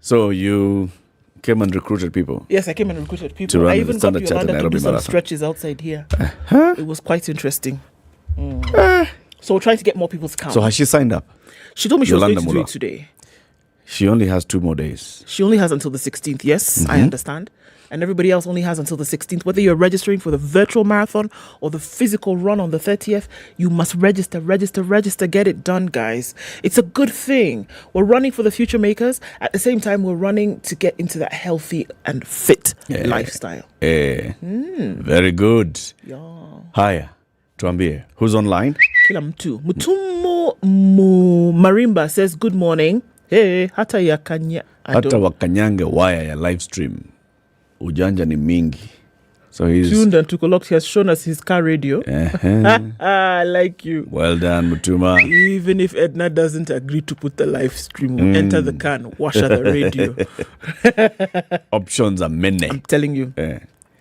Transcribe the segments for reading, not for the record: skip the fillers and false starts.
So you came and recruited people? Yes, I came and recruited people. I even got Yolanda to do some stretches outside here. It was quite interesting. So we're trying to get more people to come. So has she signed up? She told me she was going to do it today. She only has 2 more days. She only has until the 16th. Yes, I understand. And everybody else only has until the 16th. Whether you're registering for the virtual marathon or the physical run on the 30th, you must register. Get it done, guys. It's a good thing. We're running for the future makers. At the same time, we're running to get into that healthy and fit lifestyle. Very good. Yeah. Haya, tuambie. Who's online? Kila mtu. Mutumo Marimba says, good morning. Hey, hata wakanyange wire ya live stream. Ujanja ni mingi. So he's tuned and took a look. He has shown us his car radio. I like you. Well done, Mutuma. Even if Ednah doesn't agree to put the live stream, we'll enter the car and wash out the radio. Options are many. I'm telling you.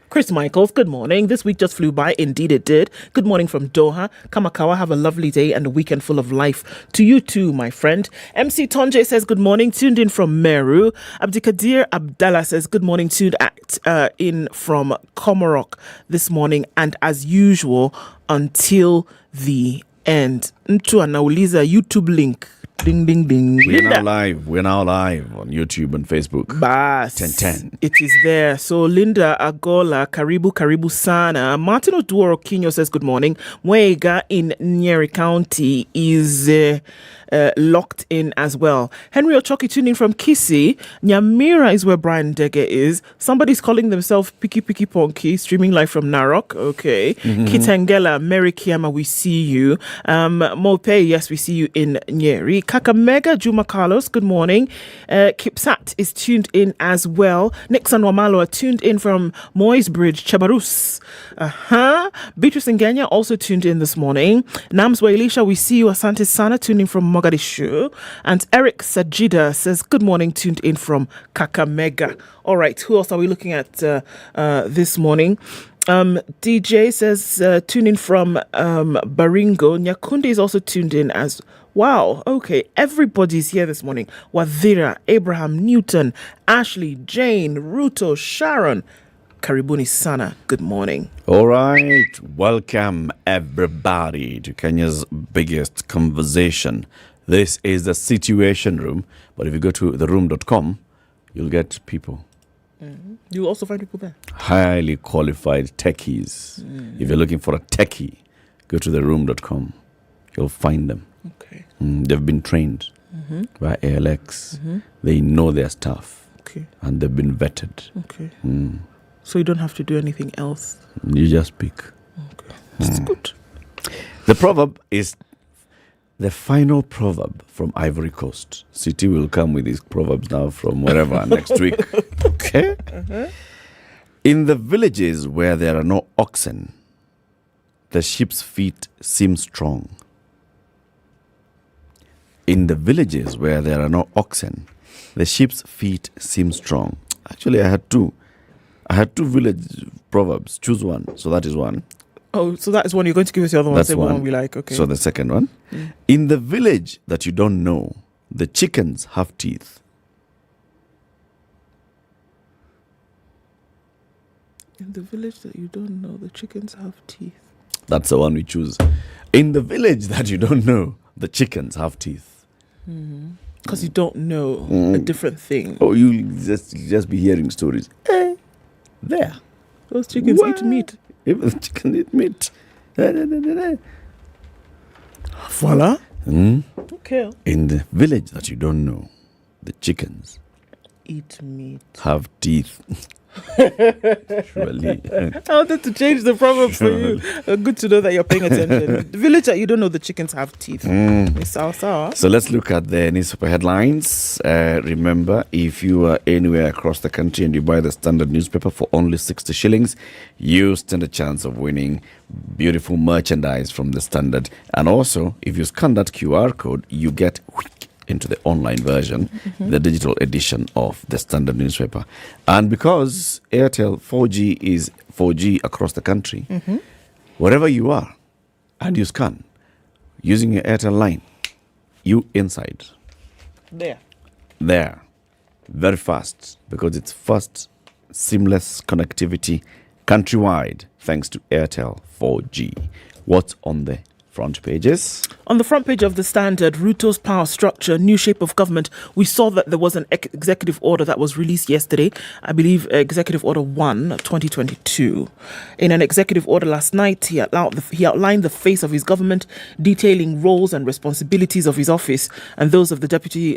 Chris Michaels, good morning. This week just flew by. Indeed it did. Good morning from Doha. Kamakawa, have a lovely day and a weekend full of life. To you too, my friend. MC Tonje says good morning. Tuned in from Meru. Abdikadir Abdallah says good morning. Tuned in from Komarok this morning. And as usual, until the end. Ntu anauliza YouTube link. Ding, ding, ding. We're now live on YouTube and Facebook. Bas. 1010. It is there. So Linda Agola, karibu sana. Martin Oduoro Kinyo says good morning. Mwega in Nyeri County is locked in as well. Henry Ochoki tuning from Kisii. Nyamira is where Brian Dege is. Somebody's calling themselves Piki Piki Ponky, streaming live from Narok. Okay. Kitengela, Mary Kiama, we see you. Mope, yes, we see you in Nyeri. Kakamega, Juma Carlos, good morning. Kipsat is tuned in as well. Nixon Wamalo are tuned in from Moy's Bridge, Chabarus. Beatrice Ngenya also tuned in this morning. Namswa Elisha, we see you. Asante Sana, tuning from Mogadishu. And Eric Sajida says, good morning, tuned in from Kakamega. All right, who else are we looking at this morning? DJ says, tune in from Baringo. Nyakundi is also tuned in as wow. Okay, everybody's here this morning. Wadhira, Abraham, Newton, Ashley, Jane, Ruto, Sharon. Karibuni sana. Good morning. All right. Welcome, everybody, to Kenya's biggest conversation. This is the Situation Room. But if you go to theroom.com, you'll get people. You'll also find people there. Highly qualified techies. If you're looking for a techie, go to theroom.com. You'll find them. Okay. They've been trained by ALX. They know their stuff. Okay. And they've been vetted. Okay. So you don't have to do anything else. You just pick. Okay. That's good. The proverb is the final proverb from Ivory Coast. City will come with these proverbs now from wherever next week. Okay? In the villages where there are no oxen, the sheep's feet seem strong. In the villages where there are no oxen, the sheep's feet seem strong. Actually, I had two village proverbs. Choose one. So that is one. Oh, so that is one. You're going to give us the other one. That's Say one. One we like. Okay. So the second one. In the village that you don't know, the chickens have teeth. In the village that you don't know, the chickens have teeth. That's the one we choose. In the village that you don't know, the chickens have teeth. Because you don't know a different thing. Oh, you just be hearing stories. There. Those chickens eat meat. Even the chicken eat meat. Voila. Okay. In the village that you don't know, the chickens eat meat. Have teeth. Surely. I wanted to change the proverb for you. Good to know that you're paying attention. The village that you don't know, the chickens have teeth. So let's look at the newspaper headlines. Remember, if you are anywhere across the country and you buy the Standard newspaper for only 60 shillings, you stand a chance of winning beautiful merchandise from the Standard. And also, if you scan that QR code, you get into the online version, the digital edition of the Standard newspaper. And because Airtel 4G is 4G across the country, wherever you are and you scan using your Airtel line, you inside. There. very fast because it's fast, seamless connectivity countrywide thanks to Airtel 4G. What's on the front pages? On the front page of the Standard, Ruto's power structure, new shape of government. We saw that there was an executive order that was released yesterday. I believe Executive Order 1, 2022. In an executive order last night, he outlined the face of his government, detailing roles and responsibilities of his office and those of the Deputy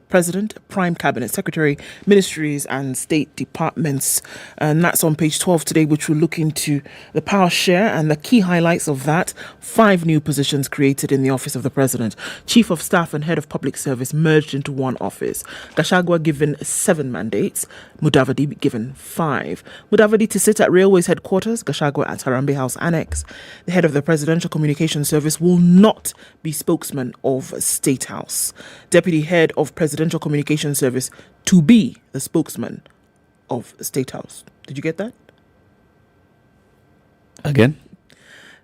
President, Prime Cabinet Secretary, ministries and state departments. And that's on page 12 today, which will look into the power share and the key highlights of that. 5 new positions created in the office of the president. Chief of Staff and Head of Public Service merged into one office. Gachagua given 7 mandates. Mudavadi given 5. Mudavadi to sit at Railways headquarters. Gachagua at Harambee House Annex. The head of the Presidential Communications Service will not be spokesman of State House. Deputy Head of Presidential Communications Service to be the spokesman of State House. Did you get that? Again?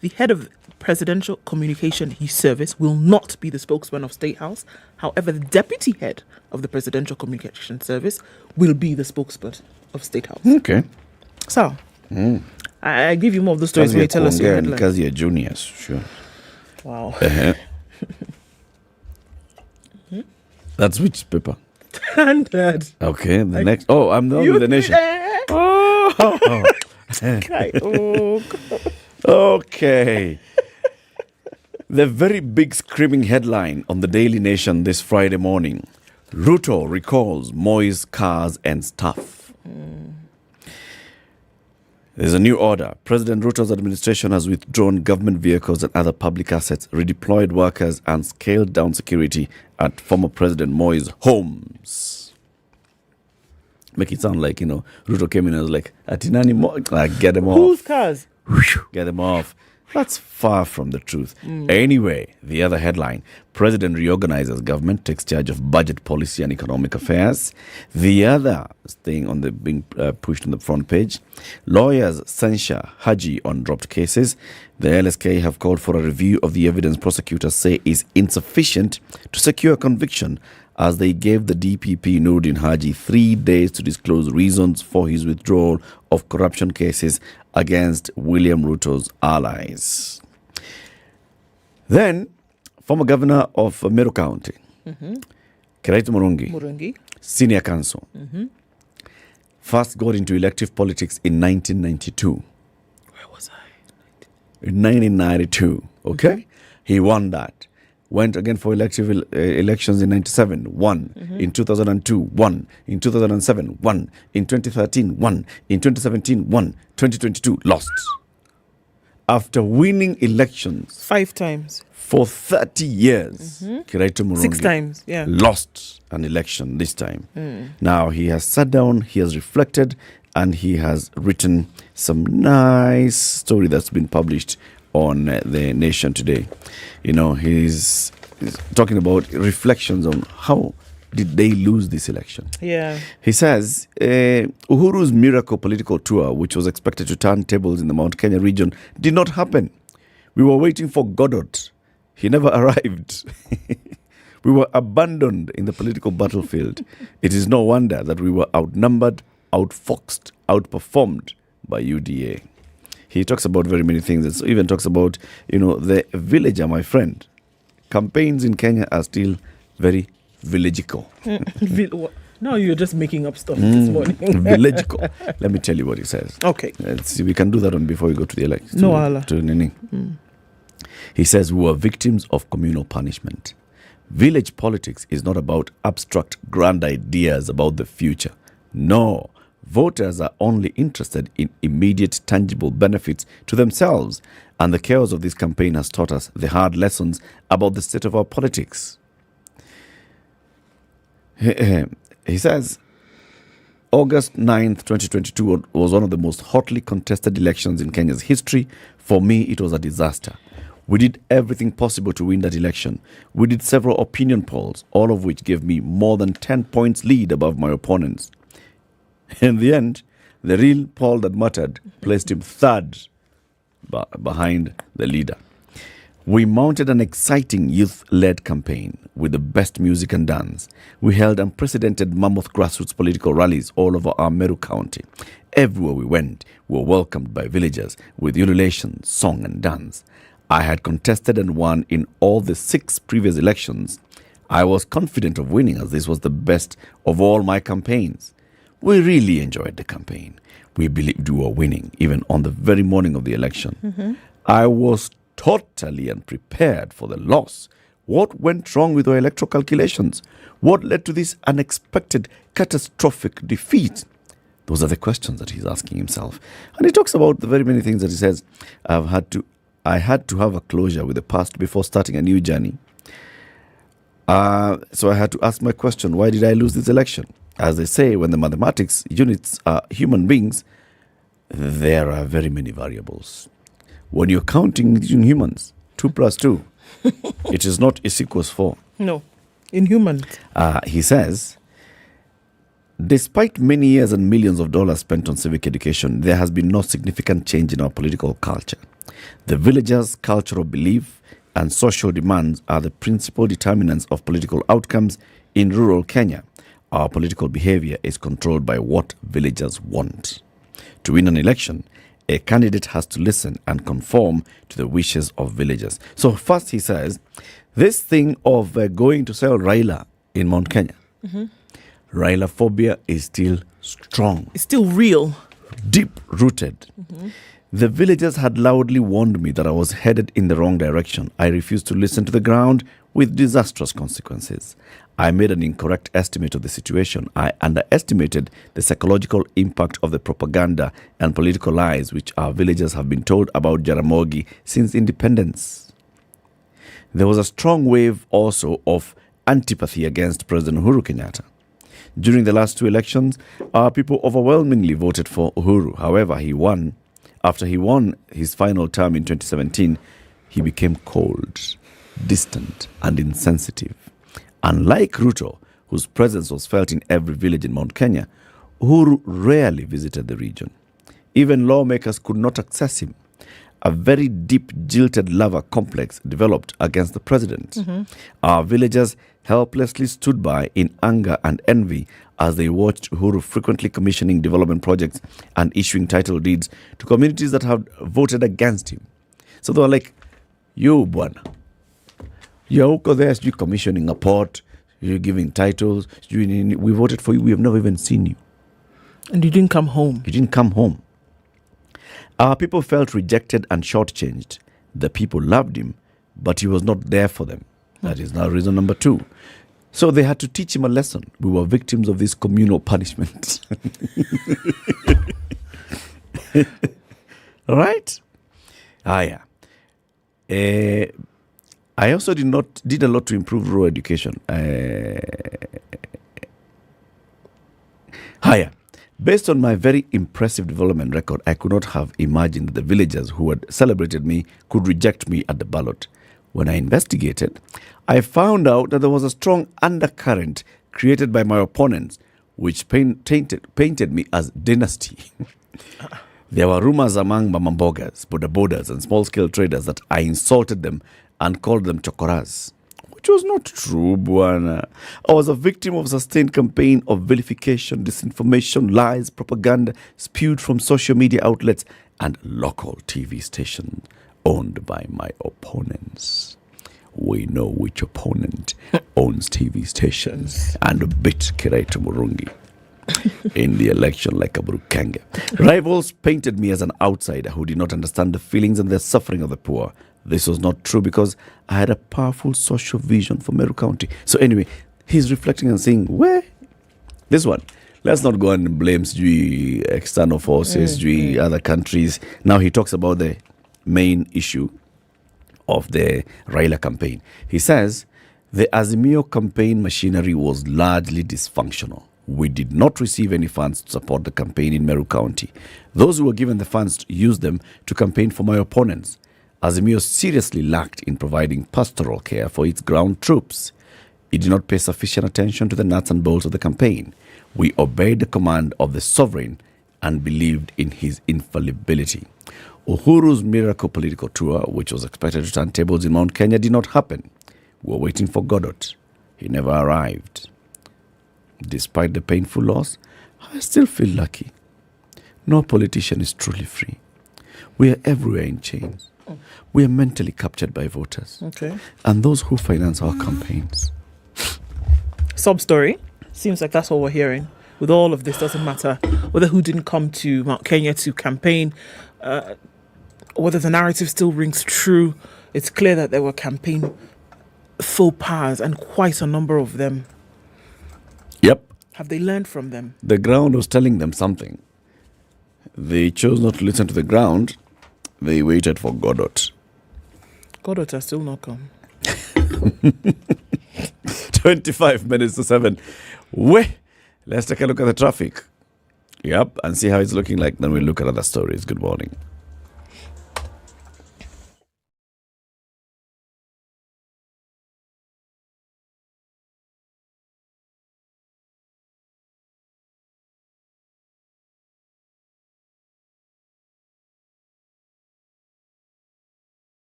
The head of Presidential Communication Service will not be the spokesman of State House. However, the deputy head of the Presidential Communication Service will be the spokesman of State House. Okay. So, I give you more of the stories when you tell us your headline. Because you're juniors, sure. Wow. That's which paper? Standard. Okay, the next. Oh, I'm the one with the nation. Okay. Oh, God. Okay. The very big screaming headline on the Daily Nation this Friday morning. Ruto recalls Moi's cars and stuff. There's a new order. President Ruto's administration has withdrawn government vehicles and other public assets, redeployed workers and scaled down security at former President Moi's homes. Make it sound like, Ruto came in and was like, Atinani Moi, get them off. Whose cars? Get them off. That's far from the truth. Anyway, the other headline, President reorganizes government, takes charge of budget policy and economic affairs. The other thing on the being pushed on the front page, lawyers censure Haji on dropped cases. The LSK have called for a review of the evidence prosecutors say is insufficient to secure conviction, as they gave the DPP Nuruddin Haji 3 days to disclose reasons for his withdrawal of corruption cases against William Ruto's allies. Then, former governor of Meru County, Kiraitu Murungi, senior counsel, first got into elective politics in 1992. Where was I? In 1992, okay? He won that. Went again for elections in 97, won. In 2002, won. In 2007, won. In 2013, won. In 2017, won. 2022, lost. After winning elections 5 times. for 30 years, Kiraitu Murungi 6 times, yeah. lost an election this time. Now he has sat down, he has reflected, and he has written some nice story that's been published on the Nation today. He's talking about reflections on how did they lose this election. Yeah. He says, Uhuru's miracle political tour, which was expected to turn tables in the Mount Kenya region, did not happen. We were waiting for Godot. He never arrived. We were abandoned in the political battlefield. It is no wonder that we were outnumbered, outfoxed, outperformed by UDA. He talks about very many things. He even talks about, the villager, my friend. Campaigns in Kenya are still very villagical. No, you're just making up stuff this morning. Villagical. Let me tell you what he says. Okay. See, we can do that one before we go to the election. No, Allah. He says we were victims of communal punishment. Village politics is not about abstract grand ideas about the future. No. Voters are only interested in immediate, tangible benefits to themselves, and the chaos of this campaign has taught us the hard lessons about the state of our politics. He says, August 9th, 2022 was one of the most hotly contested elections in Kenya's history. For me, it was a disaster. We did everything possible to win that election. We did several opinion polls, all of which gave me more than 10 points lead above my opponents. In the end, the real poll that mattered placed him third behind the leader. We mounted an exciting youth-led campaign with the best music and dance. We held unprecedented mammoth grassroots political rallies all over our Meru County. Everywhere we went, we were welcomed by villagers with ululation, song and dance. I had contested and won in all the 6 previous elections. I was confident of winning as this was the best of all my campaigns. We really enjoyed the campaign. We believed we were winning even on the very morning of the election. I was totally unprepared for the loss. What went wrong with our electoral calculations? What led to this unexpected catastrophic defeat? Those are the questions that he's asking himself. And he talks about the very many things that he says. I had to have a closure with the past before starting a new journey. So I had to ask my question, why did I lose this election? As they say, when the mathematics units are human beings, there are very many variables. When you're counting in humans, 2 plus 2, it is not is equals 4. No, in humans. He says, despite many years and millions of dollars spent on civic education, there has been no significant change in our political culture. The villagers' cultural belief and social demands are the principal determinants of political outcomes in rural Kenya. Our political behavior is controlled by what villagers want. To win an election, a candidate has to listen and conform to the wishes of villagers. So first he says, this thing of going to sell Raila in Mount Kenya, Raila phobia is still strong. It's still real. Deep-rooted. The villagers had loudly warned me that I was headed in the wrong direction. I refused to listen to the ground with disastrous consequences. I made an incorrect estimate of the situation. I underestimated the psychological impact of the propaganda and political lies which our villagers have been told about Jaramogi since independence. There was a strong wave also of antipathy against President Uhuru Kenyatta. During the last 2 elections, our people overwhelmingly voted for Uhuru. However, he won. After he won his final term in 2017, he became cold, distant, and insensitive. Unlike Ruto, whose presence was felt in every village in Mount Kenya, Uhuru rarely visited the region. Even lawmakers could not access him. A very deep, jilted lover complex developed against the president. Our villagers helplessly stood by in anger and envy as they watched Uhuru frequently commissioning development projects and issuing title deeds to communities that had voted against him. So they were like, you, bwana, you're there, you're commissioning a port, you're giving titles, we voted for you, we have never even seen you. And you didn't come home. You didn't come home. Our people felt rejected and shortchanged. The people loved him, but he was not there for them. That is now reason number 2. So they had to teach him a lesson. We were victims of this communal punishment. All right? Yeah. I also did a lot to improve rural education. Higher. Based on my very impressive development record, I could not have imagined that the villagers who had celebrated me could reject me at the ballot. When I investigated, I found out that there was a strong undercurrent created by my opponents, which painted me as dynasty. There were rumors among mamambogas, bodabodas, and small-scale traders that I insulted them and called them chokoras, which was not true, bwana. I was a victim of a sustained campaign of vilification, disinformation, lies, propaganda spewed from social media outlets and local TV stations owned by my opponents. We know which opponent owns TV stations and bit Kiraitu Murungi in the election like a Burukenge. Rivals painted me as an outsider who did not understand the feelings and the suffering of the poor. This was not true because I had a powerful social vision for Meru County. So anyway, he's reflecting and saying, where? This one. Let's not go and blame external forces, other countries. Now he talks about the main issue of the Raila campaign. He says, the Azimio campaign machinery was largely dysfunctional. We did not receive any funds to support the campaign in Meru County. Those who were given the funds used them to campaign for my opponents. Azimio seriously lacked in providing pastoral care for its ground troops. It did not pay sufficient attention to the nuts and bolts of the campaign. We obeyed the command of the sovereign and believed in his infallibility. Uhuru's miracle political tour, which was expected to turn tables in Mount Kenya, did not happen. We were waiting for Godot. He never arrived. Despite the painful loss, I still feel lucky. No politician is truly free. We are everywhere in chains. We are mentally captured by voters. Okay. And those who finance our campaigns. Sub story. Seems like that's what we're hearing. With all of this, doesn't matter whether who didn't come to Mount Kenya to campaign, whether the narrative still rings true. It's clear that there were campaign faux pas, and quite a number of them. Yep. Have they learned from them? The ground was telling them something. They chose not to listen to the ground. They waited for Godot. Godot has still not come. 25 minutes to 7. Let's take a look at the traffic. Yep, and see how it's looking like. Then we'll look at other stories. Good morning.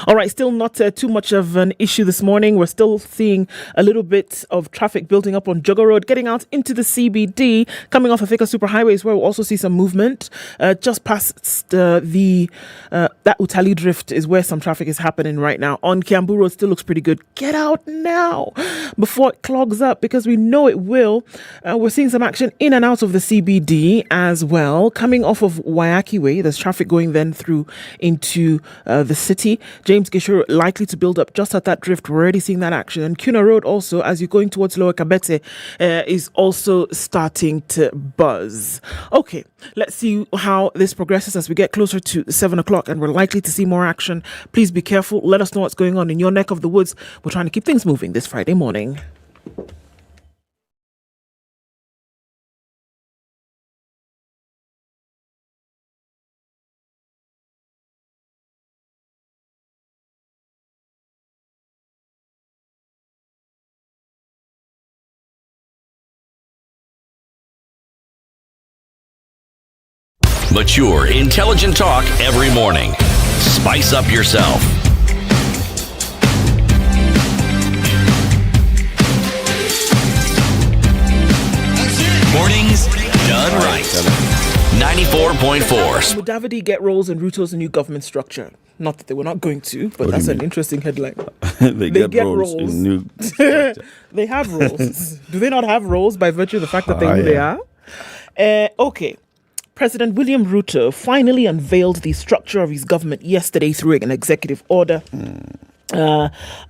All right, still not too much of an issue this morning. We're still seeing a little bit of traffic building up on Jogger Road, getting out into the CBD, coming off of Thika Superhighways, where we'll also see some movement. Just past that Utali Drift is where some traffic is happening right now. On Kiambu Road, still looks pretty good. Get out now before it clogs up, because we know it will. We're seeing some action in and out of the CBD as well. Coming off of Wayaki Way, there's traffic going then through into the city. James Gishuru likely to build up just at that drift. We're already seeing that action. And Kuna Road also, as you're going towards Lower Kabete, is also starting to buzz. Okay, let's see how this progresses as we get closer to 7 o'clock, and we're likely to see more action. Please be careful. Let us know what's going on in your neck of the woods. We're trying to keep things moving this Friday morning. Mature, intelligent talk every morning. Spice up yourself. Mornings done right. 94.4. Would Davide get roles in Ruto's new government structure? Not that they were not going to, but that's an interesting headline. they get roles in new They have roles. Do they not have roles by virtue of the fact that they are? Okay. President William Ruto finally unveiled the structure of his government yesterday through an executive order.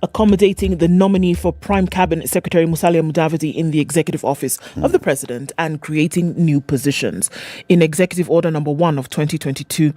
Accommodating the nominee for Prime Cabinet Secretary Musalia Mudavadi in the executive office of the president and creating new positions. In Executive Order number 1 of 2022,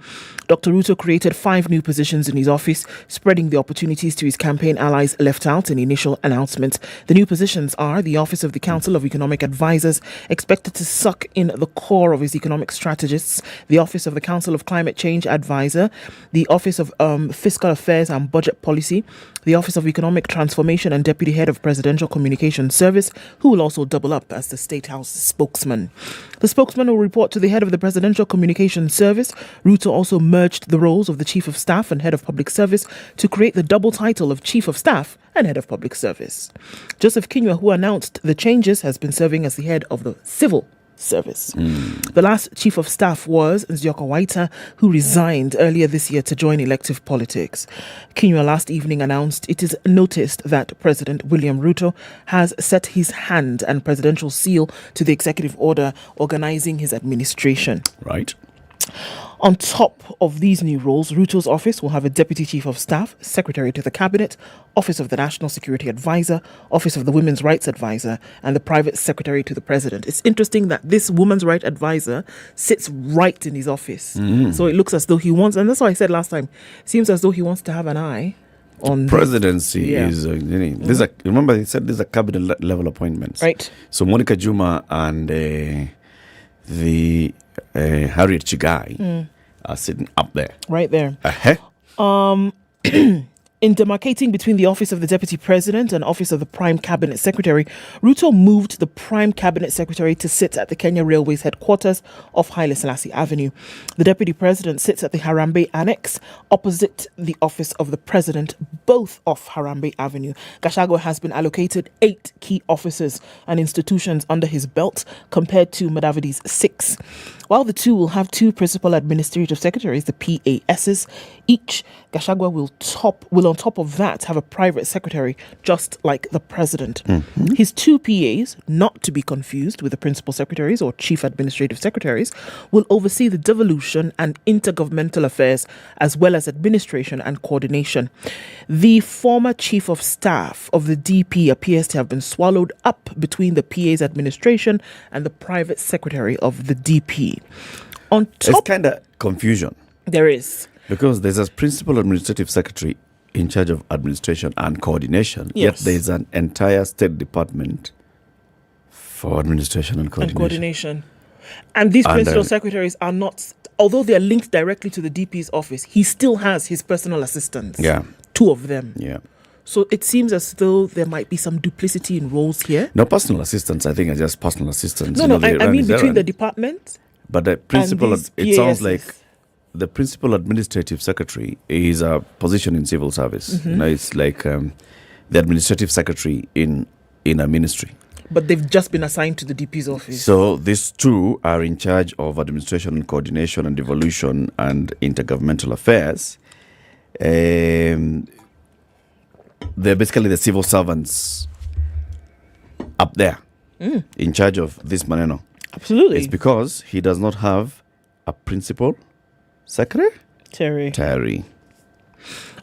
Dr. Ruto created 5 new positions in his office, spreading the opportunities to his campaign allies left out in the initial announcement. The new positions are the Office of the Council of Economic Advisors, expected to suck in the core of his economic strategists, the Office of the Council of Climate Change Advisor, the Office of Fiscal Affairs and Budget Policy, the Office of Economic Transformation and Deputy Head of Presidential Communications Service, who will also double up as the State House spokesman. The spokesman will report to the head of the Presidential Communications Service. Ruto also merged the roles of the Chief of Staff and Head of Public Service to create the double title of Chief of Staff and Head of Public Service. Joseph Kinyua, who announced the changes, has been serving as the head of the Civil Service. The last Chief of Staff was Nzioka Waita, who resigned earlier this year to join elective politics. Kinyua last evening announced it is noticed that President William Ruto has set his hand and presidential seal to the executive order organizing his administration. Right. On top of these new roles, Ruto's office will have a Deputy Chief of Staff, Secretary to the Cabinet, Office of the National Security Advisor, Office of the Women's Rights Advisor, and the Private Secretary to the President. It's interesting that this Women's Rights Advisor sits right in his office. So it looks as though he wants, and that's what I said last time, it seems as though he wants to have an eye on presidency. Is these are, remember he said these are cabinet level appointments, right? So Monica Juma and the Harriet Chigai are sitting up there, right there. Uh-huh. In demarcating between the Office of the Deputy President and Office of the Prime Cabinet Secretary, Ruto moved the Prime Cabinet Secretary to sit at the Kenya Railways headquarters off Haile Selassie Avenue. The Deputy President sits at the Harambee Annex opposite the Office of the President, both off Harambee Avenue. Gachagua has been allocated 8 key offices and institutions under his belt compared to Madavidi's 6. While the two will have 2 principal administrative secretaries, the PASs, each, Gachagua will on top of that have a private secretary, just like the president. His 2 PAs, not to be confused with the principal secretaries or chief administrative secretaries, will oversee the devolution and intergovernmental affairs, as well as administration and coordination. The former chief of staff of the DP appears to have been swallowed up between the PA's administration and the private secretary of the DP. On top, It's kind of confusion. There is. Because there's a principal administrative secretary in charge of administration and coordination, yet Yes. there's an entire state department for administration and coordination. And these principal secretaries are not, although they are linked directly to the DP's office, he still has his personal assistants. Yeah. 2 of them. Yeah. So it seems as though there might be some duplicity in roles here. No, personal assistants, I think, are just personal assistants. No, they I run mean his between the errand. department. But the principal, these it sounds PASs. like the principal administrative secretary is a position in civil service. It's like the administrative secretary in a ministry. But they've just been assigned to the DP's office. So these 2 are in charge of administration and coordination and devolution and intergovernmental affairs. They're basically the civil servants up there in charge of this maneno. Absolutely. It's because he does not have a principal secretary. Terry.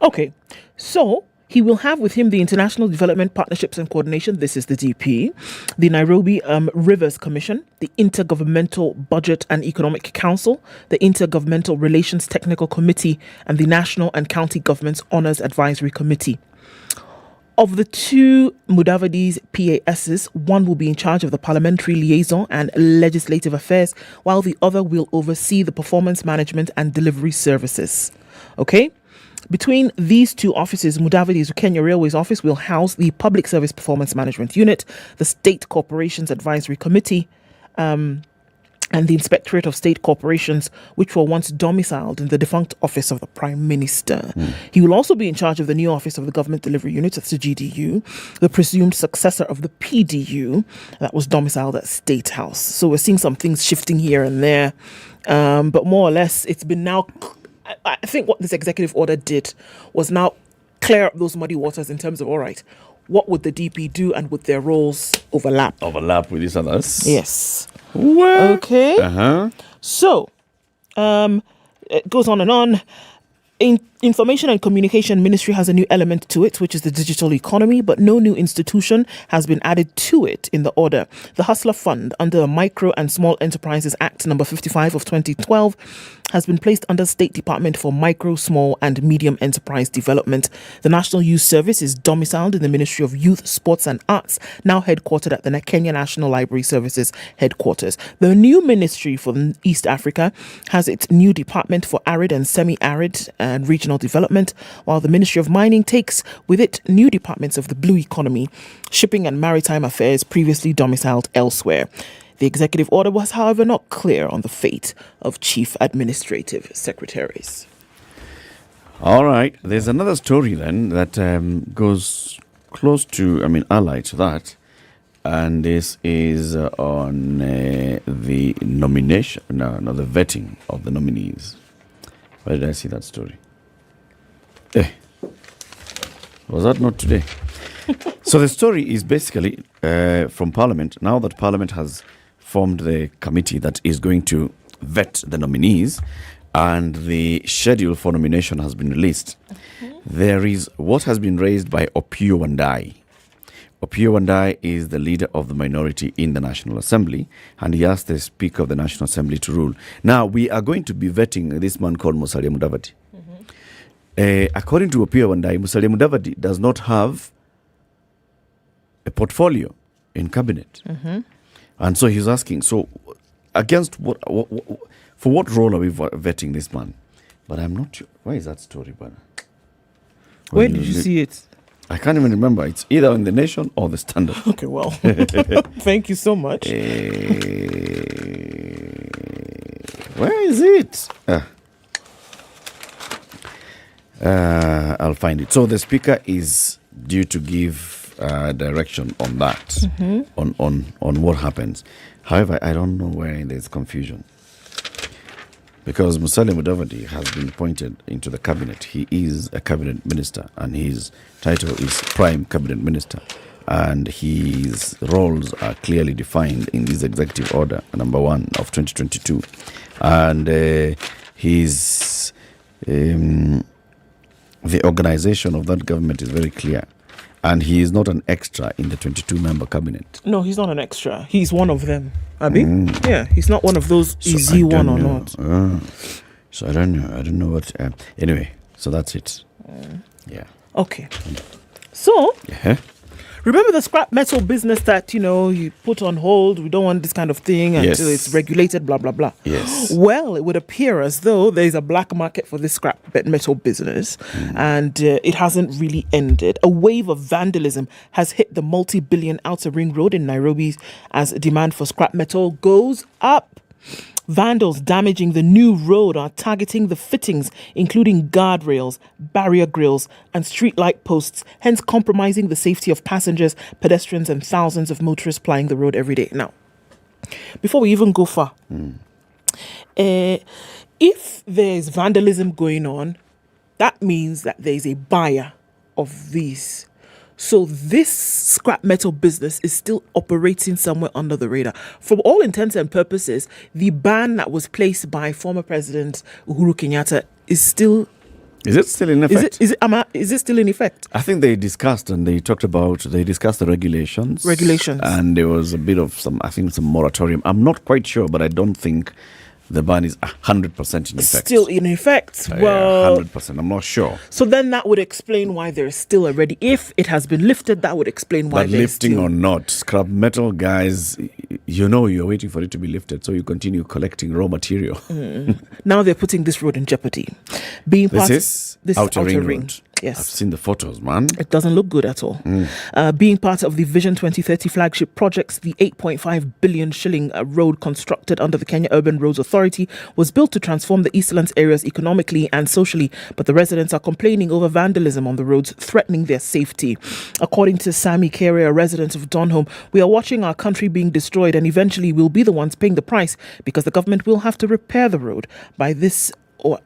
Okay. So he will have with him the International Development Partnerships and Coordination, this is the DP, the Nairobi Rivers Commission, the Intergovernmental Budget and Economic Council, the Intergovernmental Relations Technical Committee, and the National and County Governments Honours Advisory Committee. Of the 2 Mudavidi's PASs, one will be in charge of the parliamentary liaison and legislative affairs, while the other will oversee the performance management and delivery services. Okay? Between these 2 offices, Mudavidi's Kenya Railways office will house the Public Service Performance Management Unit, the State Corporations Advisory Committee, and the Inspectorate of State Corporations, which were once domiciled in the defunct office of the Prime Minister. He will also be in charge of the new office of the Government Delivery Unit, that's the GDU, the presumed successor of the PDU that was domiciled at State House. So we're seeing some things shifting here and there, but more or less it's been now, I think what this executive order did was now clear up those muddy waters in terms of, all right, what would the DP do and would their roles overlap? Overlap with each others? Yes. Well, Okay. So, it goes on and on. Information and Communication Ministry has a new element to it, which is the digital economy, but no new institution has been added to it in the order. The Hustler Fund, under the Micro and Small Enterprises Act number 55 of 2012, has been placed under State Department for Micro, Small and Medium Enterprise Development. The National Youth Service is domiciled in the Ministry of Youth, Sports and Arts, now headquartered at the Kenya National Library Services headquarters. The new Ministry for East Africa has its new Department for Arid and Semi-Arid and Regional Development, while the Ministry of Mining takes with it new departments of the Blue Economy, Shipping and Maritime Affairs, previously domiciled elsewhere. The executive order was, however, not clear on the fate of chief administrative secretaries. All right. There's another story then that goes close to, allied to that. And this is on the nomination, the vetting of the nominees. Where did I see that story? Was that not today? So the story is basically from Parliament. Now that Parliament has formed the committee that is going to vet the nominees, and the schedule for nomination has been released. There is what has been raised by Opiyo Wandayi. Opiyo Wandayi is the leader of the minority in the National Assembly, and he asked the Speaker of the National Assembly to rule. Now, we are going to be vetting this man called Musalia Mudavadi. According to Opiyo Wandayi, Musalia Mudavadi does not have a portfolio in cabinet. And so he's asking, so against what for what role are we vetting this man? But I'm not sure. Why is that story, brother? Where did you see it? I can't even remember. It's either in the Nation or the Standard. Okay, well, thank you so much. Where is it? I'll find it. So the Speaker is due to give direction on that, on what happens. However, I don't know where there's confusion. Because Musalia Mudavadi has been appointed into the cabinet. He is a cabinet minister, and his title is Prime Cabinet Minister. And his roles are clearly defined in this executive order, number 1 of 2022. And the organization of that government is very clear. And he is not an extra in the 22-member cabinet. No, he's not an extra. He's one of them. Abi? Yeah, he's not one of those. So is he one or not? So I don't know. I don't know what. Anyway, so that's it. Yeah. Okay. So, Yeah. remember the scrap metal business that, you put on hold? We don't want this kind of thing until it's regulated, blah, blah, blah. Yes. Well, it would appear as though there's a black market for this scrap metal business, and it hasn't really ended. A wave of vandalism has hit the multi-billion outer ring road in Nairobi as demand for scrap metal goes up. Vandals damaging the new road are targeting the fittings, including guardrails, barrier grills, and streetlight posts, hence compromising the safety of passengers, pedestrians, and thousands of motorists plying the road every day. Now, before we even go far, if there's vandalism going on, that means that there's a buyer of these. So this scrap metal business is still operating somewhere under the radar. For all intents and purposes, the ban that was placed by former President Uhuru Kenyatta is still... Is it still in effect? Is it still in effect? I think they discussed the regulations. And there was a bit of some moratorium. I'm not quite sure, but I don't think the ban is 100% in effect. Still in effect? Well, 100%. I'm not sure. So then that would explain why there's still already. If it has been lifted, that would explain why. But lifting or not, scrap metal guys, you're waiting for it to be lifted, so you continue collecting raw material. Now they're putting this road in jeopardy. Being part this outer ring road. Yes. I've seen the photos, man. It doesn't look good at all. Being part of the Vision 2030 flagship projects, the 8.5 billion shilling road constructed under the Kenya Urban Roads Authority was built to transform the Eastlands areas economically and socially, but the residents are complaining over vandalism on the roads, threatening their safety. According to Sammy Carey, a resident of Donholm, we are watching our country being destroyed, and eventually we'll be the ones paying the price because the government will have to repair the road by this or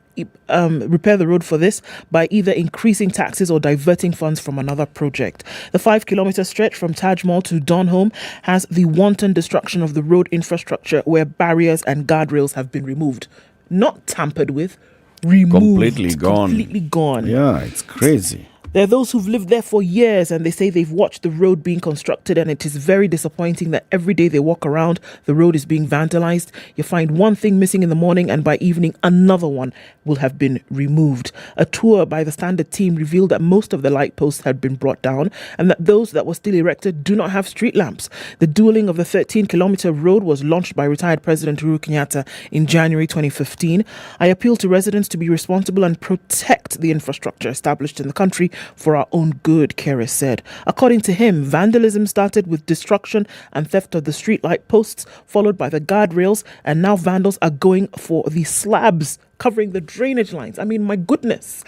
repair the road for this by either increasing taxes or diverting funds from another project. The 5-kilometer stretch from Taj Mahal to Donholm has the wanton destruction of the road infrastructure where barriers and guardrails have been removed. Not tampered with, removed. Completely gone. Yeah, it's crazy. There are those who've lived there for years and they say they've watched the road being constructed, and it is very disappointing that every day they walk around, the road is being vandalized. You find one thing missing in the morning and by evening, another one will have been removed. A tour by the Standard team revealed that most of the light posts had been brought down and that those that were still erected do not have street lamps. The dualling of the 13-kilometer road was launched by retired President Uhuru Kenyatta in January 2015. I appeal to residents to be responsible and protect the infrastructure established in the country for our own good, Kere said. According to him, vandalism started with destruction and theft of the streetlight posts, followed by the guardrails, and now vandals are going for the slabs covering the drainage lines. I mean, my goodness.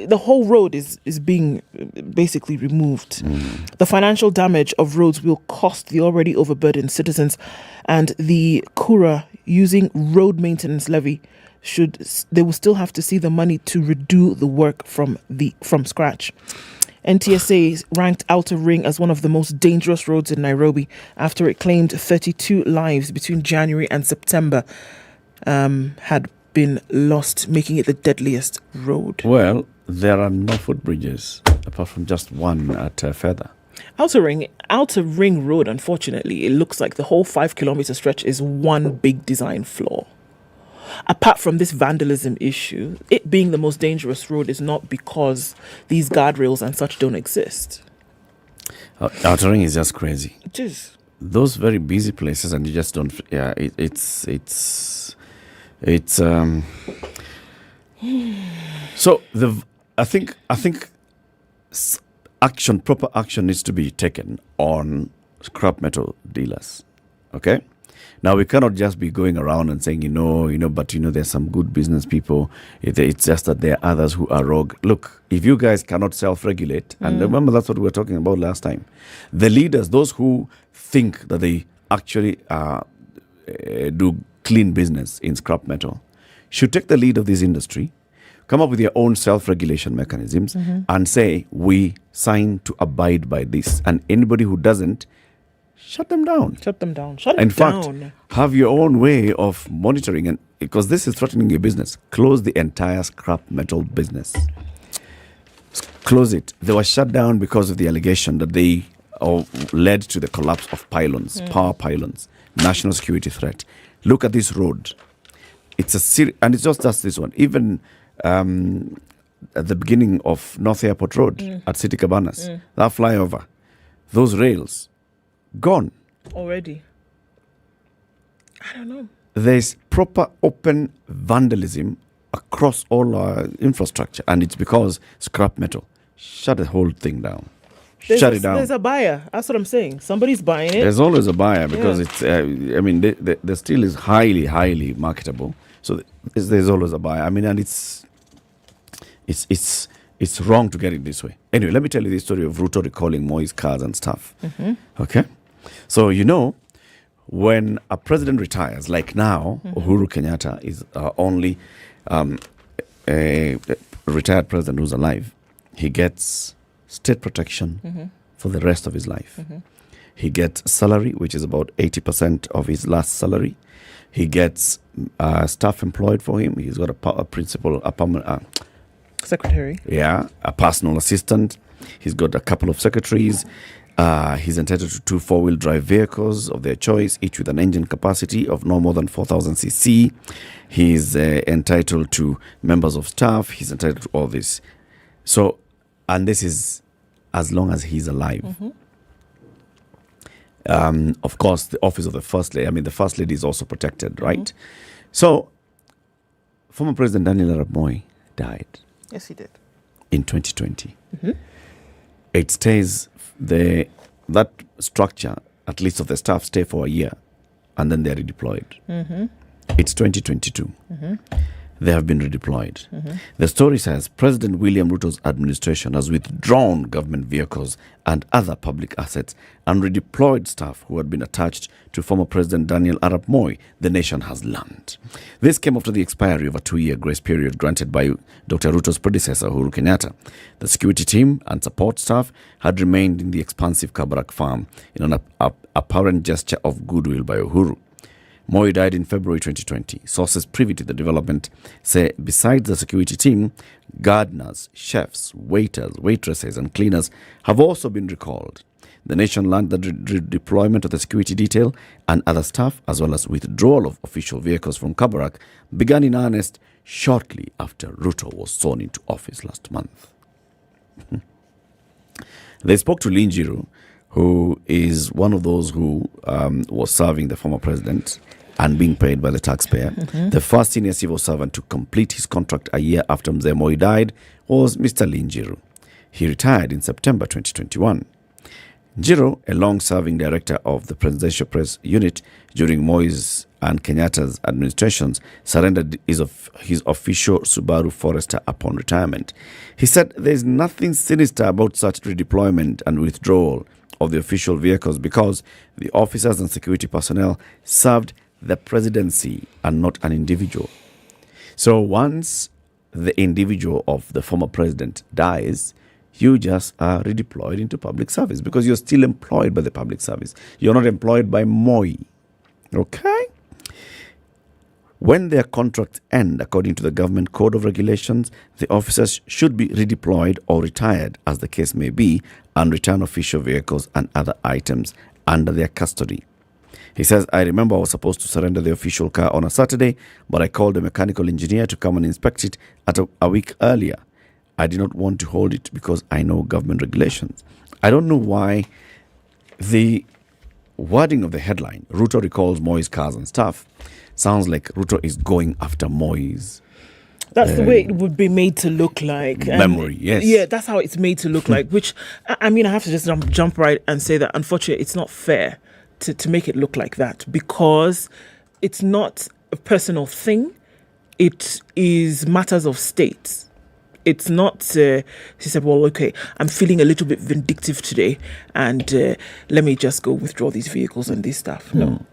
The whole road is being basically removed. The financial damage of roads will cost the already overburdened citizens, and the Kura using road maintenance levy they will still have to see the money to redo the work from scratch. NTSA ranked Outer Ring as one of the most dangerous roads in Nairobi after it claimed 32 lives between January and September. had been lost, making it the deadliest road. Well, there are no footbridges apart from just one at Feather. Outer Ring Road, unfortunately, it looks like the whole 5-kilometer stretch is one big design flaw. Apart from this vandalism issue, it being the most dangerous road is not because these guardrails and such don't exist. Outer Ring is just crazy. It is. Those very busy places, and you just don't. Yeah, it's. So I think proper action needs to be taken on scrap metal dealers. Okay. Now, we cannot just be going around and saying, but there's some good business people. It's just that there are others who are rogue. Look, if you guys cannot self-regulate, and remember that's what we were talking about last time, the leaders, those who think that they actually do clean business in scrap metal, should take the lead of this industry, come up with their own self-regulation mechanisms, and say, we sign to abide by this. And anybody who doesn't, shut them down. In fact, have your own way of monitoring, and because this is threatening your business, close the entire scrap metal business. Close it. They were shut down because of the allegation that they led to the collapse of pylons, power pylons, national security threat. Look at this road. It's and it's just this one. Even at the beginning of North Airport Road at City Cabanas, that flyover, those rails, gone already. I don't know. There's proper open vandalism across all our infrastructure, and it's because scrap metal. Shut the whole thing down. Shut it down. There's a buyer. That's what I'm saying. Somebody's buying it. There's always a buyer because it's. The steel is highly, highly marketable. So there's always a buyer. And it's wrong to get it this way. Anyway, let me tell you the story of Ruto recalling Moi's cars and stuff. Okay. So, when a president retires, like now, Uhuru Kenyatta is only a retired president who's alive. He gets state protection for the rest of his life. He gets salary, which is about 80% of his last salary. He gets staff employed for him. He's got a principal, secretary. Yeah, a personal assistant. He's got a couple of secretaries. He's entitled to 2 4-wheel drive vehicles of their choice, each with an engine capacity of no more than 4,000 cc. He's entitled to members of staff. He's entitled to all this. So, and this is as long as he's alive. Of course, the office of the First Lady, the First Lady is also protected, right? So, former President Daniel Arap Moi died. Yes, he did. In 2020. It stays, that structure, at least of the staff, stay for a year, and then they're redeployed. It's 2022. They have been redeployed. The story says President William Ruto's administration has withdrawn government vehicles and other public assets and redeployed staff who had been attached to former President Daniel Arap Moi, the nation has learned. This came after the expiry of a 2-year grace period granted by Dr. Ruto's predecessor, Uhuru Kenyatta. The security team and support staff had remained in the expansive Kabarak farm in an apparent gesture of goodwill by Uhuru. Moi died in February 2020. Sources privy to the development say besides the security team, gardeners, chefs, waiters, waitresses and cleaners have also been recalled. The nation learned the redeployment of the security detail and other staff, as well as withdrawal of official vehicles from Kabarak, began in earnest shortly after Ruto was sworn into office last month. They spoke to Linjiru, who is one of those who was serving the former president and being paid by the taxpayer. The first senior civil servant to complete his contract a year after Mzee Moi died was Mr. Linjiru. He retired in September 2021. Njiro, a long-serving director of the Presidential Press Unit during Moi's and Kenyatta's administrations, surrendered his official Subaru Forester upon retirement. He said there is nothing sinister about such redeployment and withdrawal of the official vehicles because the officers and security personnel served the presidency and not an individual. So once the individual of the former president dies, you just are redeployed into public service because you're still employed by the public service. You're not employed by Moi. Okay? When their contracts end, according to the government code of regulations, the officers should be redeployed or retired, as the case may be, and return official vehicles and other items under their custody. He says, I remember I was supposed to surrender the official car on a Saturday, but I called a mechanical engineer to come and inspect it at a week earlier. I did not want to hold it because I know government regulations. I don't know why the wording of the headline, Ruto recalls Moi's cars and stuff, sounds like Ruto is going after Moi's. That's the way it would be made to look like. Memory, yes. Yeah, that's how it's made to look like, which, I mean, I have to just jump right and say that, unfortunately, it's not fair to make it look like that, because it's not a personal thing. It is matters of state. It's not, she said, well, okay, I'm feeling a little bit vindictive today, and let me just go withdraw these vehicles and this stuff. No.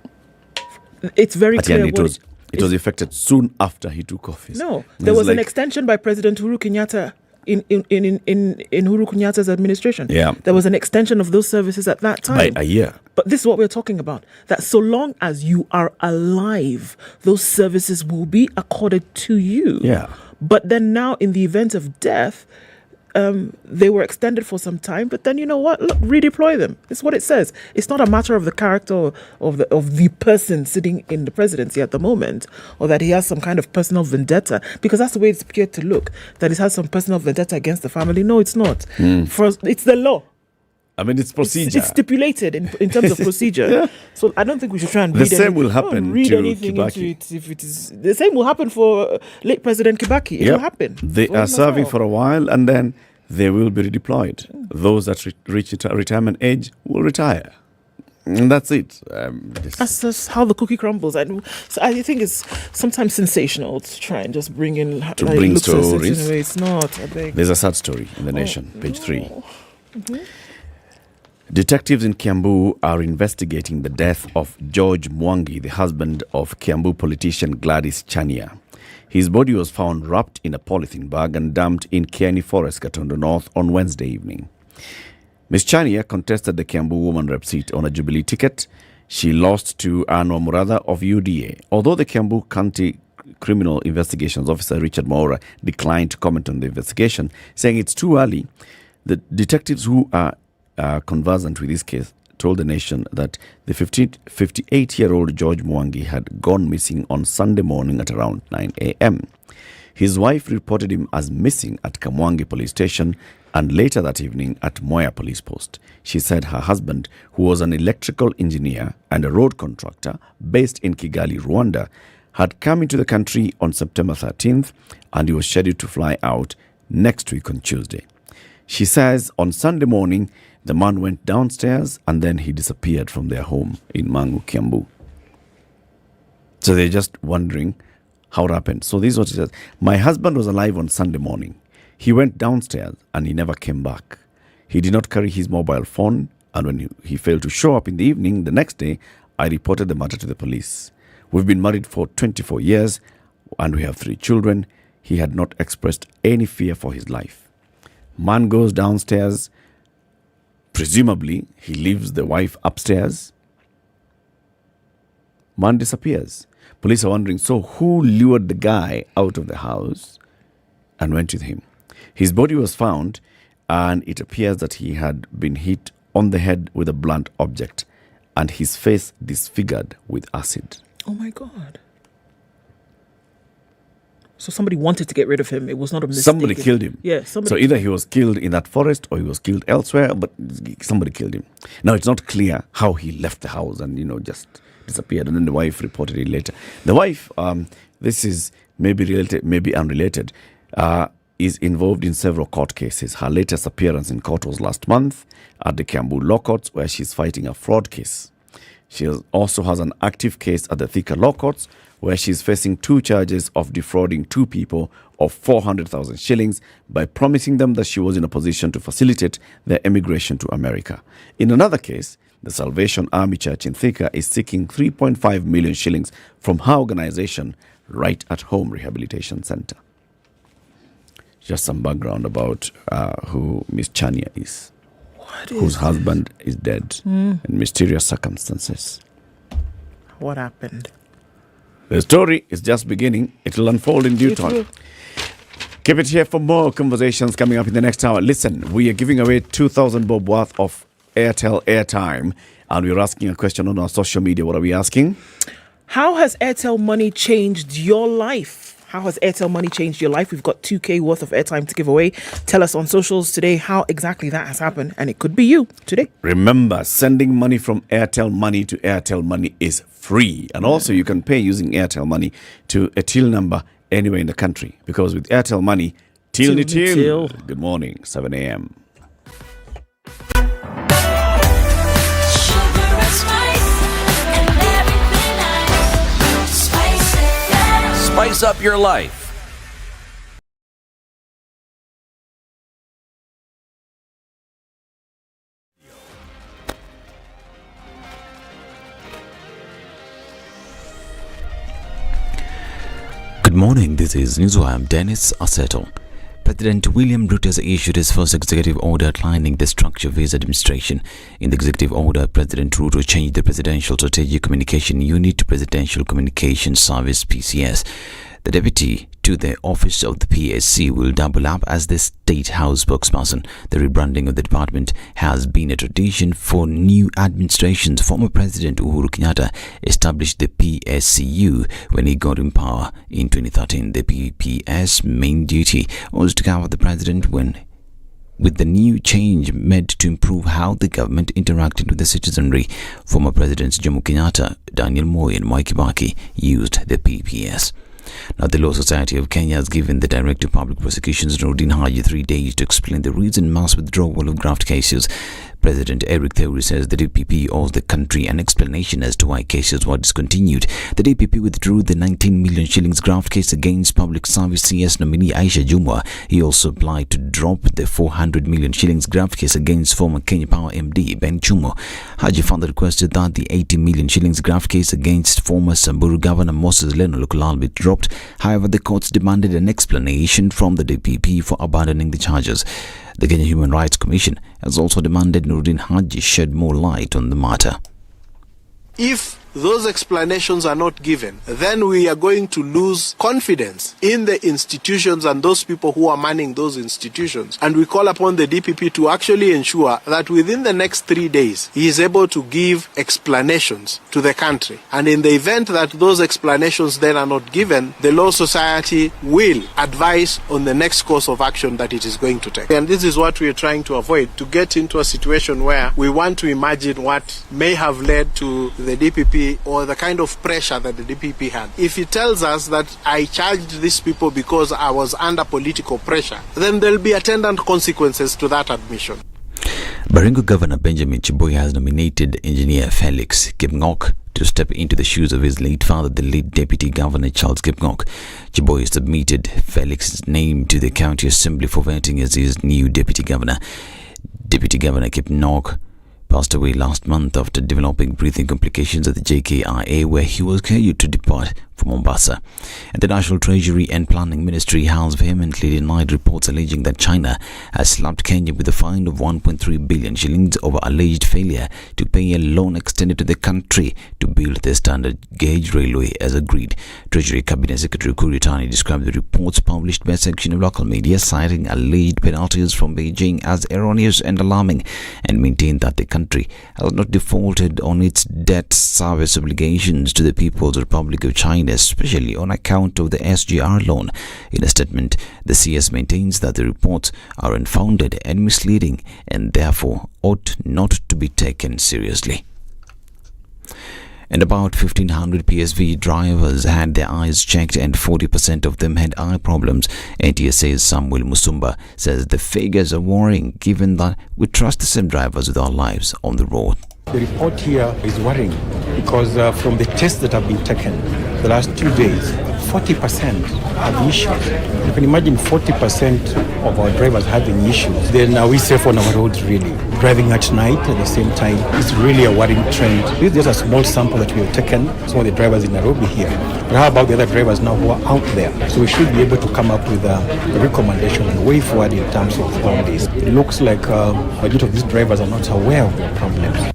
It's very clear. It was effected soon after he took office. No, there was an extension by President Uhuru Kenyatta in Uhuru Kenyatta's administration. Yeah. There was an extension of those services at that time. By a year. But this is what we're talking about, that so long as you are alive, those services will be accorded to you. Yeah. But then now, in the event of death, they were extended for some time, but then you know what? Look, redeploy them. It's what it says. It's not a matter of the character of the person sitting in the presidency at the moment, or that he has some kind of personal vendetta, because that's the way it's appeared to look, that he has some personal vendetta against the family. No, it's not. It's the law. I mean, it's procedure. It's stipulated in terms of procedure. Yeah. So I don't think we should try and read same will happen read to anything Kibaki. into it. If it is the same, will happen for late President Kibaki. It will happen. They are serving for a while, and then they will be redeployed. Those that reach retirement age will retire. And that's it. That's how the cookie crumbles. So I think it's sometimes sensational to try and just bring in bring stories. It's not. I beg. There's a sad story in The Nation, page 3. Mm-hmm. Detectives in Kiambu are investigating the death of George Mwangi, the husband of Kiambu politician Gladys Chania. His body was found wrapped in a polythene bag and dumped in Kiani Forest, Katondo North, on Wednesday evening. Ms. Chania contested the Kiambu woman rep seat on a Jubilee ticket. She lost to Anwar Muratha of UDA. Although the Kiambu County Criminal Investigations Officer Richard Maura declined to comment on the investigation, saying it's too early, the detectives who are conversant with this case told The Nation that the 58-year-old George Mwangi had gone missing on Sunday morning at around 9 a.m. His wife reported him as missing at Kamwangi police station and later that evening at Moya police post. She said her husband, who was an electrical engineer and a road contractor based in Kigali, Rwanda, had come into the country on September 13th and he was scheduled to fly out next week on Tuesday. She says on Sunday morning, the man went downstairs and then he disappeared from their home in Mangu, Kiambu. So they're just wondering how it happened. So this is what she says. My husband was alive on Sunday morning. He went downstairs and he never came back. He did not carry his mobile phone, and when he failed to show up in the evening the next day, I reported the matter to the police. We've been married for 24 years and we have 3 children. He had not expressed any fear for his life. Man goes downstairs. Presumably, he leaves the wife upstairs. Man disappears. Police are wondering, so who lured the guy out of the house and went with him? His body was found, and it appears that he had been hit on the head with a blunt object, and his face disfigured with acid. Oh my God. So somebody wanted to get rid of him. It was not a mistake. Somebody killed him. Yeah, So either he was killed in that forest or he was killed elsewhere, but somebody killed him. Now, it's not clear how he left the house and, just disappeared. And then the wife reported it later. The wife, this is maybe related, maybe unrelated, is involved in several court cases. Her latest appearance in court was last month at the Kiambu Law Courts, where she's fighting a fraud case. She also has an active case at the Thika Law Courts, where she's facing 2 charges of defrauding 2 people of 400,000 shillings by promising them that she was in a position to facilitate their emigration to America. In another case, the Salvation Army Church in Thika is seeking 3.5 million shillings from her organization, Right at Home Rehabilitation Center. Just some background about who Miss Chania is, whose husband is dead in mysterious circumstances. What happened? The story is just beginning. It will unfold in due time. Keep it here for more conversations coming up in the next hour. Listen, we are giving away 2,000 bob worth of Airtel airtime, and we're asking a question on our social media. What are we asking? How has Airtel Money changed your life? How has Airtel Money changed your life? We've got 2K worth of airtime to give away. Tell us on socials today how exactly that has happened, and it could be you today. Remember, sending money from Airtel Money to Airtel Money is free. And also, you can pay using Airtel Money to a till number anywhere in the country. Because with Airtel Money, till. Good morning, 7 a.m. Spice up your life. Good morning, this is Newswire. I'm Dennis Aseto. President William Ruto has issued his first executive order outlining the structure of his administration. In the executive order, President Ruto changed the Presidential Strategic Communication Unit to Presidential Communication Service (PCS). The deputy to the office of the PSC will double up as the State House spokesperson. The rebranding of the department has been a tradition for new administrations. Former President Uhuru Kenyatta established the PSCU when he got in power in 2013. The PPS main duty was to cover the president with the new change meant to improve how the government interacted with the citizenry. Former Presidents Jomo Kenyatta, Daniel Moi and Mwai Kibaki used the PPS. Now, the Law Society of Kenya has given the Director of Public Prosecutions, Nordin Haji, 3 days to explain the reason mass withdrawal of graft cases. President Eric Theuri says the DPP owes the country an explanation as to why cases were discontinued. The DPP withdrew the 19 million shillings graft case against Public Service CS nominee Aisha Jumwa. He also applied to drop the 400 million shillings graft case against former Kenya Power MD Ben Chumo. Haji further requested that the 80 million shillings graft case against former Samburu Governor Moses Leno Lukulal be dropped. However, the courts demanded an explanation from the DPP for abandoning the charges. The Kenya Human Rights Commission has also demanded Nordin Haji shed more light on the matter. If those explanations are not given, then we are going to lose confidence in the institutions and those people who are manning those institutions. And we call upon the DPP to actually ensure that within the next 3 days, he is able to give explanations to the country. And in the event that those explanations then are not given, the Law Society will advise on the next course of action that it is going to take. And this is what we are trying to avoid, to get into a situation where we want to imagine what may have led to the DPP or the kind of pressure that the DPP had. If he tells us that I charged these people because I was under political pressure, then there will be attendant consequences to that admission. Baringo Governor Benjamin Chiboya has nominated engineer Felix Kipngok to step into the shoes of his late father, the late Deputy Governor Charles Kipngok. Chiboya submitted Felix's name to the County Assembly for vetting as his new Deputy Governor. Deputy Governor Kipngok passed away last month after developing breathing complications at the JKIA, where he was scheduled to depart for Mombasa. And the National Treasury and Planning Ministry has vehemently denied reports alleging that China has slapped Kenya with a fine of 1.3 billion shillings over alleged failure to pay a loan extended to the country to build the standard gauge railway as agreed. Treasury Cabinet Secretary Kuritani described the reports published by a section of local media, citing alleged penalties from Beijing as erroneous and alarming, and maintained that the country has not defaulted on its debt service obligations to the People's Republic of China, especially on account of the SGR loan. In a statement, the CS maintains that the reports are unfounded and misleading and therefore ought not to be taken seriously. And about 1,500 PSV drivers had their eyes checked and 40% of them had eye problems. NTSA's Samuel Musumba says the figures are worrying given that we trust the same drivers with our lives on the road. The report here is worrying because from the tests that have been taken the last 2 days, 40% have issues. You can imagine 40% of our drivers having issues. Then are we safe on our roads really? Driving at night at the same time is really a worrying trend. This is just a small sample that we have taken, some of the drivers in Nairobi here. But how about the other drivers now who are out there? So we should be able to come up with a recommendation and way forward in terms of all this. It looks like a lot of these drivers are not aware of their problems.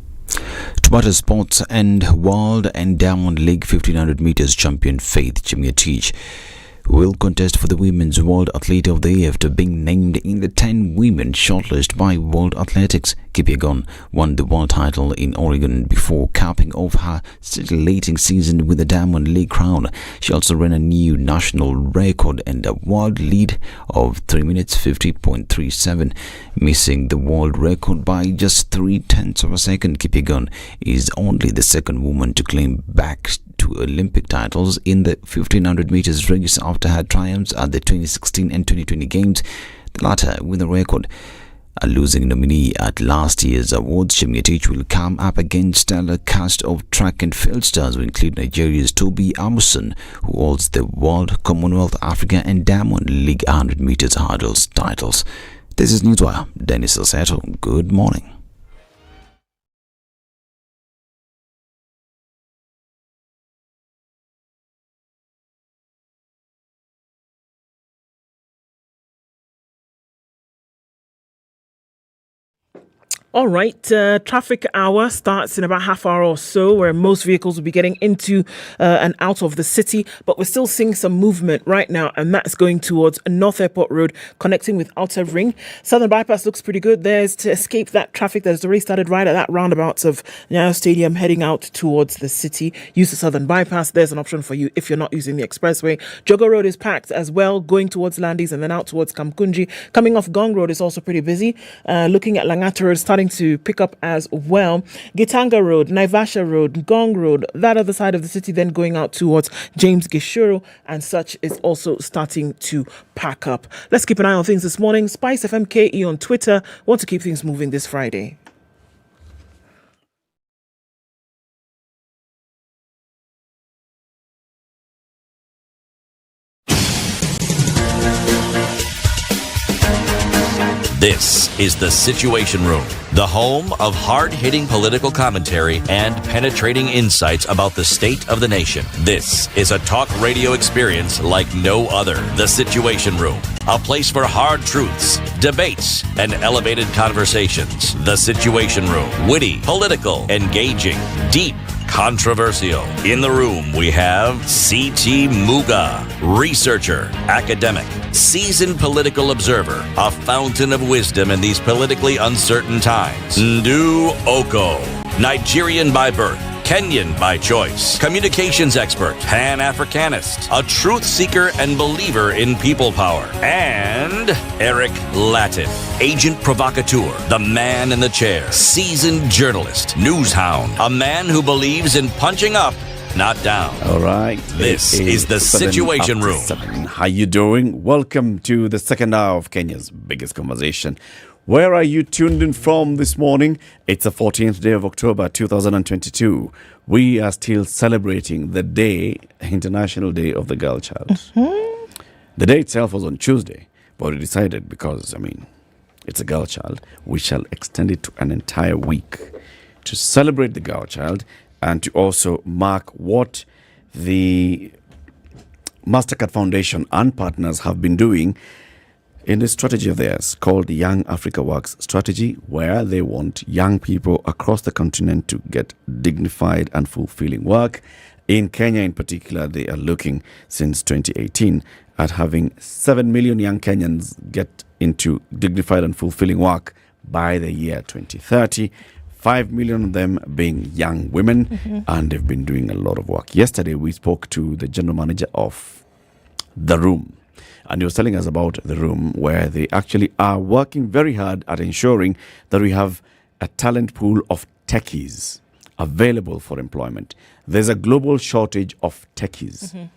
To Butter Sports and World and Diamond League 1500 meters champion Faith Chemgetich will contest for the Women's World Athlete of the Year after being named in the 10 women shortlist by World Athletics. Kipyegon won the world title in Oregon before capping off her scintillating season with the Diamond League crown. She also ran a new national record and a world lead of 3 minutes 50.37, missing the world record by just 0.3 of a second. Kipyegon is only the second woman to claim back to Olympic titles in the 1500 meters race after her triumphs at the 2016 and 2020 games, the latter with a record. A losing nominee at last year's awards, Chemgetich will come up against stellar cast of track and field stars who include Nigeria's Toby Amuson, who holds the World, Commonwealth, Africa and Diamond League 100 meters hurdles titles. This is Newswire. Dennis Oseto. Good morning. All right, traffic hour starts in about half hour or so, where most vehicles will be getting into and out of the city, but we're still seeing some movement right now, and that's going towards North Airport Road, connecting with Outer Ring. Southern Bypass looks pretty good. There's to escape that traffic that has already started right at that roundabout of Nyayo Stadium, heading out towards the city. Use the Southern Bypass. There's an option for you if you're not using the expressway. Jogo Road is packed as well, going towards Landis and then out towards Kamkunji. Coming off Gong Road is also pretty busy. Looking at Langata Road, starting to pick up as well. Gitanga Road, Naivasha Road, Gong Road, that other side of the city, then going out towards James Gishuru and such is also starting to pack up. Let's keep an eye on things this morning. SpiceFM KE on Twitter. Want to keep things moving this Friday. This is The Situation Room, the home of hard-hitting political commentary and penetrating insights about the state of the nation. This is a talk radio experience like no other. The Situation Room, a place for hard truths, debates, and elevated conversations. The Situation Room, witty, political, engaging, deep, controversial. In the room, we have C.T. Muga, researcher, academic, seasoned political observer, a fountain of wisdom in these politically uncertain times. Ndu Oko, Nigerian by birth, Kenyan by choice, communications expert, Pan-Africanist, a truth seeker and believer in people power, and Eric Latif, agent provocateur, the man in the chair, seasoned journalist, news hound, a man who believes in punching up, not down. All right. This is The Situation Room. 7. How you doing? Welcome to the second hour of Kenya's biggest conversation. Where are you tuned in from this morning? It's the 14th day of October 2022. We are still celebrating the day, International Day of the Girl Child. Mm-hmm. The day itself was on Tuesday, but we decided because, it's a girl child, we shall extend it to an entire week to celebrate the girl child and to also mark what the MasterCard Foundation and partners have been doing in a strategy of theirs called the Young Africa Works strategy, where they want young people across the continent to get dignified and fulfilling work. In Kenya in particular, they are looking since 2018 at having 7 million young Kenyans get into dignified and fulfilling work by the year 2030. 5 million of them being young women, and they've been doing a lot of work. Yesterday, we spoke to the general manager of The Room, and he was telling us about The Room, where they actually are working very hard at ensuring that we have a talent pool of techies available for employment. There's a global shortage of techies,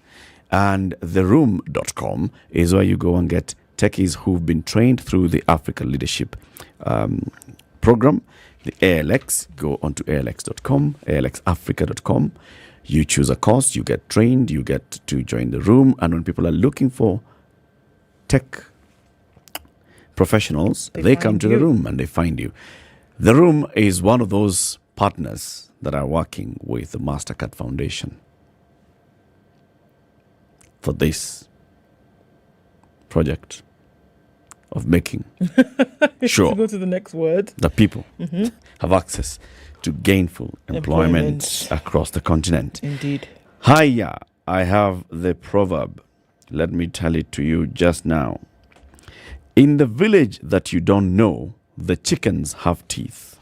and theroom.com is where you go and get techies who've been trained through the Africa Leadership program, the ALX. Go onto ALX.com, ALXAfrica.com. You choose a course, you get trained, you get to join The Room, and when people are looking for tech professionals, they come to The Room and they find you. The Room is one of those partners that are working with the MasterCard Foundation for this project of making sure go to the next word. that people have access to gainful employment across the continent. Indeed. Hiya, I have the proverb. Let me tell it to you just now. In the village that you don't know, the chickens have teeth.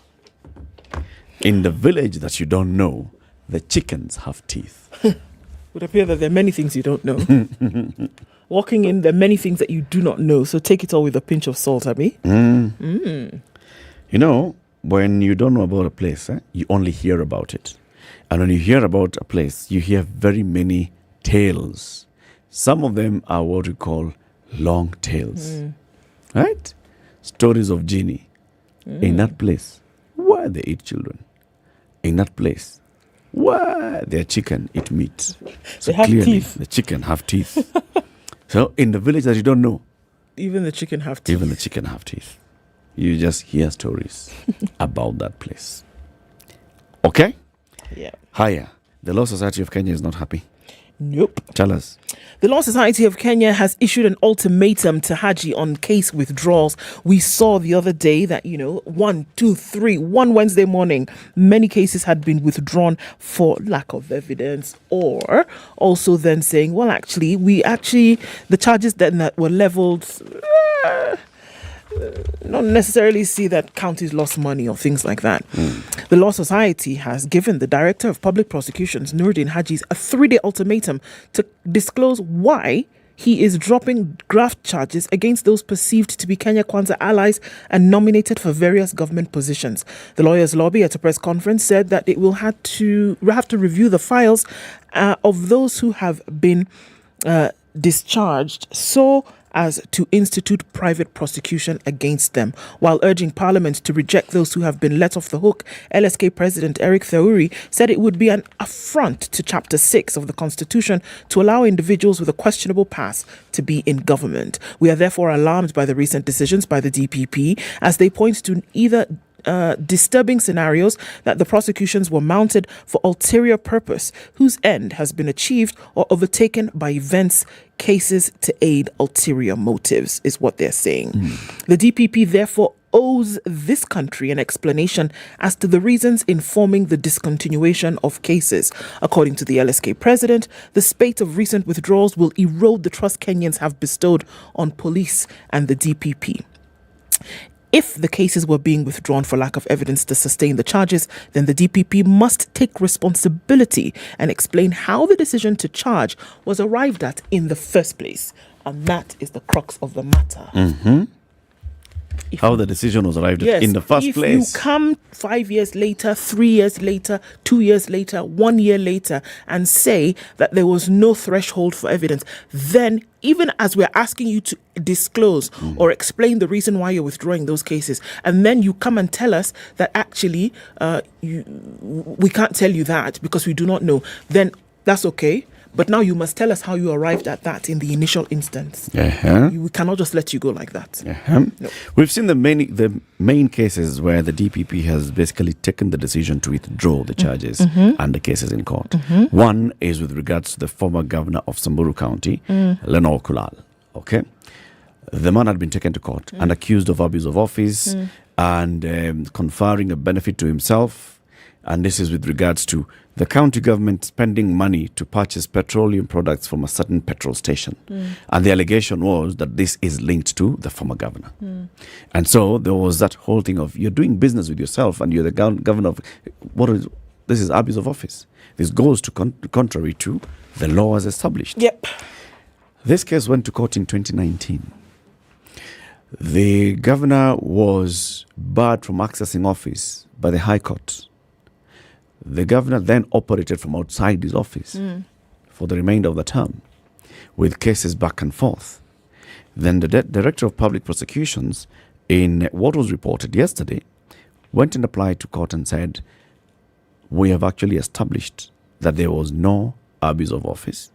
In the village that you don't know, the chickens have teeth. It would appear that there are many things you don't know. Walking in, there are many things that you do not know. So take it all with a pinch of salt, Abby. You know, when you don't know about a place, you only hear about it. And when you hear about a place, you hear very many tales. Some of them are what we call long tales. Right? Stories of genie. In that place, where they eat children. In that place, where their chicken eat meat. So They have clearly, teeth. the chicken have teeth. So in the village that you don't know, Even the chicken have teeth. even the chicken have teeth. You just hear stories about that place. Okay? Yeah. Hiya. The Law Society of Kenya is not happy. Nope. Tell us. The Law Society of Kenya has issued an ultimatum to Haji on case withdrawals. We saw the other day that, 1, 2, 3, one Wednesday morning, many cases had been withdrawn for lack of evidence, or also then saying, well, actually, the charges that were leveled, not necessarily see that counties lost money or things like that. The Law Society has given the Director of Public Prosecutions, Nuruddin Hajis, a 3-day ultimatum to disclose why he is dropping graft charges against those perceived to be Kenya Kwanza allies and nominated for various government positions. The lawyers' lobby at a press conference said that it will have to review the files of those who have been discharged so as to institute private prosecution against them. While urging Parliament to reject those who have been let off the hook, LSK President Eric Thauri said it would be an affront to Chapter 6 of the Constitution to allow individuals with a questionable past to be in government. We are therefore alarmed by the recent decisions by the DPP as they point to either disturbing scenarios that the prosecutions were mounted for ulterior purpose, whose end has been achieved or overtaken by events, cases to aid ulterior motives, is what they're saying. The DPP therefore owes this country an explanation as to the reasons informing the discontinuation of cases. According to the LSK president, the spate of recent withdrawals will erode the trust Kenyans have bestowed on police and the DPP. If the cases were being withdrawn for lack of evidence to sustain the charges, then the DPP must take responsibility and explain how the decision to charge was arrived at in the first place. And that is the crux of the matter. How the decision was arrived at in the first place. If you come 5 years later, 3 years later, 2 years later, 1 year later, and say that there was no threshold for evidence, then even as we're asking you to disclose or explain the reason why you're withdrawing those cases, and then you come and tell us that actually we can't tell you that because we do not know, then that's okay. But now you must tell us how you arrived at that in the initial instance. We cannot just let you go like that. No. We've seen the main cases where the DPP has basically taken the decision to withdraw the charges and the cases in court. One is with regards to the former governor of Samburu County, Lenore Kulal. Okay, the man had been taken to court and accused of abuse of office and conferring a benefit to himself. And this is with regards to the county government spending money to purchase petroleum products from a certain petrol station. And the allegation was that this is linked to the former governor. And so there was that whole thing of you're doing business with yourself and you're the governor of... This is abuse of office. This goes to contrary to the law as established. This case went to court in 2019. The governor was barred from accessing office by the High Court. The governor then operated from outside his office for the remainder of the term, with cases back and forth. Then the Director of Public Prosecutions, in what was reported yesterday, went and applied to court and said, we have actually established that there was no abuse of office.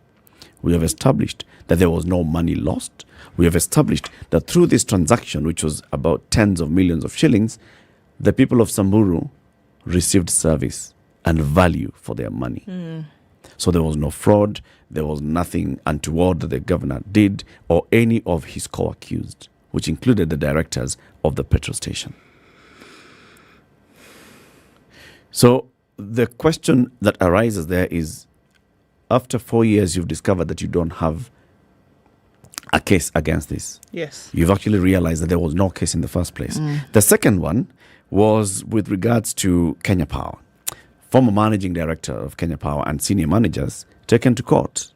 We have established that there was no money lost. We have established that through this transaction, which was about tens of millions of shillings, the people of Samburu received service and value for their money. So there was no fraud, there was nothing untoward that the governor did or any of his co-accused, which included the directors of the petrol station. So the question that arises there is, after 4 years, you've discovered that you don't have a case against this. Yes. You've actually realized that there was no case in the first place. The second one was with regards to Kenya Power. Former managing director of Kenya Power and senior managers taken to court,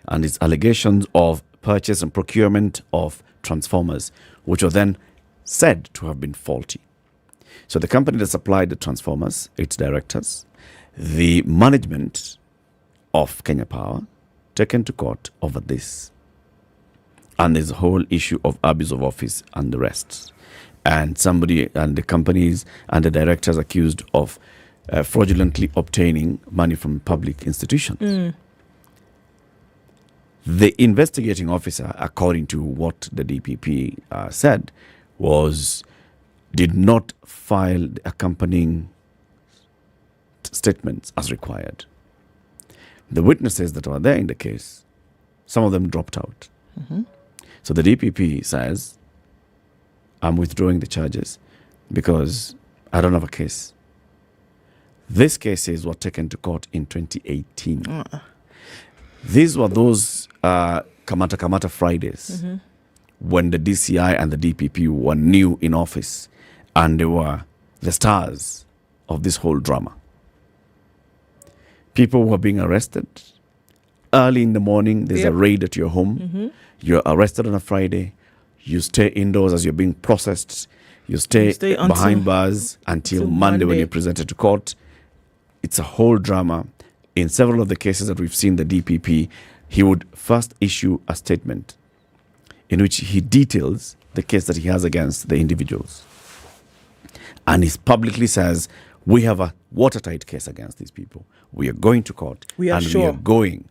and its allegations of purchase and procurement of transformers, which were then said to have been faulty. So the company that supplied the transformers, its directors, the management of Kenya Power, taken to court over this. And there's a whole issue of abuse of office and the rest. And somebody and the companies and the directors accused of fraudulently obtaining money from public institutions. The investigating officer, according to what the DPP said, did not file the accompanying statements as required. The witnesses that were there in the case, some of them dropped out. So the DPP says, I'm withdrawing the charges because I don't have a case. These cases were taken to court in 2018. These were those Kamata Fridays when the DCI and the DPP were new in office, and they were the stars of this whole drama. People were being arrested. Early in the morning, there's a raid at your home. You're arrested on a Friday. You stay indoors as you're being processed. You stay behind bars until Monday when you're presented to court. It's a whole drama. In several of the cases that we've seen the DPP, he would first issue a statement in which he details the case that he has against the individuals. And he publicly says, we have a watertight case against these people. We are going to court. We are going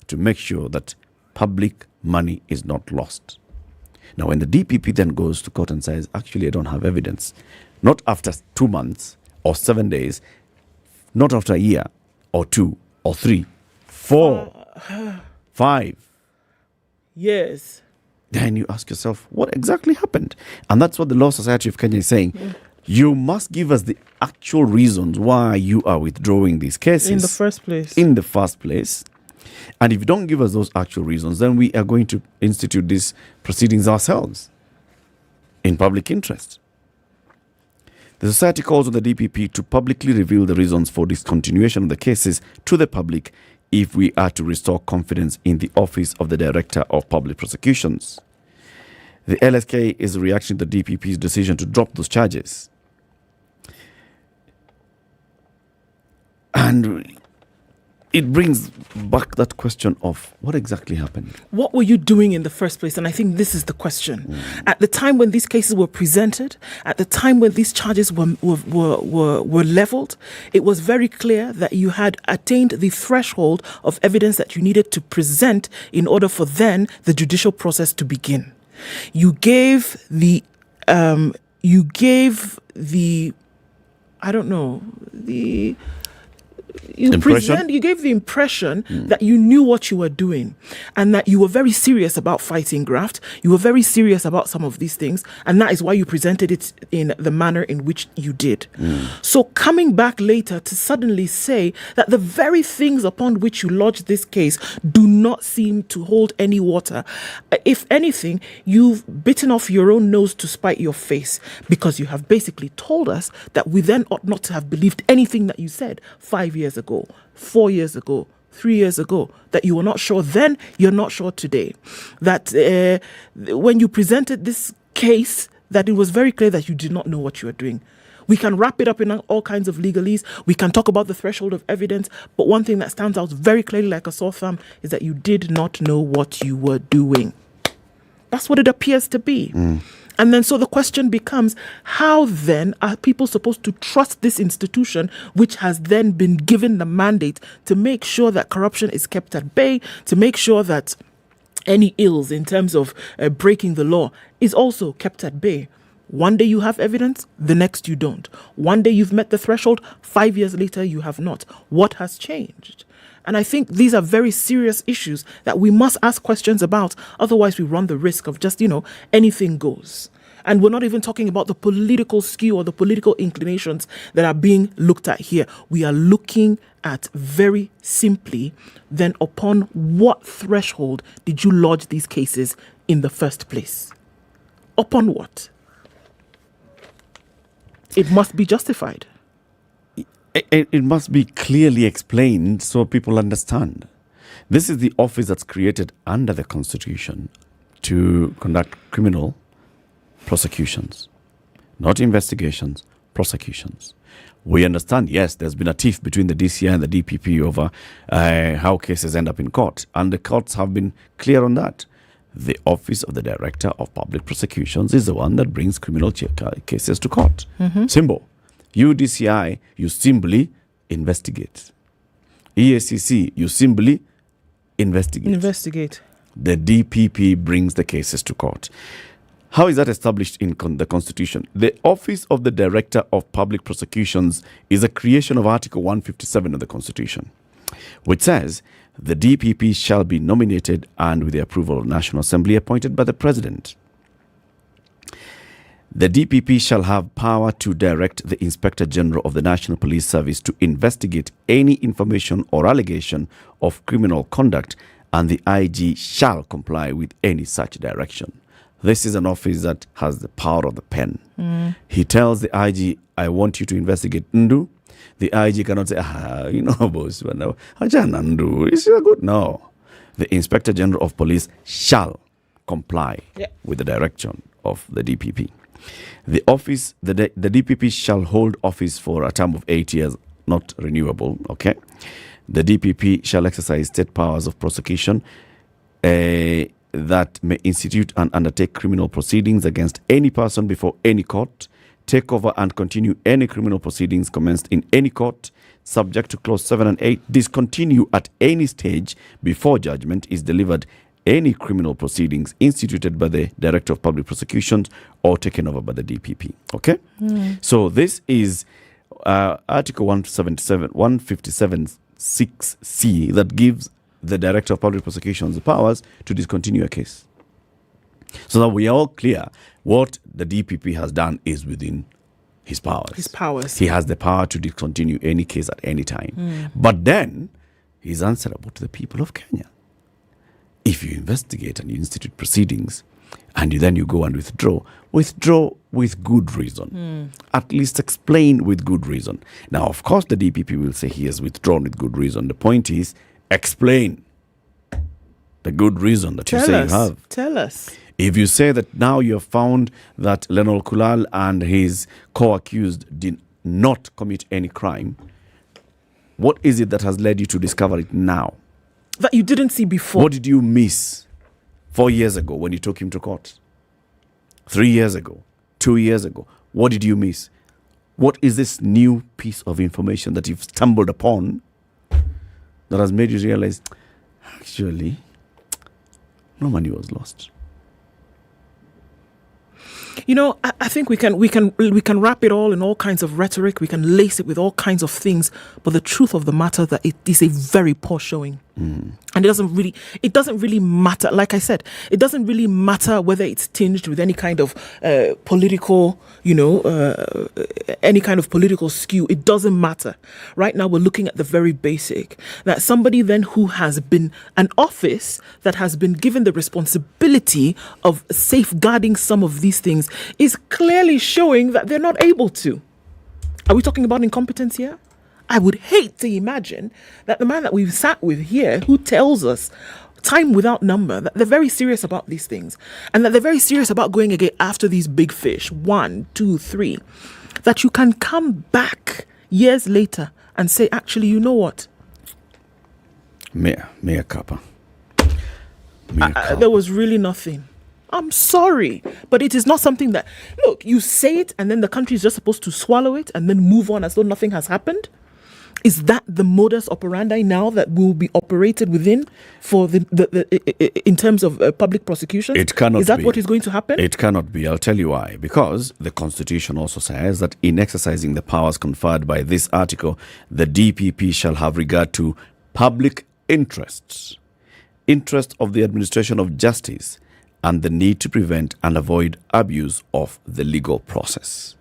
to make sure that public money is not lost. Now, when the DPP then goes to court and says, actually, I don't have evidence, not after 2 months or 7 days, not after a year or 2 or 3, 4, 5 years, then you ask yourself, what exactly happened? And that's what the Law Society of Kenya is saying. You must give us the actual reasons why you are withdrawing these cases. In the first place. And if you don't give us those actual reasons, then we are going to institute these proceedings ourselves in public interest. The society calls on the DPP to publicly reveal the reasons for discontinuation of the cases to the public if we are to restore confidence in the office of the Director of Public Prosecutions. The LSK is reacting to the DPP's decision to drop those charges. And it brings back that question of what exactly happened. What were you doing in the first place? And I think this is the question. At the time when these cases were presented, at the time when these charges were leveled, it was very clear that you had attained the threshold of evidence that you needed to present in order for then the judicial process to begin. You gave the you gave the impression that you knew what you were doing and that you were very serious about fighting graft. You were very serious about some of these things, and that is why you presented it in the manner in which you did. So coming back later to suddenly say that the very things upon which you lodged this case do not seem to hold any water. If anything, you've bitten off your own nose to spite your face, because you have basically told us that we then ought not to have believed anything that you said 5 years ago, 4 years ago, 3 years ago, that you were not sure then, you're not sure today. That when you presented this case, that it was very clear that you did not know what you were doing. We can wrap it up in all kinds of legalese. We can talk about the threshold of evidence. But one thing that stands out very clearly like a sore thumb is that you did not know what you were doing. That's what it appears to be. And then so the question becomes, how then are people supposed to trust this institution, which has then been given the mandate to make sure that corruption is kept at bay, to make sure that any ills in terms of breaking the law is also kept at bay? One day you have evidence, the next you don't. One day you've met the threshold, 5 years later you have not. What has changed? And I think these are very serious issues that we must ask questions about. Otherwise, we run the risk of just, anything goes. And we're not even talking about the political skew or the political inclinations that are being looked at here. We are looking at very simply then upon what threshold did you lodge these cases in the first place? Upon what? It must be justified. It must be clearly explained so people understand. This is the office that's created under the Constitution to conduct criminal prosecutions, not investigations, prosecutions. We understand, yes, there's been a tiff between the DCI and the DPP over how cases end up in court, and the courts have been clear on that. The Office of the Director of Public Prosecutions is the one that brings criminal cases to court. Simple. You, DCI, you simply investigate. EACC, you simply investigate. The DPP brings the cases to court. How is that established in the Constitution? The Office of the Director of Public Prosecutions is a creation of Article 157 of the Constitution, which says the DPP shall be nominated and, with the approval of the National Assembly, appointed by the President. The DPP shall have power to direct the Inspector General of the National Police Service to investigate any information or allegation of criminal conduct, and the IG shall comply with any such direction. This is an office that has the power of the pen. He tells the IG, I want you to investigate Ndu. The IG cannot say, boss, Ajana Ndu, is good? No. The Inspector General of Police shall comply with the direction of the DPP. The office, the DPP shall hold office for a term of 8 years, not renewable, okay? The DPP shall exercise state powers of prosecution that may institute and undertake criminal proceedings against any person before any court, take over and continue any criminal proceedings commenced in any court, subject to clause 7 and 8, discontinue at any stage before judgment is delivered any criminal proceedings instituted by the Director of Public Prosecutions or taken over by the DPP. Okay? So this is Article 157(6)(c) that gives the Director of Public Prosecutions the powers to discontinue a case. So that we are all clear what the DPP has done is within his powers. He has the power to discontinue any case at any time. But then he's answerable to the people of Kenya. If you investigate and you institute proceedings and then you go and withdraw with good reason. At least explain with good reason. Now, of course, the DPP will say he has withdrawn with good reason. The point is, explain the good reason that you say you have. Tell us. If you say that now you have found that Lenol Kulal and his co-accused did not commit any crime, what is it that has led you to discover it now? That you didn't see before. What did you miss 4 years ago when you took him to court? 3 years ago? 2 years ago? What did you miss? What is this new piece of information that you've stumbled upon that has made you realize, actually, no money was lost? You know, I think we can wrap it all in all kinds of rhetoric. We can lace it with all kinds of things. But the truth of the matter that it is a very poor showing. And it doesn't really matter. Like I said, it doesn't really matter whether it's tinged with any kind of political, any kind of political skew. It doesn't matter. Right now, we're looking at the very basic. That somebody then who has been an office that has been given the responsibility of safeguarding some of these things is clearly showing that they're not able to. Are we talking about incompetence here? I would hate to imagine that the man that we've sat with here, who tells us time without number that they're very serious about these things and that they're very serious about going again after these big fish, 1, 2, 3, that you can come back years later and say, actually, you know what? Mea kappa. There was really nothing. I'm sorry, but it is not something that, look, you say it and then the country is just supposed to swallow it and then move on as though nothing has happened. Is that the modus operandi now that will be operated within for the in terms of public prosecution? It cannot be. Is that what is going to happen? It cannot be. I'll tell you why. Because the Constitution also says that in exercising the powers conferred by this article, the DPP shall have regard to public interests, interest of the administration of justice, and the need to prevent and avoid abuse of the legal process.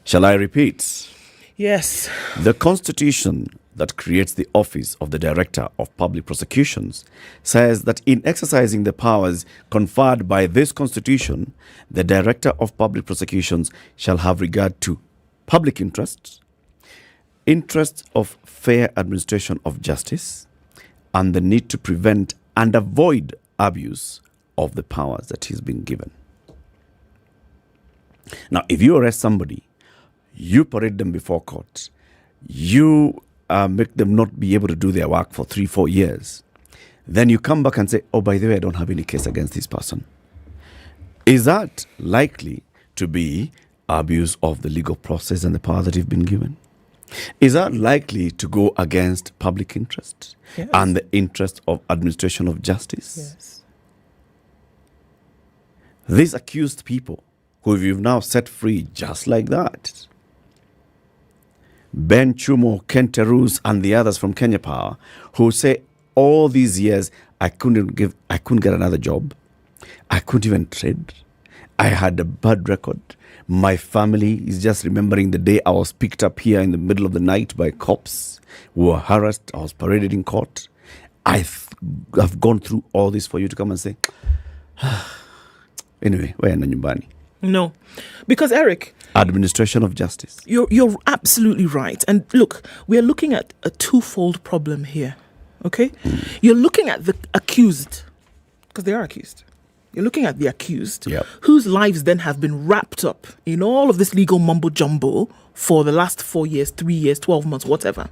Shall I repeat? Yes. The Constitution that creates the office of the Director of Public Prosecutions says that in exercising the powers conferred by this Constitution, the Director of Public Prosecutions shall have regard to public interests, interests of fair administration of justice, and the need to prevent and avoid abuse of the powers that he's been given. Now, if you arrest somebody, you parade them before court, you make them not be able to do their work for 3-4 years, then you come back and say, oh, by the way, I don't have any case against this person. Is that likely to be abuse of the legal process and the power that you've been given? Is that likely to go against public interest and the interest of administration of justice? Yes. These accused people who you've now set free just like that, Ben Chumo, Ken Terus, and the others from Kenya Power, who say all these years I couldn't get another job, I couldn't even trade, I had a bad record. My family is just remembering the day I was picked up here in the middle of the night by cops who were harassed. I was paraded in court. I've gone through all this for you to come and say, anyway, we're in nyumbani. No, because Eric, administration of justice. You're absolutely right. And look, we are looking at a twofold problem here. Okay, you're looking at the accused, because they are accused. You're looking at the accused, whose lives then have been wrapped up in all of this legal mumbo jumbo for the last 4 years, 3 years, 12 months, whatever.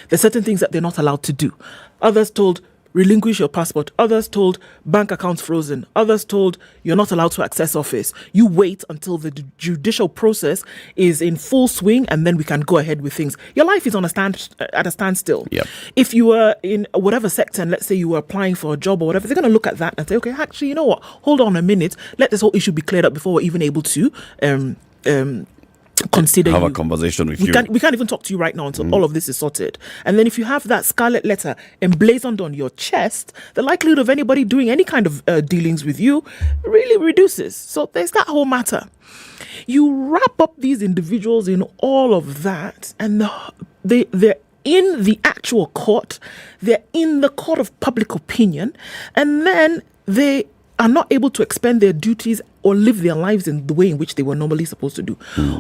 There's certain things that they're not allowed to do. Others told, relinquish your passport. Others told, bank accounts frozen. Others told, you're not allowed to access office. You wait until the judicial process is in full swing and then we can go ahead with things. Your life is at a standstill. Yep. If you were in whatever sector and let's say you were applying for a job or whatever, they're going to look at that and say, okay, actually, you know what? Hold on a minute. Let this whole issue be cleared up before we're even able to consider have you. A conversation with you. We can't even talk to you right now until all of this is sorted. And then if you have that scarlet letter emblazoned on your chest, the likelihood of anybody doing any kind of dealings with you really reduces. So there's that whole matter. You wrap up these individuals in all of that, and they're in the actual court, they're in the court of public opinion, and then they are not able to expend their duties or live their lives in the way in which they were normally supposed to do.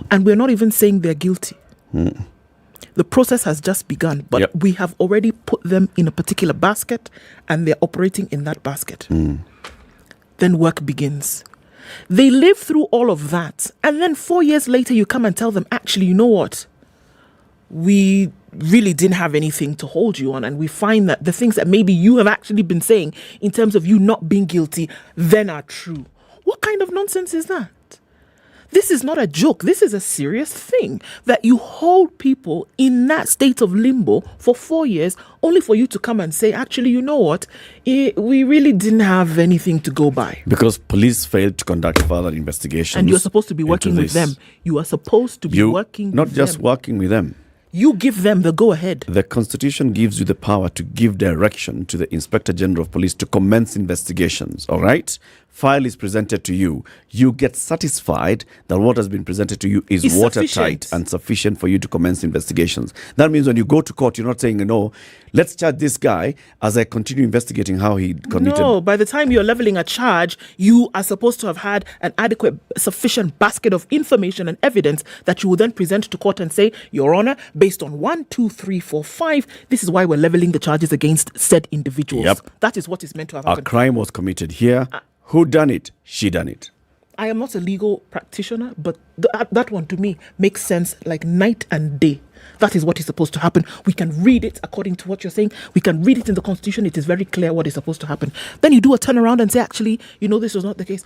And we're not even saying they're guilty. The process has just begun, but we have already put them in a particular basket and they're operating in that basket. Then work begins. They live through all of that. And then 4 years later, you come and tell them, actually, you know what? We really didn't have anything to hold you on, and we find that the things that maybe you have actually been saying in terms of you not being guilty then are true. What kind of nonsense is that? This is not a joke. This is a serious thing, that you hold people in that state of limbo for 4 years only for you to come and say, actually, you know what? We really didn't have anything to go by. Because police failed to conduct further investigations. And you're supposed to be working with them. You are supposed to be working with them. Not just working with them. You give them the go-ahead. The Constitution gives you the power to give direction to the Inspector General of Police to commence investigations, all right? File is presented to you. You get satisfied that what has been presented to you is watertight and sufficient for you to commence investigations. That means when you go to court, you're not saying, no, let's charge this guy as I continue investigating how he committed. No, by the time you're leveling a charge, you are supposed to have had an adequate, sufficient basket of information and evidence that you will then present to court and say, Your Honor, based on 1, 2, 3, 4, 5, this is why we're leveling the charges against said individuals. That is what is meant to have happened. A crime was committed here. Who done it? She done it. I am not a legal practitioner, but that one to me makes sense like night and day. That is what is supposed to happen. We can read it according to what you're saying. We can read it in the Constitution. It is very clear what is supposed to happen. Then you do a turnaround and say, actually, this was not the case.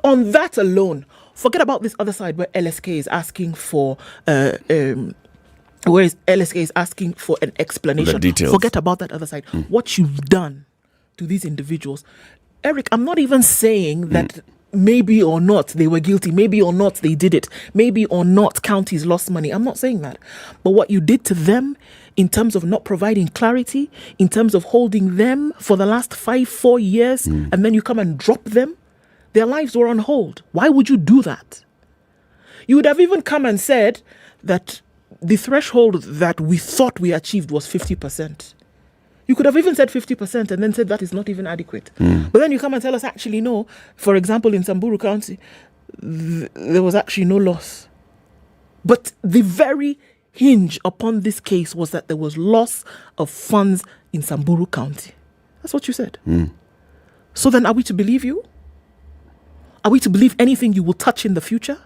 On that alone, forget about this other side where LSK is asking for an explanation. The details. Forget about that other side. What you've done to these individuals. Eric, I'm not even saying that maybe or not they were guilty, maybe or not they did it, maybe or not counties lost money. I'm not saying that. But what you did to them in terms of not providing clarity, in terms of holding them for the last 4 years, and then you come and drop them, Their lives were on hold. Why would you do that? You would have even come and said that the threshold that we thought we achieved was 50%. You could have even said 50% and then said that is not even adequate. But then you come and tell us, actually, no. For example, in Samburu County, there was actually no loss. But the very hinge upon this case was that there was loss of funds in Samburu County. That's what you said. So then are we to believe you? Are we to believe anything you will touch in the future?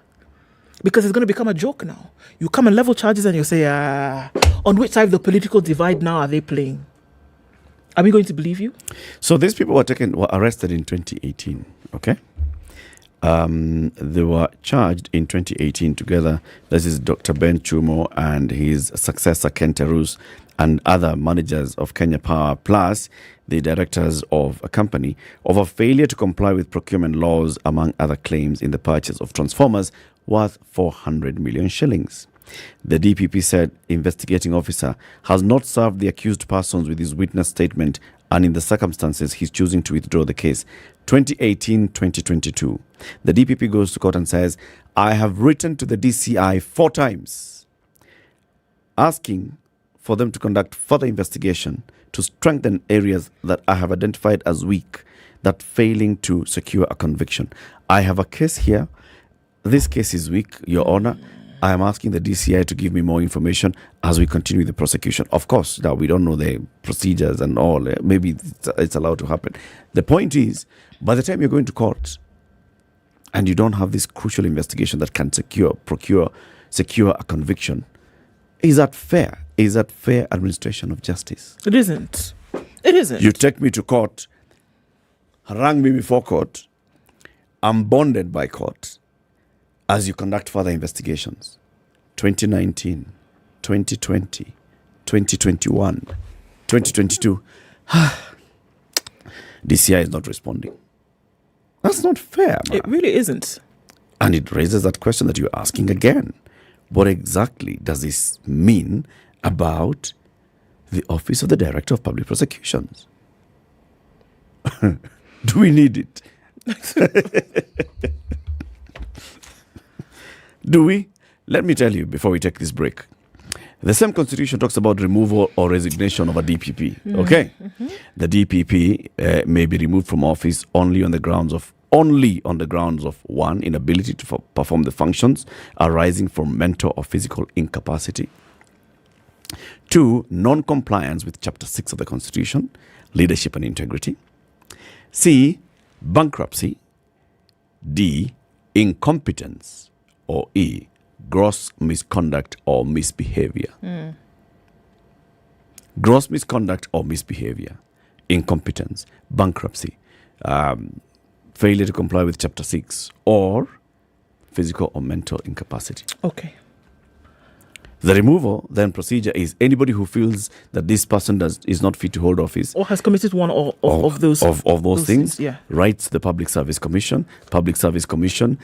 Because it's going to become a joke now. You come and level charges and you say, on which side of the political divide now are they playing? Are we going to believe you? So these people were arrested in 2018, okay? They were charged in 2018 together. This is Dr. Ben Chumo and his successor, Ken Terus, and other managers of Kenya Power, plus the directors of a company, of a failure to comply with procurement laws, among other claims in the purchase of transformers worth 400 million shillings. The DPP said investigating officer has not served the accused persons with his witness statement, and in the circumstances he's choosing to withdraw the case. 2018-2022. The DPP goes to court and says, I have written to the DCI 4 times asking for them to conduct further investigation to strengthen areas that I have identified as weak, that failing to secure a conviction. I have a case here. This case is weak, Your Honor. I am asking the DCI to give me more information as we continue the prosecution. Of course, now we don't know the procedures and all. Maybe it's allowed to happen. The point is, by the time you're going to court and you don't have this crucial investigation that can secure a conviction, is that fair? Is that fair administration of justice? It isn't. It isn't. You take me to court, harangue me before court, I'm bonded by court as you conduct further investigations. 2019, 2020, 2021, 2022. DCI is not responding. That's not fair, man. It really isn't. And it raises that question that you're asking again. What exactly does this mean about the Office of the Director of Public Prosecutions? Do we need it? Do we? Let me tell you before we take this break. The same constitution talks about removal or resignation of a DPP. Okay? The DPP may be removed from office only on the grounds of 1, inability to perform the functions arising from mental or physical incapacity. 2, non-compliance with Chapter 6 of the Constitution, leadership and integrity. C, bankruptcy. D, incompetence. Or E, gross misconduct or misbehavior. Gross misconduct or misbehavior, incompetence, bankruptcy, failure to comply with Chapter 6, or physical or mental incapacity. Okay. The removal then procedure is anybody who feels that this person is not fit to hold office or has committed one of those things, yeah. Writes to the Public Service Commission. Public Service Commission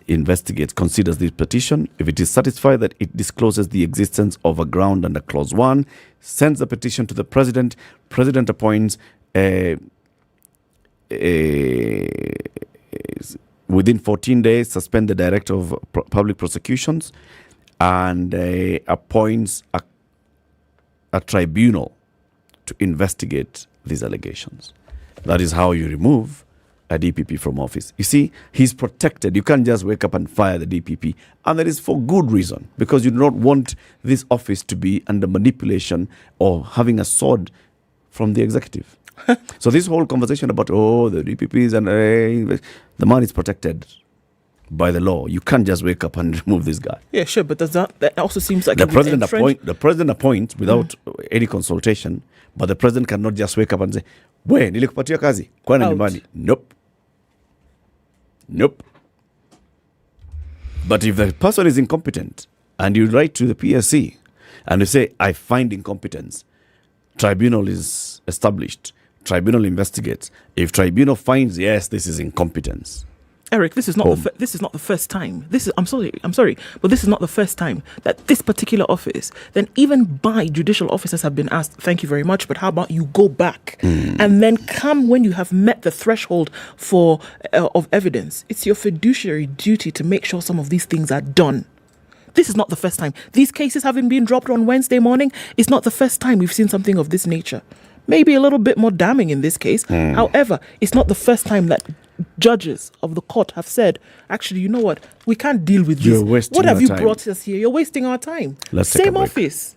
investigates, considers the petition. If it is satisfied that it discloses the existence of a ground under Clause 1, sends the petition to the President. President appoints within 14 days, suspend the Director of Public Prosecutions and appoints a tribunal to investigate these allegations. That is how you remove a DPP from office. You see, he's protected. You can't just wake up and fire the DPP. And that is for good reason, because you do not want this office to be under manipulation or having a sword from the executive. So this whole conversation about, the DPPs and the man is protected by the law. You can't just wake up and remove this guy. Yeah, sure, but that also seems like the president appoints without any consultation, but the president cannot just wake up and say, "We nilikupatia kazi, kwani nyumbani." Nope. But if the person is incompetent and you write to the PSC and you say, "I find incompetence," tribunal is established. Tribunal investigates. If tribunal finds, yes, this is incompetence, Eric, this is not the first time. I'm sorry, but this is not the first time that this particular office, then even by judicial officers, have been asked, thank you very much, but how about you go back and then come when you have met the threshold for of evidence. It's your fiduciary duty to make sure some of these things are done. This is not the first time. These cases having been dropped on Wednesday morning, it's not the first time we've seen something of this nature. Maybe a little bit more damning in this case. However, it's not the first time that judges of the court have said, actually, you know what? We can't deal with this. What have you brought us here? You're wasting our time. Same office.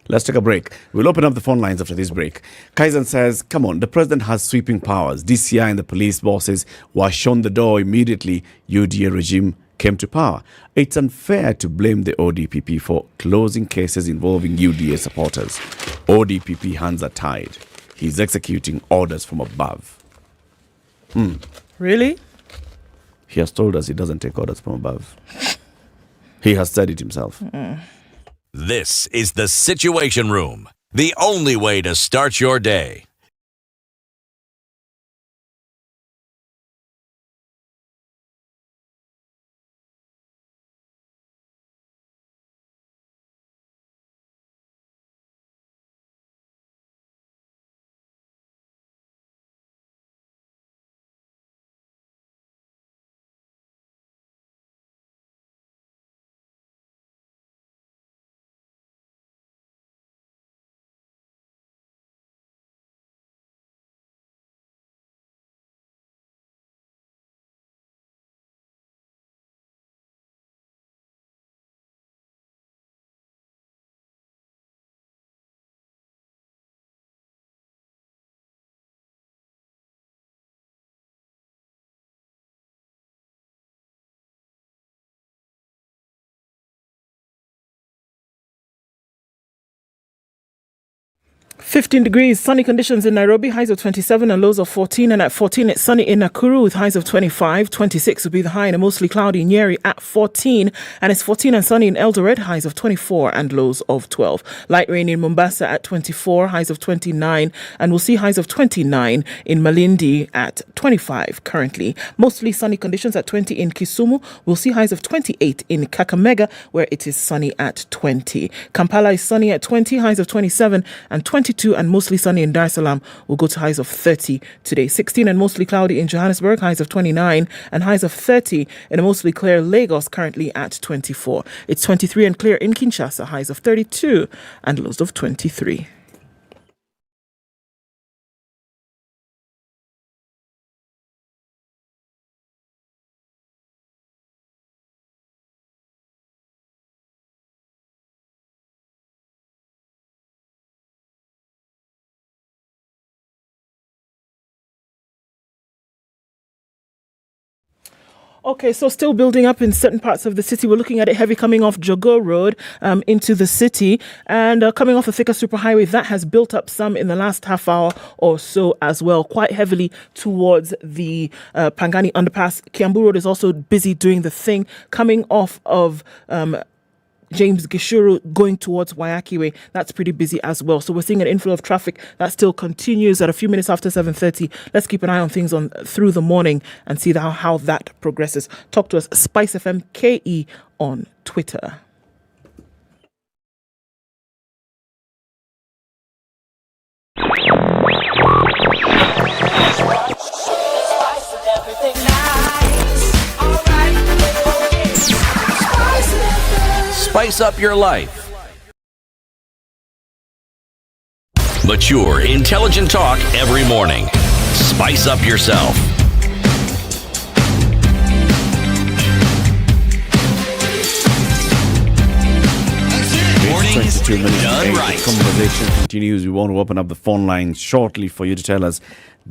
Let's take a break. We'll open up the phone lines after this break. Kaizen says, come on, the president has sweeping powers. DCI and the police bosses were shown the door immediately UDA regime came to power. It's unfair to blame the ODPP for closing cases involving UDA supporters. ODPP hands are tied. He's executing orders from above. Really? He has told us he doesn't take orders from above. He has said it himself. This is the Situation Room, the only way to start your day. $15 degrees, sunny conditions in Nairobi, highs of 27 and lows of 14. And at 14, it's sunny in Nakuru with highs of 25. 26 will be the high and mostly cloudy in Nyeri at 14. And it's 14 and sunny in Eldoret, highs of 24 and lows of 12. Light rain in Mombasa at 24, highs of 29. And we'll see highs of 29 in Malindi at 25 currently. Mostly sunny conditions at 20 in Kisumu. We'll see highs of 28 in Kakamega, where it is sunny at 20. Kampala is sunny at 20, highs of 27 and 22. And mostly sunny in Dar es Salaam will go to highs of 30 today. 16 and mostly cloudy in Johannesburg, highs of 29 and highs of 30 in a mostly clear Lagos, currently at 24. It's 23 and clear in Kinshasa, highs of 32 and lows of 23. Okay, so still building up in certain parts of the city. We're looking at it heavy coming off Jogo Road into the city and coming off the Thika Superhighway. That has built up some in the last half hour or so as well, quite heavily towards the Pangani underpass. Kiambu Road is also busy doing the thing coming off of James Gishuru going towards Wayaki Way. That's pretty busy as well. So we're seeing an inflow of traffic that still continues at a few minutes after 7:30. Let's keep an eye on things on through the morning and see how that progresses. Talk to us, SpiceFM KE on Twitter. Spice up your life. Mature, intelligent talk every morning. Spice up yourself. Mornings 22 minutes done right. The conversation continues. We want to open up the phone lines shortly for you to tell us,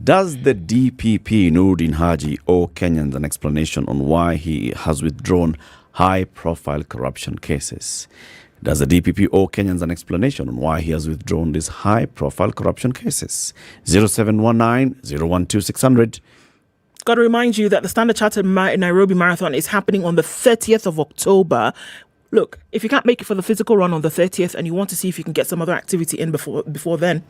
does the DPP Nuruddin Haji owe Kenyans an explanation on why he has withdrawn high-profile corruption cases? Does the DPP owe Kenyans an explanation on why he has withdrawn these high-profile corruption cases? 0719-012-600. Got to remind you that the Standard Chartered Nairobi Marathon is happening on the 30th of October. Look, if you can't make it for the physical run on the 30th and you want to see if you can get some other activity in before then,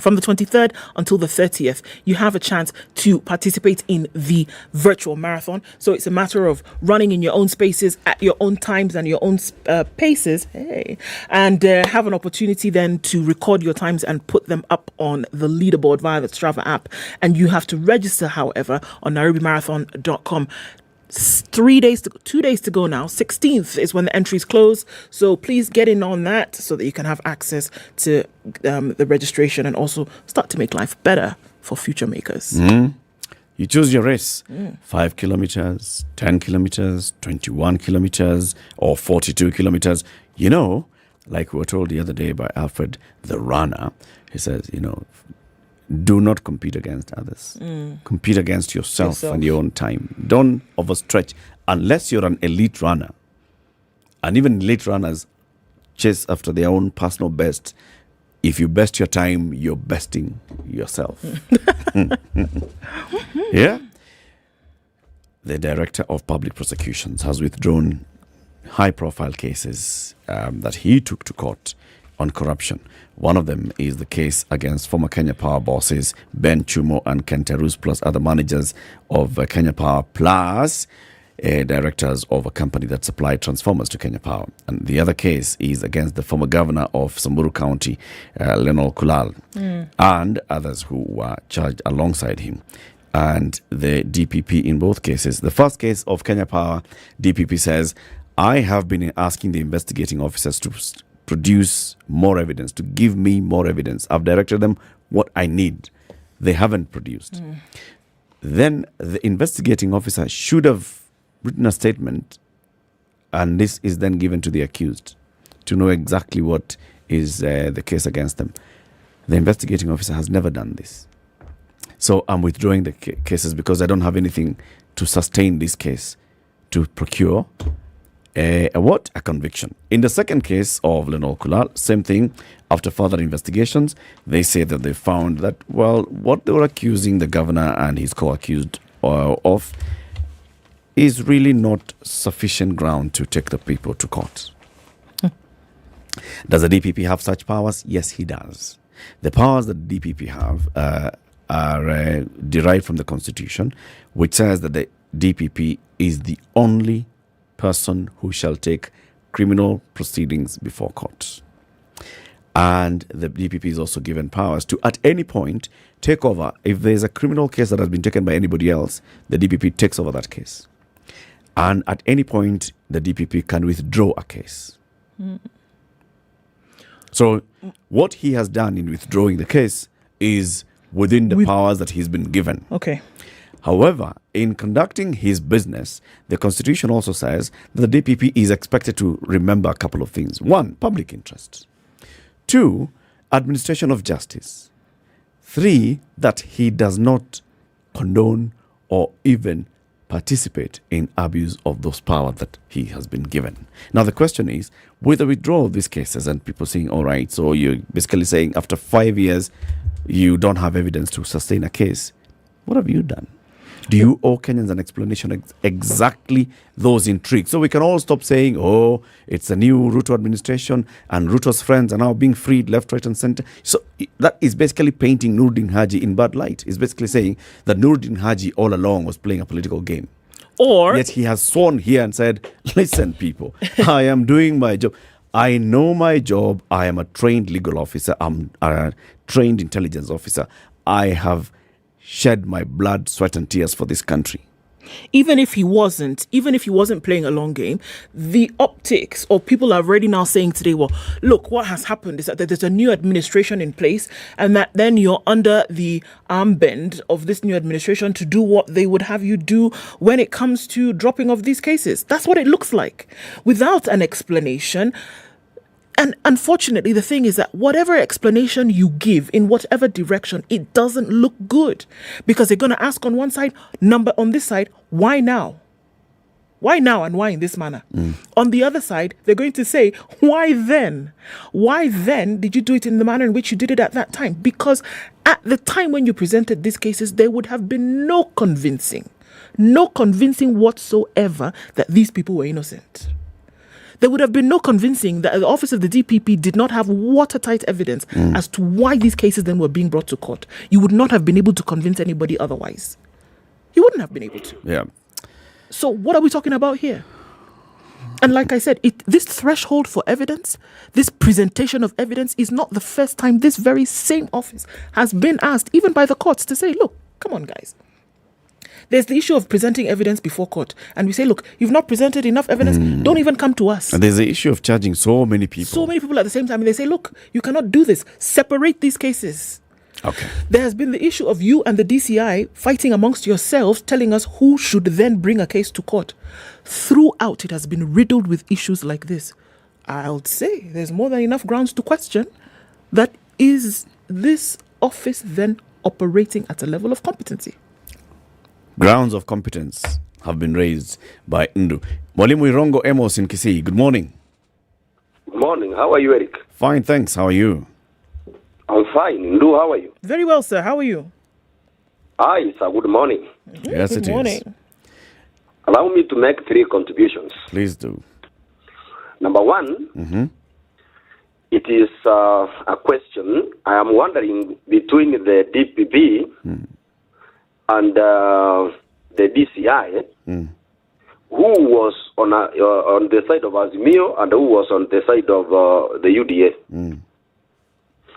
From the 23rd until the 30th, you have a chance to participate in the virtual marathon. So it's a matter of running in your own spaces at your own times and your own paces. And have an opportunity then to record your times and put them up on the leaderboard via the Strava app. And you have to register, however, on nairobimarathon.com. 2 days to go now. 16th is when the entries close, so please get in on that so that you can have access to the registration and also start to make life better for future makers. You choose your race. 5 kilometers, 10 kilometers, 21 kilometers, or 42 kilometers. You know, like we were told the other day by Alfred, the runner, he says, do not compete against others. Compete against yourself and your own time. Don't overstretch unless you're an elite runner. And even elite runners chase after their own personal best. If you best your time, you're besting yourself. Yeah? The Director of Public Prosecutions has withdrawn high-profile cases that he took to court on corruption. One of them is the case against former Kenya Power bosses Ben Chumo and Ken Terus, plus other managers of Kenya Power, plus directors of a company that supplied transformers to Kenya Power. And the other case is against the former governor of Samburu County, Lenol Kulal, and others who were charged alongside him. And the DPP in both cases. The first case of Kenya Power, DPP says, I have been asking the investigating officers to produce more evidence, to give me more evidence. I've directed them what I need. They haven't produced. Then the investigating officer should have written a statement, and this is then given to the accused to know exactly what is the case against them. The investigating officer has never done this. So I'm withdrawing the cases because I don't have anything to sustain this case, to procure a conviction. In the second case of Lenol Kulal, same thing. After further investigations, they say that they found that, well, what they were accusing the governor and his co-accused of is really not sufficient ground to take the people to court. Does the DPP have such powers? Yes, he does. The powers that the DPP have are derived from the Constitution, which says that the DPP is the only person who shall take criminal proceedings before court. And the DPP is also given powers to, at any point, take over. If there's a criminal case that has been taken by anybody else, the DPP takes over that case. And at any point, the DPP can withdraw a case. So what he has done in withdrawing the case is within the powers that he's been given. Okay. However, in conducting his business, the Constitution also says that the DPP is expected to remember a couple of things. 1, public interest. 2, administration of justice. 3, that he does not condone or even participate in abuse of those powers that he has been given. Now, the question is, with the withdrawal of these cases and people saying, all right, so you're basically saying after 5 years, you don't have evidence to sustain a case. What have you done? Do you owe Kenyans an explanation exactly those intrigues? So we can all stop saying, oh, it's a new Ruto administration and Ruto's friends are now being freed left, right and center. So that is basically painting Nuruddin Haji in bad light. It's basically saying that Nuruddin Haji all along was playing a political game. Or yet he has sworn here and said, listen, people, I am doing my job. I know my job. I am a trained legal officer. I'm a trained intelligence officer. I have shed my blood, sweat and tears for this country. Even if he wasn't playing a long game, the optics or people are already now saying today, well, look, what has happened is that there's a new administration in place and that then you're under the armband of this new administration to do what they would have you do when it comes to dropping of these cases. That's what it looks like without an explanation. And unfortunately, the thing is that whatever explanation you give in whatever direction, it doesn't look good because they're going to ask on one side, on this side, why now? Why now and why in this manner? On the other side, they're going to say, why then? Why then did you do it in the manner in which you did it at that time? Because at the time when you presented these cases, there would have been no convincing whatsoever that these people were innocent. there would have been no convincing that the office of the DPP did not have watertight evidence as to why these cases then were being brought to court. You would not have been able to convince anybody otherwise. You wouldn't have been able to. Yeah. So what are we talking about here? And like I said, this threshold for evidence, this presentation of evidence is not the first time this very same office has been asked, even by the courts, to say, look, come on, guys. There's the issue of presenting evidence before court. And we say, look, you've not presented enough evidence. Don't even come to us. And there's the issue of charging so many people. So many people at the same time. And they say, look, you cannot do this. Separate these cases. Okay. There has been the issue of you and the DCI fighting amongst yourselves, telling us who should then bring a case to court. Throughout, it has been riddled with issues like this. I'll say there's more than enough grounds to question that is this office then operating at a level of competency. Grounds of competence have been raised by Ndu. Mwalimu Irongo Emos in Kisii. Good morning. Good morning. How are you, Eric? Fine, thanks. How are you? I'm fine. Ndu, how are you? Very well, sir. How are you? Hi, sir. Good morning. Yes, Good it morning. is. Allow me to make 3 contributions. Please do. Number 1, it is a question. I am wondering between the DPP and the DCI, who was on the side of Azimio and who was on the side of the UDA.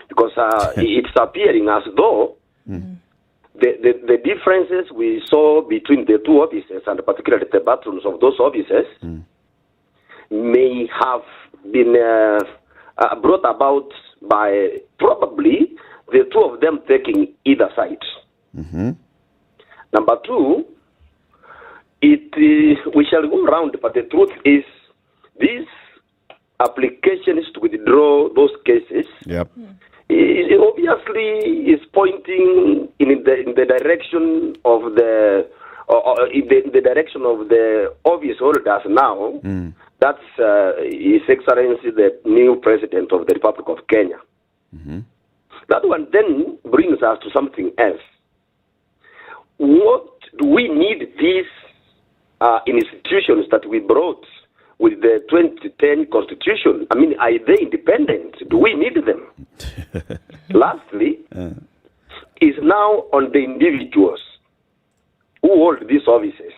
Because it's appearing as though the differences we saw between the two offices, and particularly the patrons of those offices, may have been brought about by probably the two of them taking either side. Number 2, we shall go around, but the truth is, this application is to withdraw those cases. Yep. It obviously is pointing in the direction of in the direction of the office holders now. That's His Excellency, the new President of the Republic of Kenya. That one then brings us to something else. What do we need these institutions that we brought with the 2010 Constitution? I mean, are they independent? Do we need them? Lastly, is now on the individuals who hold these offices.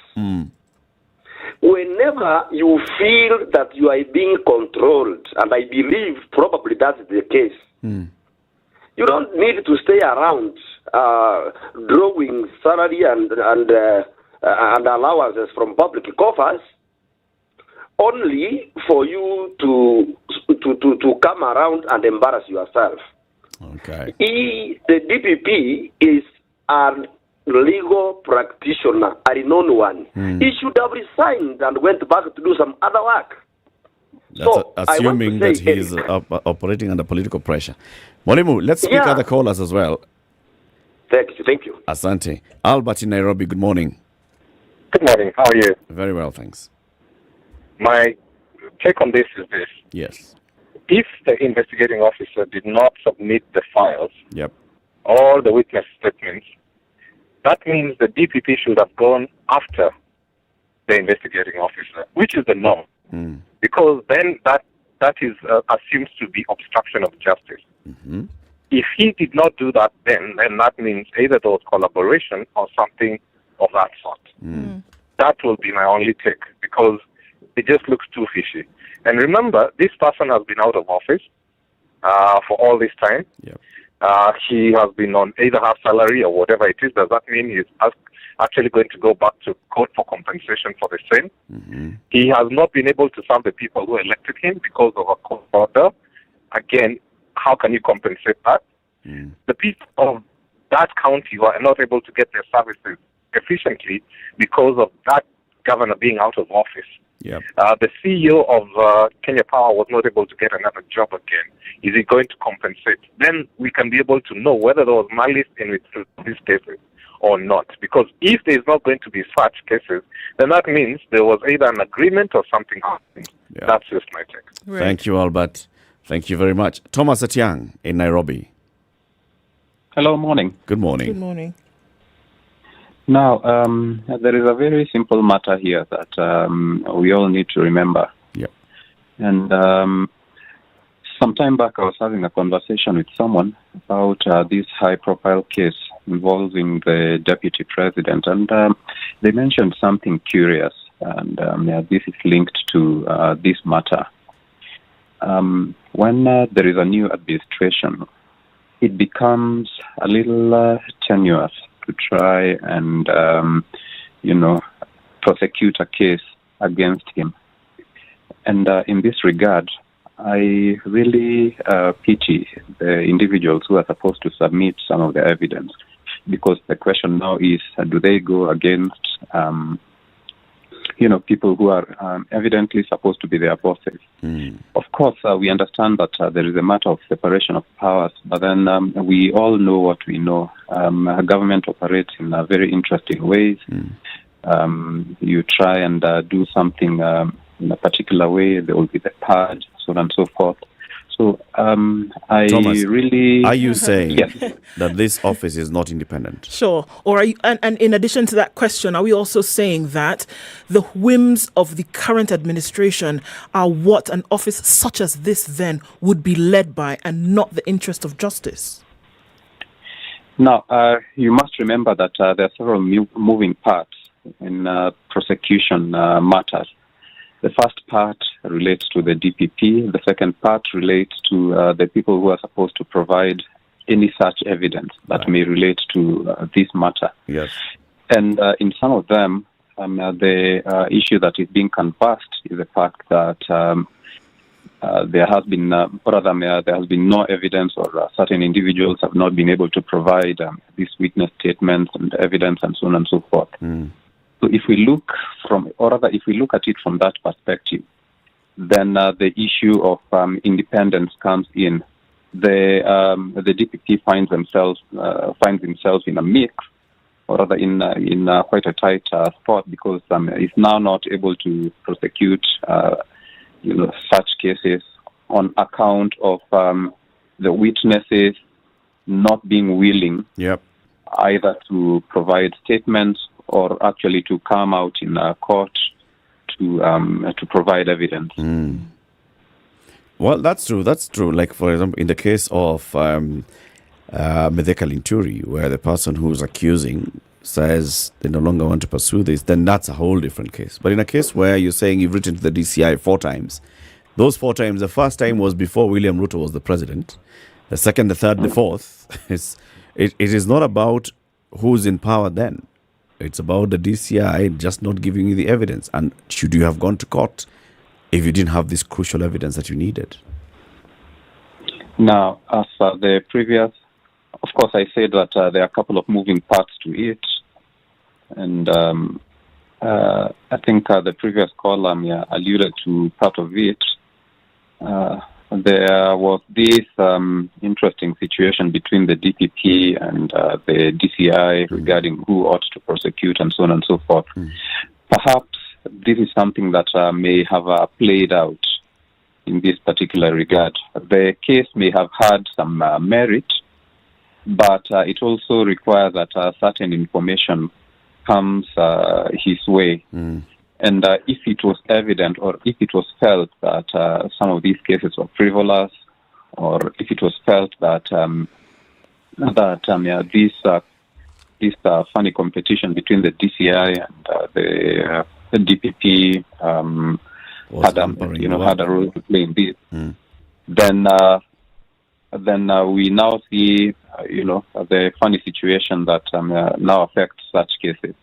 Whenever you feel that you are being controlled, and I believe probably that's the case, you don't need to stay around drawing salary and allowances from public coffers, only for you to come around and embarrass yourself. Okay. The DPP is a legal practitioner, a renowned one. He should have resigned and went back to do some other work. That's assuming that he is operating under political pressure. Mwalimu, let's speak other callers as well. Thank you. Asante. Albert in Nairobi, good morning. Good morning. How are you? Very well, thanks. My take on this is this. Yes. If the investigating officer did not submit the files or the witness statements, that means the DPP should have gone after the investigating officer, which is the norm, because then that is assumed to be obstruction of justice. Mm-hmm. If he did not do that, then that means either there was collaboration or something of that sort. That will be my only take, because it just looks too fishy. And remember, this person has been out of office for all this time. Yep. He has been on either half salary or whatever it is. Does that mean he's actually going to go back to court for compensation for the same? Mm-hmm. He has not been able to serve the people who elected him because of a court order. Again, how can you compensate that? The people of that county are not able to get their services efficiently because of that governor being out of office. Yep. The CEO of Kenya Power was not able to get another job again. Is he going to compensate? Then we can be able to know whether there was malice in these cases or not. Because if there is not going to be such cases, then that means there was either an agreement or something happened. Yeah. That's just my take. Right. Thank you, Albert. Thank you very much. Thomas Atiang in Nairobi. Hello, morning. Good morning. Good morning. Now, there is a very simple matter here that we all need to remember. Yep. And some time back, I was having a conversation with someone about this high-profile case involving the deputy president, and they mentioned something curious, and this is linked to this matter. When there is a new administration, it becomes a little tenuous to try and, prosecute a case against him. And in this regard, I really pity the individuals who are supposed to submit some of the evidence, because the question now is, do they go against, people who are evidently supposed to be their bosses? Of course, we understand that there is a matter of separation of powers, but then we all know what we know. Government operates in very interesting ways. You try and do something in a particular way, there will be the purge, so on and so forth. So Thomas, really... Are you saying that this office is not independent? Sure. Or are you, and in addition to that question, are we also saying that the whims of the current administration are what an office such as this then would be led by, and not the interest of justice? Now, you must remember that there are several moving parts in prosecution matters. The first part relates to the DPP. The second part relates to the people who are supposed to provide any such evidence that may relate to this matter. Yes. And in some of them, the issue that is being canvassed is the fact that there has been no evidence, or certain individuals have not been able to provide these witness statements and evidence and so on and so forth. So if we look at it from that perspective, then the issue of independence comes in. The DPP finds himself in a mix, or rather in quite a tight spot, because it's now not able to prosecute such cases on account of the witnesses not being willing either to provide statements or actually to come out in court to provide evidence. Well, that's true. Like, for example, in the case of Medeka Linturi, where the person who's accusing says they no longer want to pursue this, then that's a whole different case. But in a case where you're saying you've written to the DCI 4 times, those 4 times, the first time was before William Ruto was the president. The second, the third, the fourth, it is not about who's in power then. It's about the DCI just not giving you the evidence. And should you have gone to court if you didn't have this crucial evidence that you needed? Now, as the previous, of course, I said that there are a couple of moving parts to it. And I think the previous column alluded to part of it. There was this interesting situation between the DPP and the DCI regarding who ought to prosecute and so on and so forth. Perhaps this is something that may have played out in this particular regard. The case may have had some merit, but it also requires that certain information comes his way. And if it was evident, or if it was felt that some of these cases were frivolous, or if it was felt that this funny competition between the DCI and the DPP had a role to play in this, then we now see the funny situation that now affects such cases.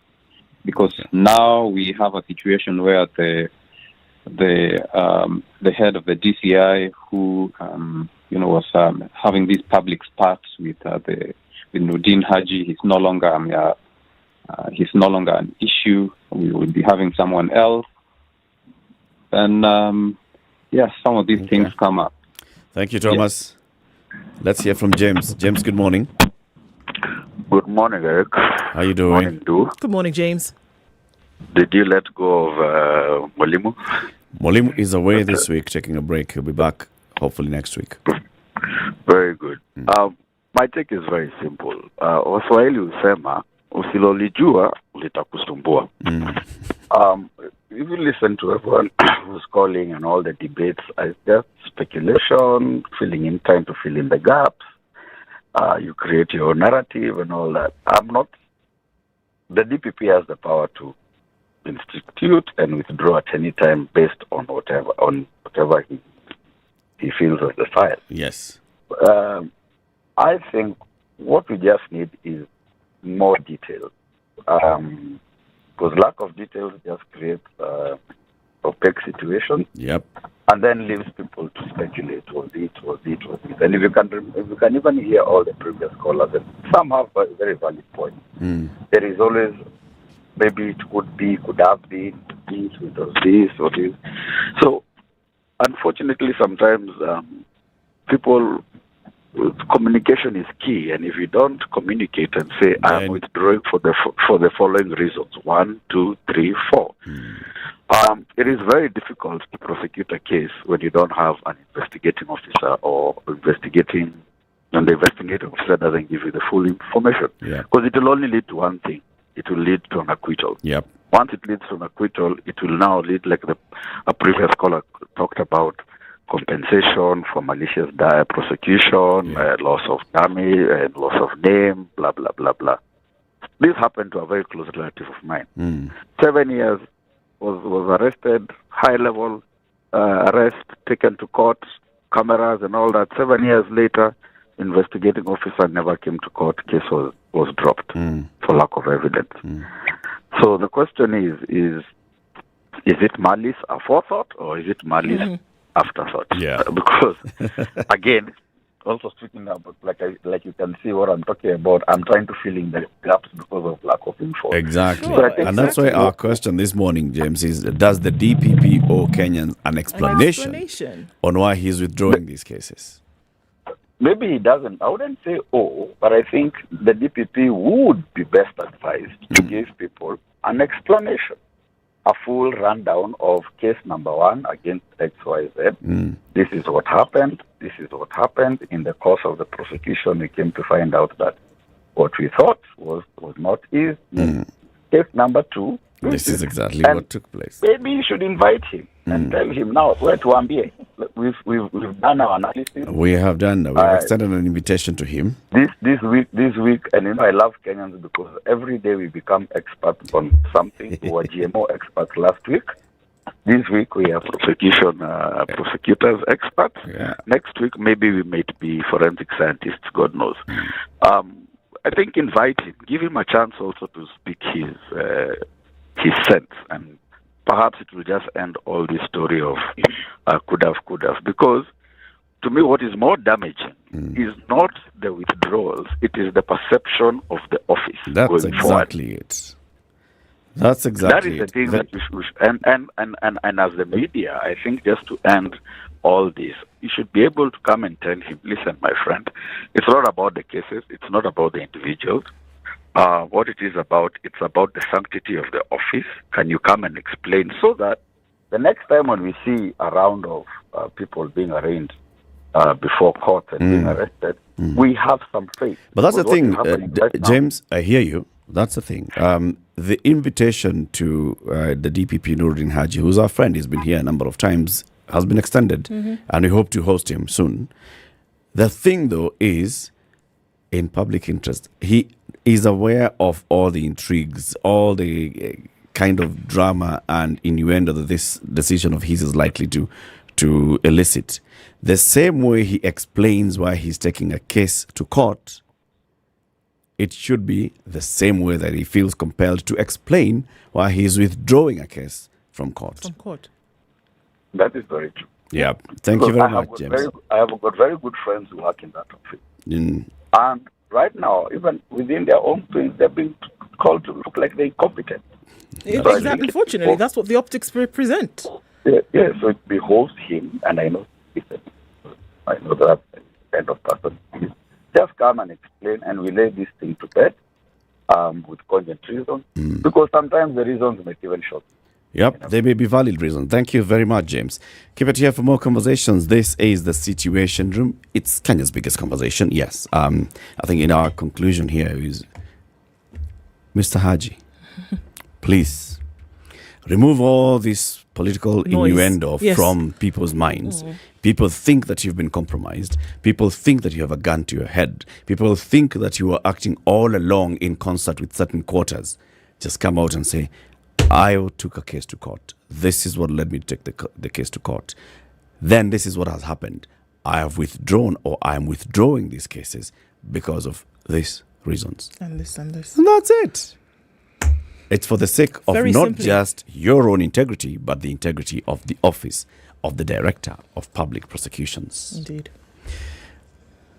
Because now we have a situation where the head of the DCI, who was having these public spats with Nordin Haji, he's no longer an issue. We will be having someone else, and some of these things come up. Thank you, Thomas. Let's hear from James. James, good morning. Good morning, Eric. How you doing? Morning, Du. Good morning, James. Did you let go of Mwalimu? Mwalimu is away this week, taking a break. He'll be back hopefully next week. Very good. My take is very simple. Waswahili husema usilolijua litakusumbua. if you listen to everyone who's calling and all the debates, it's just speculation, filling in time to fill in the gaps. You create your own narrative and all that. The DPP has the power to institute and withdraw at any time based on whatever he feels as the file. Yes. I think what we just need is more detail. Because lack of details just creates opaque situation. Yep. And then leaves people to speculate, was it. And if you can even hear all the previous callers, and some have a very valid point. There is always, maybe it could be, could have been, it was this or this. So, unfortunately, sometimes communication is key, and if you don't communicate and say, I'm withdrawing for the following reasons, 1, 2, 3, 4, it is very difficult to prosecute a case when you don't have an investigating officer or and the investigating officer doesn't give you the full information. Because it will only lead to one thing. It will lead to an acquittal. Yep. Once it leads to an acquittal, it will now lead, like a previous caller talked about, compensation for malicious prosecution, loss of damage, loss of name, blah, blah, blah, blah. This happened to a very close relative of mine. 7 years, was arrested, high-level arrest, taken to court, cameras and all that. 7 years later, investigating officer never came to court. Case was dropped for lack of evidence. So the question is it malice aforethought or is it malice afterthought? Yeah. Because again, also speaking about like you can see what I'm talking about, I'm trying to fill in the gaps because of lack of info. Exactly. So and that's why our question this morning, James, is does the DPP owe Kenyans an explanation on why he's withdrawing these cases? Maybe he doesn't. I wouldn't say but I think the DPP would be best advised to give people an explanation, a full rundown of case number 1 against XYZ. This is what happened. This is what happened. In the course of the prosecution, we came to find out that what we thought was not is. Case number 2. This is exactly what took place. Maybe you should invite him and tell him now where to ambie. We've done our analysis. We have done. We have extended an invitation to him. This week, and I love Kenyans because every day we become experts on something. We were GMO experts last week. This week we are prosecutors experts. Next week maybe we might be forensic scientists. God knows. I think invite him, give him a chance also to speak his sense, and perhaps it will just end all this story of could have. Because to me, what is more damaging is not the withdrawals; it is the perception of the office. That's going exactly forward. It. That's exactly that is the thing that we should, and as the media, I think just to end all this, you should be able to come and tell him, listen, my friend, it's not about the cases, it's not about the individuals. What it is about, it's about the sanctity of the office. Can you come and explain so that the next time when we see a round of people being arraigned before court and being arrested, we have some faith. But that's the thing, James, now, I hear you. That's the thing. The invitation to the DPP Nuruddin Haji, who's our friend, he's been here a number of times, has been extended, and we hope to host him soon. The thing, though, is in public interest. He is aware of all the intrigues, all the kind of drama and innuendo that this decision of his is likely to elicit. The same way he explains why he's taking a case to court, it should be the same way that he feels compelled to explain why he's withdrawing a case from court. That is very true. Yeah. Thank you very much, James. I have got very good friends who work in that office. And right now, even within their own things, they're being called to look like they're incompetent. Exactly. Unfortunately, that's what the optics represent. Yeah, so it behoves him, and I know that kind of person. Just come and explain, and we lay this thing to bed with cogent reasons, because sometimes the reasons make even short. Yep, they may be valid reasons. Thank you very much, James. Keep it here for more conversations. This is the Situation Room. It's Kenya's biggest conversation, yes. I think in our conclusion here is, Mr. Haji, please Remove all this political Noise. innuendo Yes. from people's minds. People think that you've been compromised. People think that you have a gun to your head. People think that you are acting all along in concert with certain quarters. Just come out and say, I took a case to court. This is what led me to take the case to court. Then this is what has happened. I have withdrawn, or I am withdrawing these cases because of these reasons. And this and this. And that's it. It's for the sake of Very not simply. just your own integrity, but the integrity of the office of the Director of Public Prosecutions. Indeed.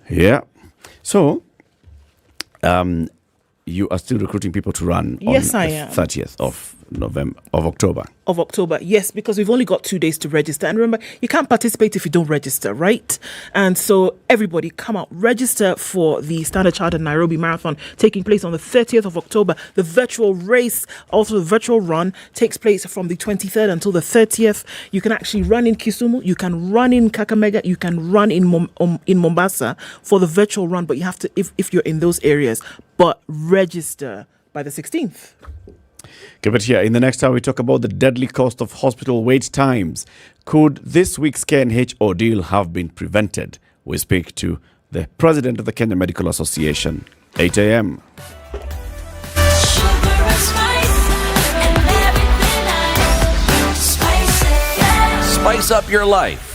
Yeah. So, you are still recruiting people to run Yes, on I the am. 30th of October. Of October, yes, because we've only got 2 days to register. And remember, you can't participate if you don't register, right? And so everybody come out, register for the Standard Chartered Nairobi Marathon taking place on the 30th of October. The virtual race, also the virtual run, takes place from the 23rd until the 30th. You can actually run in Kisumu, you can run in Kakamega, you can run in Mombasa for the virtual run, but you have to, if you're in those areas, but register by the 16th. Okay, but here in the next hour, we talk about the deadly cost of hospital wait times. Could this week's KNH ordeal have been prevented? We speak to the president of the Kenya Medical Association. 8 a.m. Spice up your life.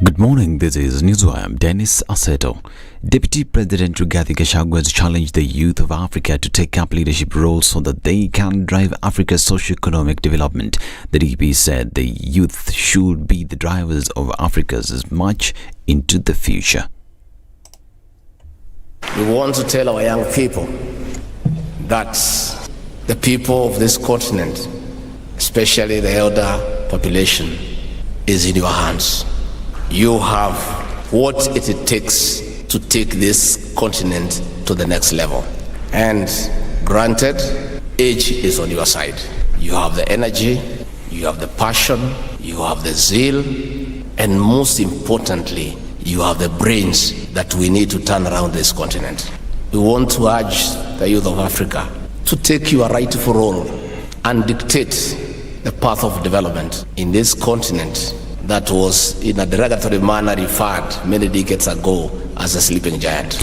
Good morning, this is Newswire. I'm Dennis Aseto. Deputy President Rigathi Gachagua has challenged the youth of Africa to take up leadership roles so that they can drive Africa's socio-economic development. The DP said the youth should be the drivers of Africa's march into the future. We want to tell our young people that the people of this continent, especially the elder population, is in your hands. You have what it takes to take this continent to the next level. And granted, age is on your side. You have the energy, you have the passion, you have the zeal, and most importantly, you have the brains that we need to turn around this continent. We want to urge the youth of Africa to take your rightful role and dictate the path of development in this continent that was in a derogatory manner referred many decades ago as a sleeping giant.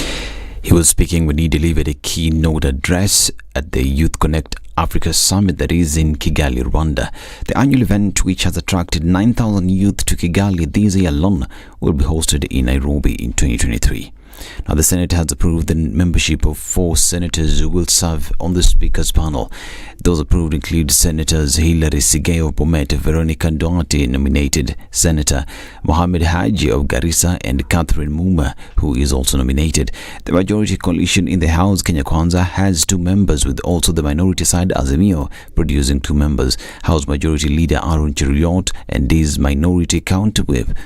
He was speaking when he delivered a keynote address at the Youth Connect Africa Summit that is in Kigali, Rwanda. The annual event, which has attracted 9,000 youth to Kigali this year alone, will be hosted in Nairobi in 2023. Now, the Senate has approved the membership of 4 senators who will serve on the Speaker's panel. Those approved include Senators Hilary Sigei of Bomet, Veronica Duarte, nominated Senator Mohamed Haji of Garissa, and Catherine Muma, who is also nominated. The majority coalition in the House, Kenya Kwanza, has 2 members, with also the minority side, Azimio, producing 2 members. House Majority Leader Aaron Cheruiyot and his minority counterpart,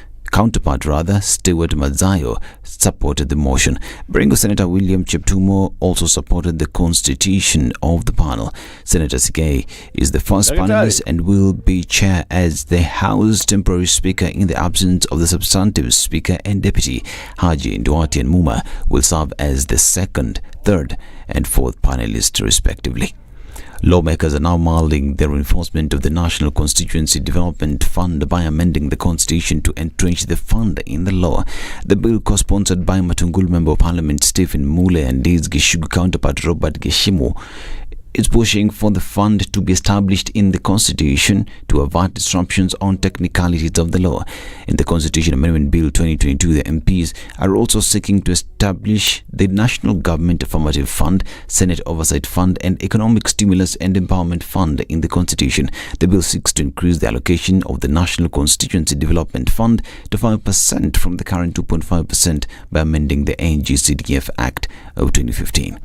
Stewart Mazayo, supported the motion. Baringo Senator William Cheptumo also supported the constitution of the panel. Senator Sigei is the first panelist and will be chair as the House temporary speaker in the absence of the substantive speaker and deputy. Haji, Duarte and Muma will serve as the second, third and fourth panelists respectively. Lawmakers are now mulling the reinforcement of the National Constituency Development Fund by amending the Constitution to entrench the fund in the law. The bill, co-sponsored by Matungulu Member of Parliament Stephen Mule and his Gishugu counterpart Robert Geshimo, is pushing for the fund to be established in the Constitution to avert disruptions on technicalities of the law. In the Constitution Amendment Bill 2022, the MPs are also seeking to establish the National Government Affirmative Fund, Senate Oversight Fund, and Economic Stimulus and Empowerment Fund in the Constitution. The bill seeks to increase the allocation of the National Constituency Development Fund to 5% from the current 2.5% by amending the NGCDF Act of 2015.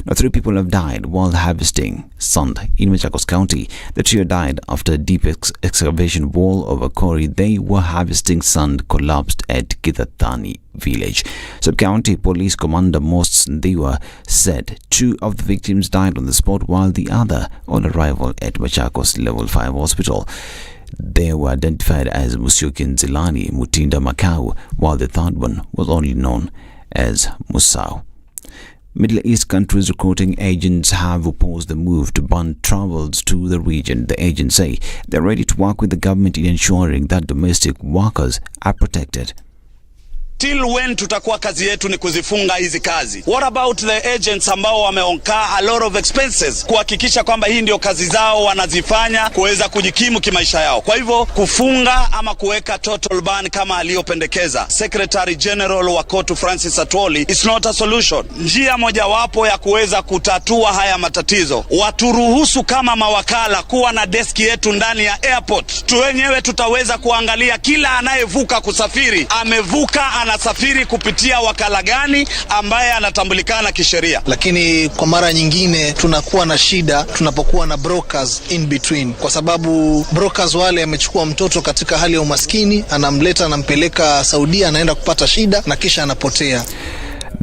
Now, 3 people have died while harvesting sand in Machakos County. The trio died after a deep excavation wall of a quarry they were harvesting sand collapsed at Kithathani village. Sub-County Police Commander Most Ndiwa said 2 of the victims died on the spot while the other on arrival at Machakos Level 5 Hospital. They were identified as Musyoki Nzilani, Mutinda Makau, while the third one was only known as Musau. Middle East countries recruiting agents have opposed the move to ban travels to the region. The agents say they're ready to work with the government in ensuring that domestic workers are protected. Till when tutakuwa kazi yetu ni kuzifunga hizi kazi? What about the agents ambao wameonkaa a lot of expenses kuhakikisha kwamba hii ndio kazi zao wanazifanya kuweza kujikimu kimaisha yao? Kwa hivyo kufunga ama kuweka total ban kama aliyopendekeza Secretary General wa KOTU Francis Atwoli is not a solution. Njia mojawapo ya kuweza kutatua haya matatizo, waturuhusu kama mawakala kuwa na deski yetu ndani ya airport. Tu wenyewe tutaweza kuangalia kila anayevuka kusafiri amevuka anasafiri kupitia wakala gani ambaye anatambulikana kisheria. Lakini kwa mara nyingine tunakuwa na shida tunapokuwa na brokers in between, kwa sababu brokers wale amechukua mtoto katika hali ya umaskini, anamleta anampeleka Saudia, anaenda kupata shida na kisha anapotea.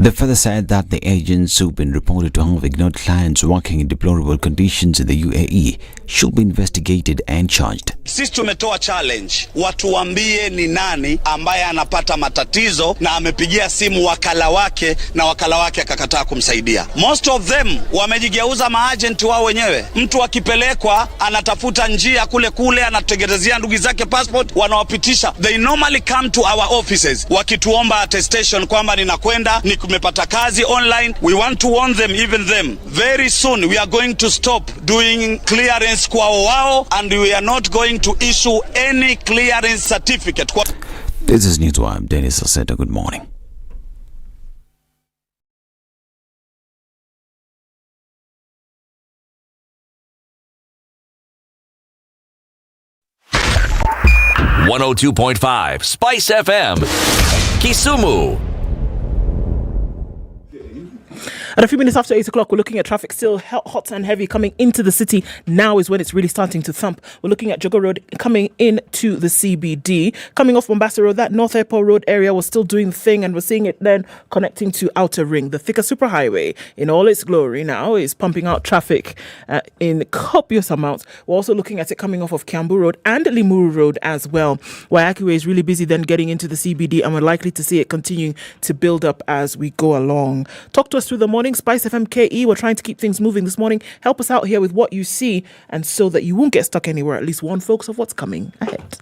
The further said that the agents who've been reported to have ignored clients working in deplorable conditions in the UAE should be investigated and charged. Sisi tumetoa challenge, watuambie ni nani ambaye anapata matatizo na amepigia simu wakala wake na wakala wake akakataa kumsaidia. Most of them wamejigeuza maagent wao wenyewe. Mtu akipelekwa anatafuta njia kule anatengenezea ndugu zake passport, wanawapitisha. They normally come to our offices wakituomba attestation kwamba ninakwenda nimepata kazi online. We want to warn them, even them, very soon we are going to stop doing clearance kwao wao, and we are not going to issue any clearance certificate. This is News. I'm Dennis Aseta. Good morning. .5 Spice FM, Kisumu. At a few minutes after 8 o'clock, we're looking at traffic still hot and heavy coming into the city. Now is when it's really starting to thump. We're looking at Jogo Road coming into the CBD. Coming off Mombasa Road, that North Airport Road area was still doing the thing, and we're seeing it then connecting to Outer Ring. The thicker superhighway in all its glory now is pumping out traffic in copious amounts. We're also looking at it coming off of Kiambu Road and Limuru Road as well. Waiaki is really busy then getting into the CBD, and we're likely to see it continuing to build up as we go along. Talk to us through the morning. Spice FM KE, we're trying to keep things moving this morning. Help us out here with what you see, and so that you won't get stuck anywhere, at least one focus of what's coming ahead.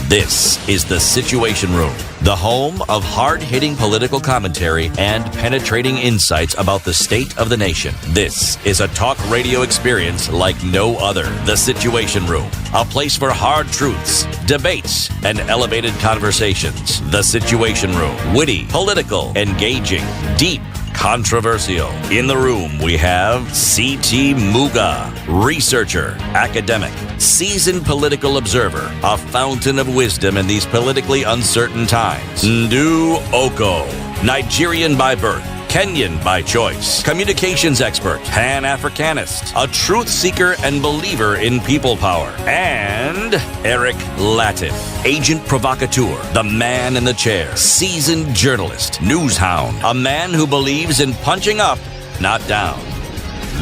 This is the Situation Room, the home of hard-hitting political commentary and penetrating insights about the state of the nation. This is a talk radio experience like no other. The Situation Room, a place for hard truths, debates, and elevated conversations. The Situation Room, witty, political, engaging, deep, controversial. In the room, we have C.T. Muga, researcher, academic, seasoned political observer, a fountain of wisdom in these politically uncertain times. Ndu Oko, Nigerian by birth, Kenyan by choice, communications expert, Pan-Africanist, a truth seeker and believer in people power, and Eric Latif, agent provocateur, the man in the chair, seasoned journalist, news hound, a man who believes in punching up, not down.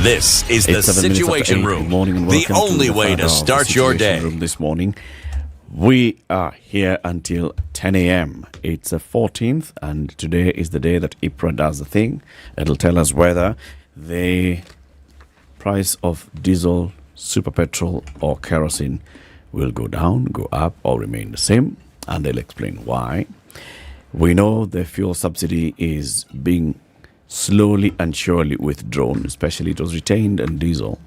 This is the Situation Room, the only way to start your day. This morning, we are here until 10 a.m. It's the 14th, and today is the day that IPRA does the thing. It'll tell us whether the price of diesel, super petrol, or kerosene will go down, go up, or remain the same, and they'll explain why. We know the fuel subsidy is being slowly and surely withdrawn, especially it was retained in diesel,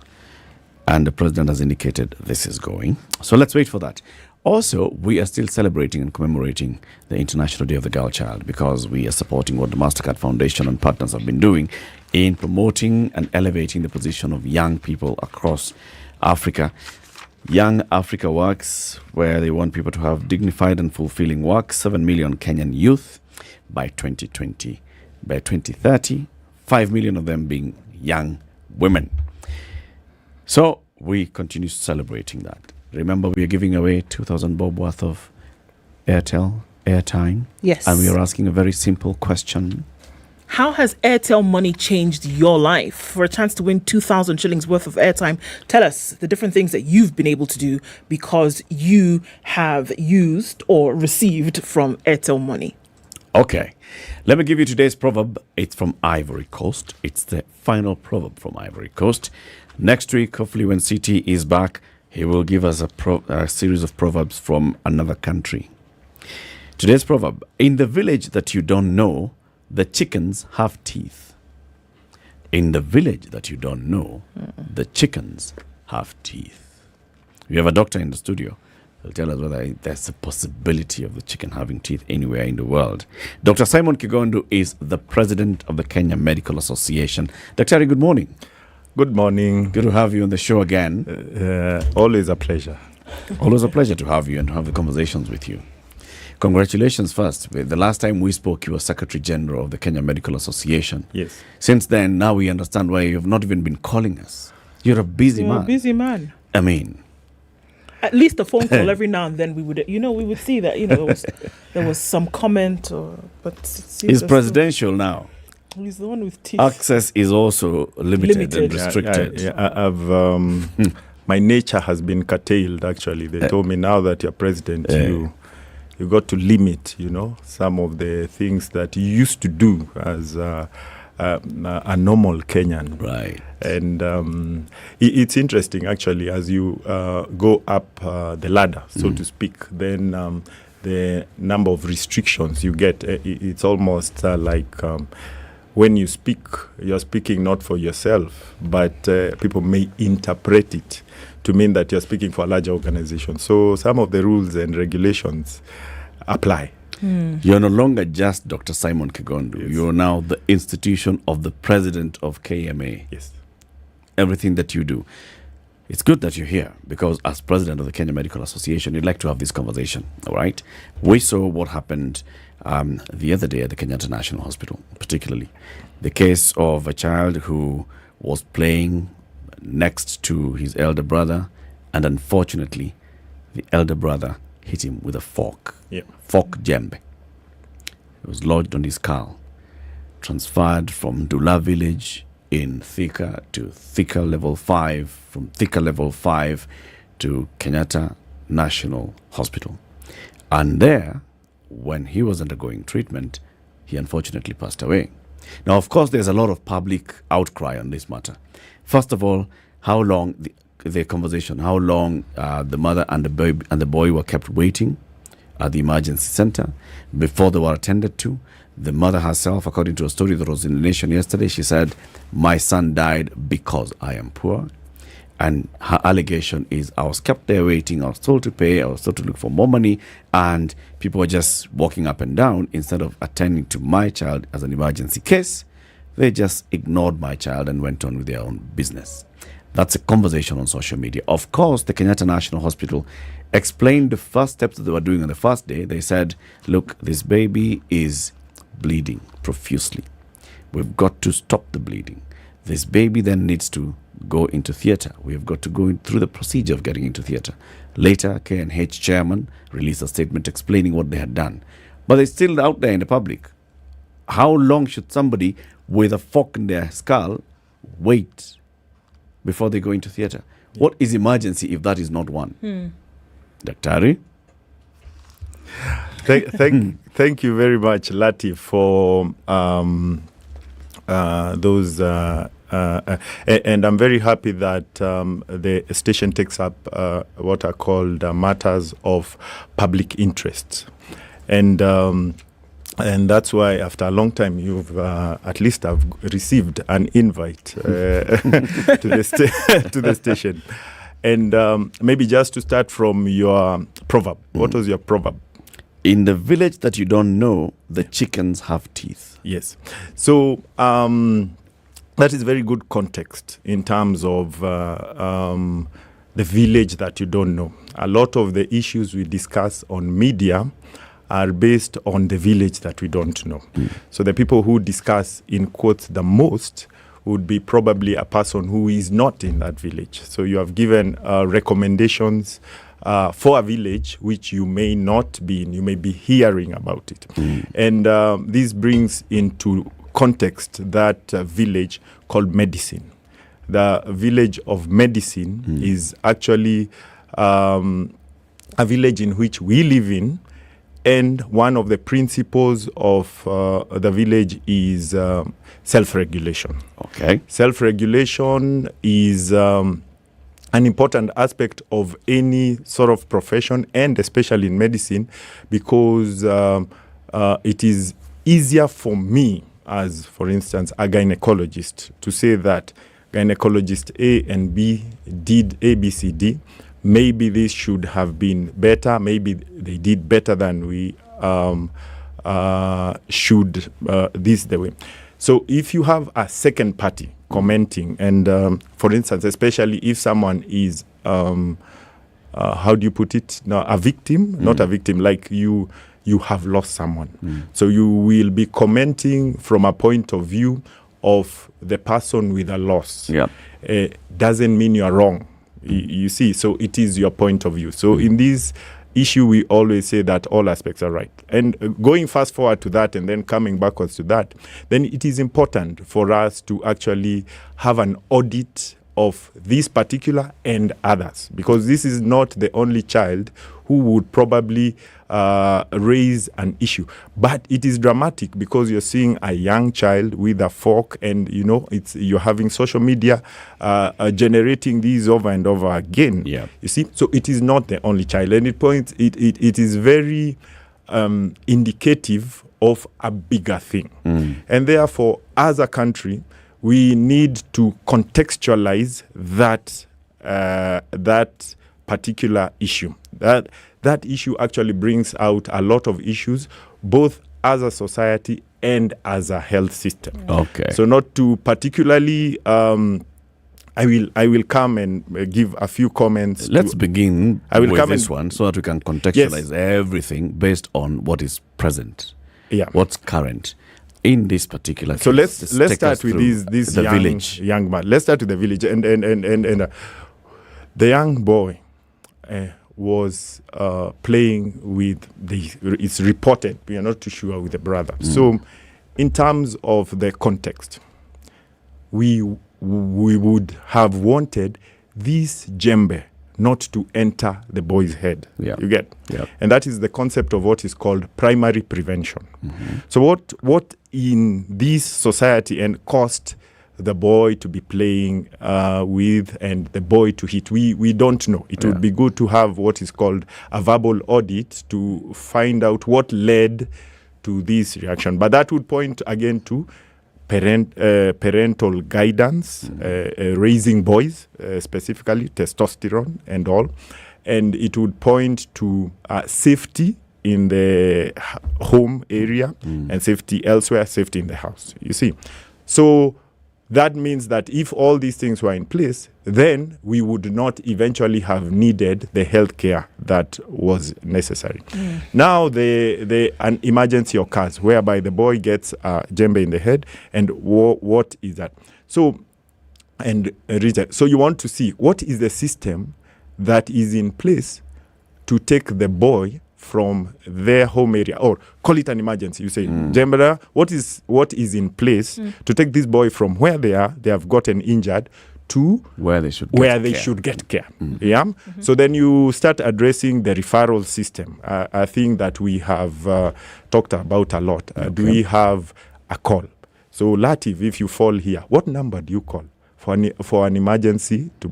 and the president has indicated this is going. So let's wait for that. Also, we are still celebrating and commemorating the International Day of the Girl Child, because we are supporting what the MasterCard Foundation and partners have been doing in promoting and elevating the position of young people across Africa. Young Africa Works, where they want people to have dignified and fulfilling work. 7 million Kenyan youth by 2020. By 2030, 5 million of them being young women. So we continue celebrating that. Remember, we are giving away 2,000 bob worth of Airtel airtime. Yes. And we are asking a very simple question. How has Airtel money changed your life? For a chance to win 2,000 shillings worth of airtime, tell us the different things that you've been able to do because you have used or received from Airtel money. Okay, let me give you today's proverb. It's from Ivory Coast. It's the final proverb from Ivory Coast. Next week, hopefully when CT is back, he will give us a series of proverbs from another country. Today's proverb: in the village that you don't know, the chickens have teeth. In the village that you don't know, the chickens have teeth. We have a doctor in the studio. He'll tell us whether there's a possibility of the chicken having teeth anywhere in the world. Dr. Simon Kigondu is the president of the Kenya Medical Association. Dr. good morning. Good morning. Good to have you on the show again. Always a pleasure. Always a pleasure to have you and to have the conversations with you. Congratulations first. The last time we spoke, you were Secretary General of the Kenya Medical Association. Yes. Since then, now we understand why you have not even been calling us. You're a busy man. A busy man. I mean, at least a phone call every now and then we would see that, there was some comment but he's presidential now. He's the one with teeth. Access is also limited. And restricted. I've my nature has been curtailed, actually. They told me now that you're president, you got to limit, some of the things that you used to do as a normal Kenyan. Right. And it's interesting, actually, as you go up the ladder, so to speak, then the number of restrictions you get, it's almost like when you speak, you're speaking not for yourself, but people may interpret it to mean that you're speaking for a larger organization. So some of the rules and regulations apply. You're no longer just Dr. Simon Kigondu. Yes. You're now the institution of the president of KMA. Yes. Everything that you do. It's good that you're here because as president of the Kenya Medical Association, you'd like to have this conversation, all right? We saw what happened the other day at the Kenyatta National Hospital, particularly. The case of a child who was playing next to his elder brother, and unfortunately, the elder brother hit him with a fork. Yeah. Fork jembe. It was lodged on his skull. Transferred from Dula village in Thika to Thika level 5, from Thika level 5 to Kenyatta National Hospital. And there, when he was undergoing treatment, he unfortunately passed away. Now, of course, there's a lot of public outcry on this matter. First of all, how long the conversation, how long the mother and the boy were kept waiting at the emergency center before they were attended to. The mother herself, according to a story that was in the Nation yesterday, she said, "My son died because I am poor." And her allegation is, I was kept there waiting, I was told to pay, I was told to look for more money, and people were just walking up and down instead of attending to my child as an emergency case. They just ignored my child and went on with their own business. That's a conversation on social media. Of course, the Kenyatta National Hospital explained the first steps that they were doing on the first day. They said, look, this baby is bleeding profusely. We've got to stop the bleeding. This baby then needs to go into theatre. We've got to go through the procedure of getting into theatre. Later, K&H chairman released a statement explaining what they had done. But they're still out there in the public. How long should somebody with a fork in their skull wait before they go into theatre? Yeah. What is emergency if that is not one? Daktari? Thank you very much, Lati, for those. And I'm very happy that the station takes up what are called matters of public interest. And that's why, after a long time, you've at least have received an invite to the station. And maybe just to start from your proverb. What was your proverb? In the village that you don't know, the chickens have teeth. Yes. So that is very good context in terms of the village that you don't know. A lot of the issues we discuss on media are based on the village that we don't know. So the people who discuss, in quotes, the most would be probably a person who is not in that village. So you have given recommendations for a village which you may not be in. You may be hearing about it. And this brings into context that village called Medicine. The village of Medicine is actually a village in which we live in, and one of the principles of the village is self-regulation. Okay. Self-regulation is an important aspect of any sort of profession, and especially in medicine, because it is easier for me, as for instance a gynecologist, to say that gynecologist A and B did A, B, C, D. Maybe this should have been better. Maybe they did better than we should. This the way. So if you have a second party commenting, and for instance, especially if someone is, how do you put it? No, a victim, not a victim, like you have lost someone. So you will be commenting from a point of view of the person with a loss. Yeah. Doesn't mean you are wrong. You see, so it is your point of view. So in this issue, we always say that all aspects are right. And going fast forward to that and then coming backwards to that, then it is important for us to actually have an audit of this particular and others, because this is not the only child who would probably raise an issue. But it is dramatic because you're seeing a young child with a fork, and you're having social media generating these over and over again. Yeah. You see, so it is not the only child, and it is very indicative of a bigger thing. And therefore, as a country, we need to contextualize that particular issue. That issue actually brings out a lot of issues, both as a society and as a health system. Okay. So not to particularly, I will come and give a few comments. Let's begin with this one so that we can contextualize everything based on what is present. Yeah. What's current in this particular case. So let's start with this the village. young man. Let's start with the village, and the young boy was playing with it's reported, we are not too sure, with the brother. So in terms of the context, we would have wanted this djembe not to enter the boy's head. Yeah. You get? Yeah. And that is the concept of what is called primary prevention. So what in this society and caused the boy to be playing with and the boy to hit, we don't know. It would be good to have what is called a verbal audit to find out what led to this reaction. But that would point again to parental guidance, raising boys, specifically testosterone and all. And it would point to safety in the home area and safety elsewhere, safety in the house, you see. So that means that if all these things were in place, then we would not eventually have needed the health care that was necessary. Now an emergency occurs whereby the boy gets a djembe in the head, and what is that? So you want to see what is the system that is in place to take the boy from their home area, or call it an emergency. You say, Jembera, what is in place to take this boy from where they have gotten injured, to where they should get care. Yeah. So then you start addressing the referral system. I think that we have talked about a lot. Do we have a call? So Latif, if you fall here, what number do you call for an emergency to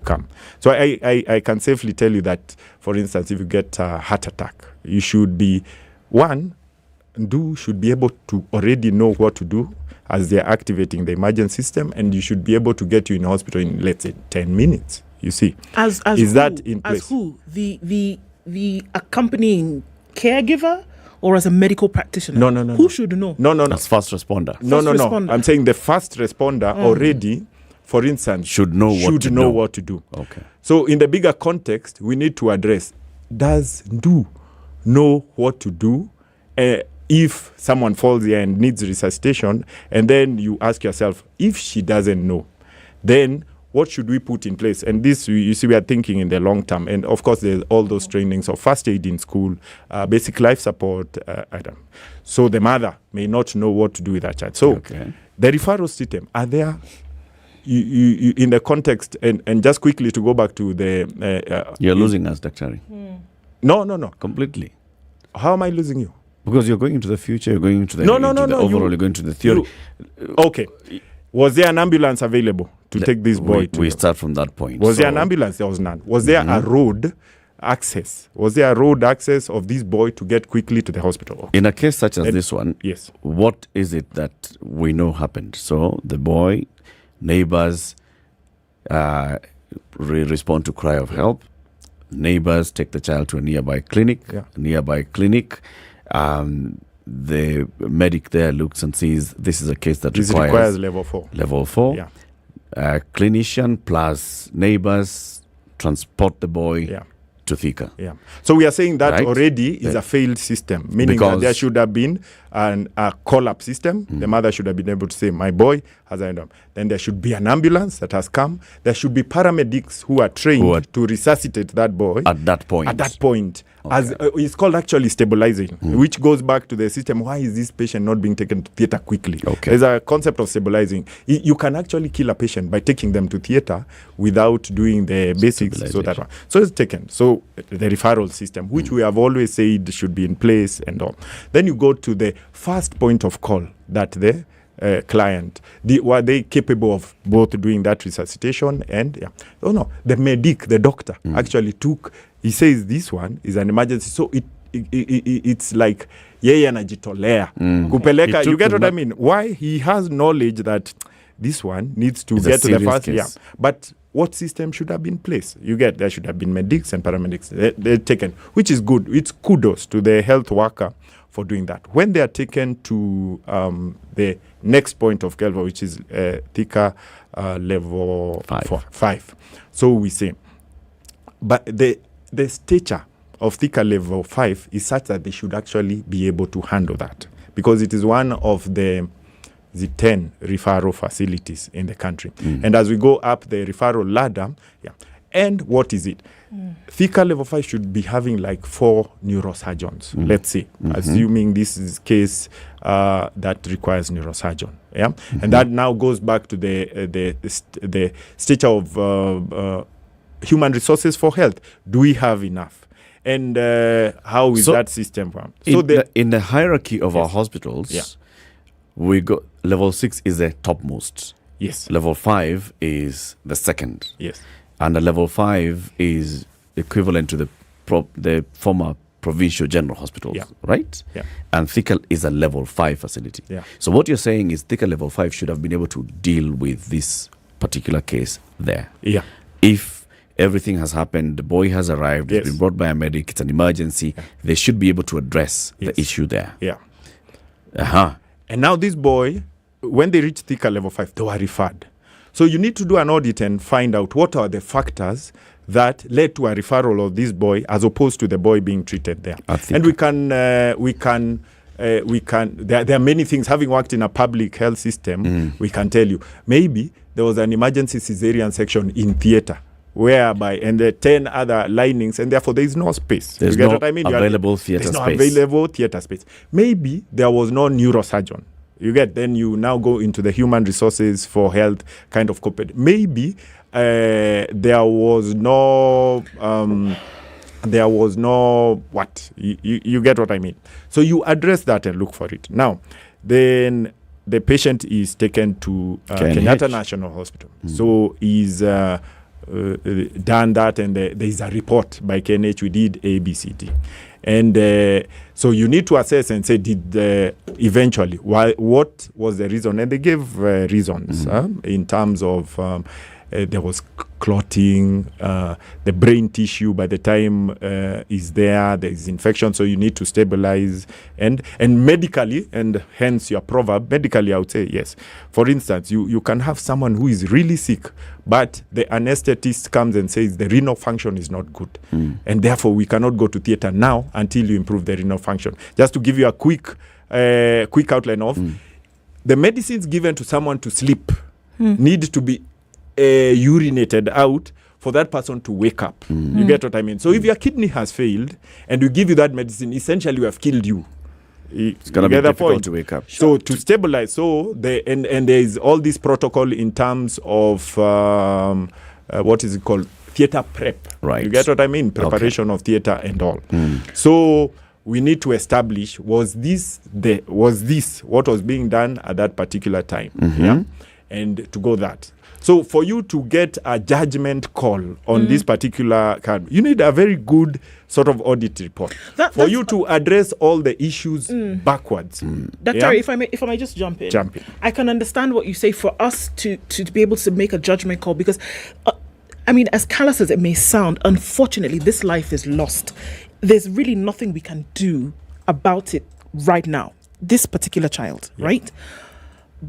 come? So I can safely tell you that, for instance, if you get a heart attack, you should be should be able to already know what to do as they're activating the emergency system, and you should be able to get you in hospital in, let's say, 10 minutes. You see, that in place? As who? The accompanying caregiver, or as a medical practitioner? No. Who should know? No. As first responder. No. I'm saying the first responder already, for instance, should know what to do. Okay. So in the bigger context, we need to address, does do know what to do if someone falls here and needs resuscitation? And then you ask yourself, if she doesn't know, then what should we put in place? And this, you see, we are thinking in the long term. And of course, there's all those trainings of first aid in school, basic life support. So the mother may not know what to do with that child. So the referral system, are there, you in the context, and just quickly to go back to the... You're losing us, Dr. No. Completely. How am I losing you? Because you're going into the future, you're going into the overall, you're going to the theory. Okay. Was there an ambulance available to take this boy? We start from that point. Was there an ambulance? There was none. Was there a road access? Was there a road access of this boy to get quickly to the hospital? In a case such as this one, yes. What is it that we know happened? So the boy, neighbors respond to cry of help. Neighbors take the child to a nearby clinic. The medic there looks and sees this is a case that requires level 4. Level 4. Yeah. Clinician plus neighbors transport the boy to Thika. Yeah. So we are saying that already is a failed system, meaning that there should have been a call-up system. The mother should have been able to say, my boy has ended up. Then there should be an ambulance that has come. There should be paramedics who are trained to resuscitate that boy. At that point. Okay. As it's called actually stabilizing, which goes back to the system. Why is this patient not being taken to theater quickly? Okay. There's a concept of stabilizing. You can actually kill a patient by taking them to theater without doing the basics. So it's taken. So the referral system, which we have always said should be in place and all. Then you go to the first point of call that the client, were they capable of both doing that resuscitation and the medic, the doctor actually took. He says this one is an emergency, so it's like yeye anajitolea kupeleka. You get what I mean? Why? He has knowledge that this one needs to get to the first case. But what system should have been in place? There should have been medics and paramedics. They're taken, which is good. It's kudos to the health worker for doing that. When they are taken to the next point of care, which is Thika level 5. So we say, but the stature of Thika level 5 is such that they should actually be able to handle that, because it is one of the 10 referral facilities in the country. And as we go up the referral ladder, and what is it? Thika level 5 should be having like 4 neurosurgeons, let's say, assuming this is case that requires neurosurgeon. And that now goes back to the stature of human resources for health. Do we have enough? And how is that system? In the hierarchy of our hospitals, we go level 6 is the topmost. Yes. Level 5 is the second. Yes. And the level 5 is equivalent to the former provincial general hospitals, right? Yeah. And Thika is a level 5 facility. Yeah. So what you're saying is Thika level 5 should have been able to deal with this particular case there. Yeah. If everything has happened, the boy has arrived, it's been brought by a medic, it's an emergency, they should be able to address the issue there. Yeah. And now this boy, when they reach Thika level 5, they were referred. So you need to do an audit and find out what are the factors that led to a referral of this boy as opposed to the boy being treated there. And there are many things. Having worked in a public health system, we can tell you, maybe there was an emergency cesarean section in theater, whereby, and the 10 other linings, and therefore there is no space. There's you get no what I mean? available theater space. There's no available theater space. Maybe there was no neurosurgeon. Then you now go into the human resources for health kind of corporate. Maybe there was no what? You get what I mean? So you address that and look for it. Now, then the patient is taken to Kenyatta National Hospital. So he's done that, and there is a report by KNH. We did ABCD. And so you need to assess and say, did eventually, what was the reason? And they gave reasons in terms of there was clotting, the brain tissue by the time is there is infection, so you need to stabilize. And medically, and hence your proverb, medically I would say yes. For instance, you can have someone who is really sick, but the anesthetist comes and says the renal function is not good. And therefore we cannot go to theater now until you improve the renal function. Just to give you a quick outline of the medicines given to someone to sleep need to be urinated out for that person to wake up. You get what I mean? So if your kidney has failed and we give you that medicine, essentially we have killed you. It's going to be difficult to wake up. So to stabilize, and there is all this protocol in terms of what is it called? Theater prep. Right. You get what I mean? Preparation of theater and all. So we need to establish, was this what was being done at that particular time? Yeah? And to go that. So for you to get a judgment call on this particular card, you need a very good sort of audit report for you to address all the issues backwards. Dr. If I may just jump in. I can understand what you say for us to be able to make a judgment call because, as callous as it may sound, unfortunately, this life is lost. There's really nothing we can do about it right now. This particular child, right?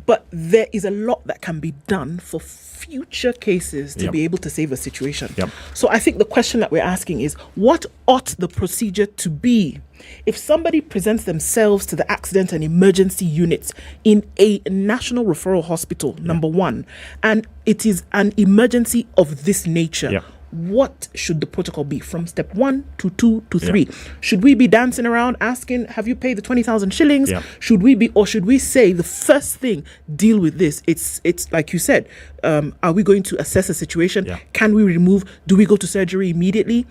But there is a lot that can be done for future cases to be able to save a situation. So I think the question that we're asking is, what ought the procedure to be if somebody presents themselves to the accident and emergency units in a national referral hospital, number one, and it is an emergency of this nature? What should the protocol be from step 1 to 2 to 3? Should we be dancing around asking, have you paid the 20,000 shillings? Should we say the first thing, deal with this? It's like you said, are we going to assess a situation? Can we remove? Do we go to surgery immediately?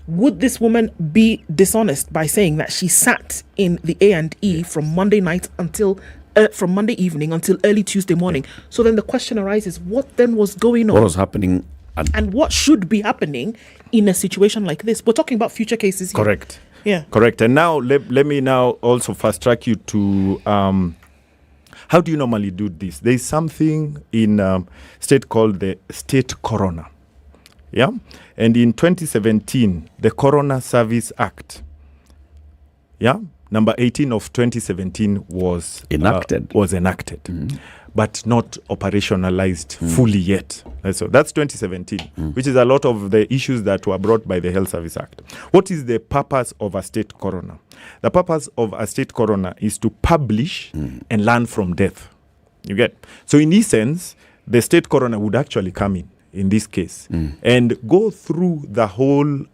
Would this woman be dishonest by saying that she sat in the A&E from Monday night until from Monday evening until early Tuesday morning? So then the question arises, what then was going on? What was happening? And what should be happening in a situation like this? We're talking about future cases here. Correct. Yeah. Correct. And now let me now also fast track you to how do you normally do this? There is something in state called the state coroner. Yeah. And in 2017, the Coroner Service Act, number 18 of 2017 was enacted. But not operationalized fully yet. So that's 2017, which is a lot of the issues that were brought by the Health Service Act. What is the purpose of a state coroner? The purpose of a state coroner is to publish and learn from death. You get? So in essence, the state coroner would actually come in this case, and go through the whole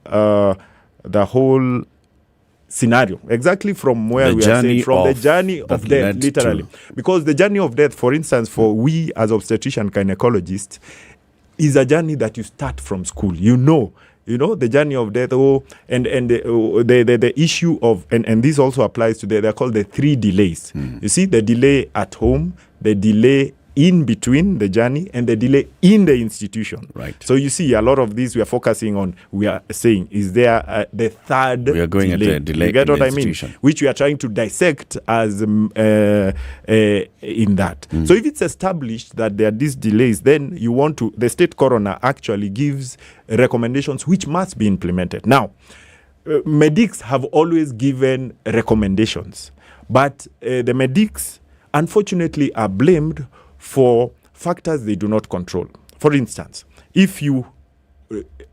scenario, exactly from where we are saying, from the journey of death, literally. Because the journey of death, for instance, for we as obstetrician gynecologists, is a journey that you start from school. You know the journey of death. The issue of, and this also applies to they're called the 3 delays. You see, the delay at home, the delay in between the journey, and the delay in the institution. Right. So you see, a lot of these we are focusing on. We are saying, is there the third? We are going delay. at the delay. You get what I mean? Institution. Which we are trying to dissect as in that. So if it's established that there are these delays, then the state coroner actually gives recommendations which must be implemented. Now, medics have always given recommendations, but the medics, unfortunately, are blamed for factors they do not control. For instance, if you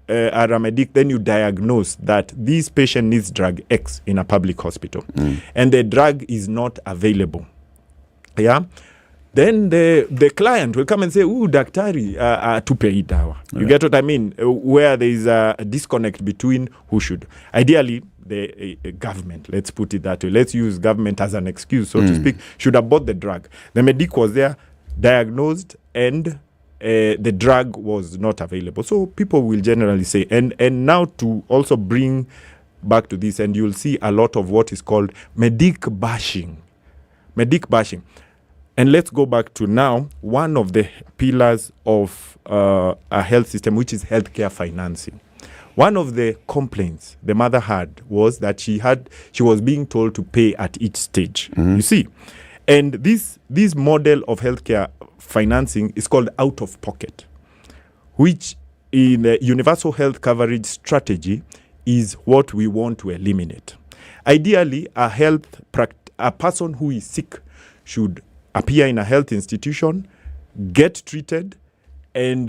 are a medic, then you diagnose that this patient needs drug X in a public hospital, and the drug is not available. Then the client will come and say, "Ooh, daktari, tupe hii dawa." You get what I mean? Where there is a disconnect between who should. Ideally, the government, let's put it that way. Let's use government as an excuse, so to speak, should have bought the drug. The medic was there, diagnosed, and the drug was not available. So people will generally say, and now to also bring back to this, and you'll see a lot of what is called medic bashing. And let's go back to now one of the pillars of a health system, which is healthcare financing. One of the complaints the mother had was that she was being told to pay at each stage. You see, and this model of healthcare financing is called out of pocket, which in the universal health coverage strategy is what we want to eliminate. Ideally, a person who is sick should appear in a health institution, get treated, and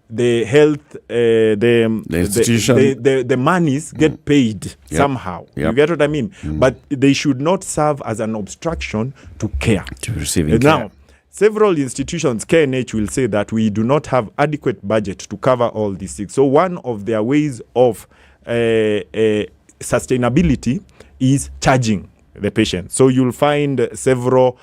the health, the institution, the monies get paid somehow. You get what I mean? But they should not serve as an obstruction to care. To receiving now, care. several institutions, KNH will say that we do not have adequate budget to cover all these things. So one of their ways of sustainability is charging the patient. So you'll find several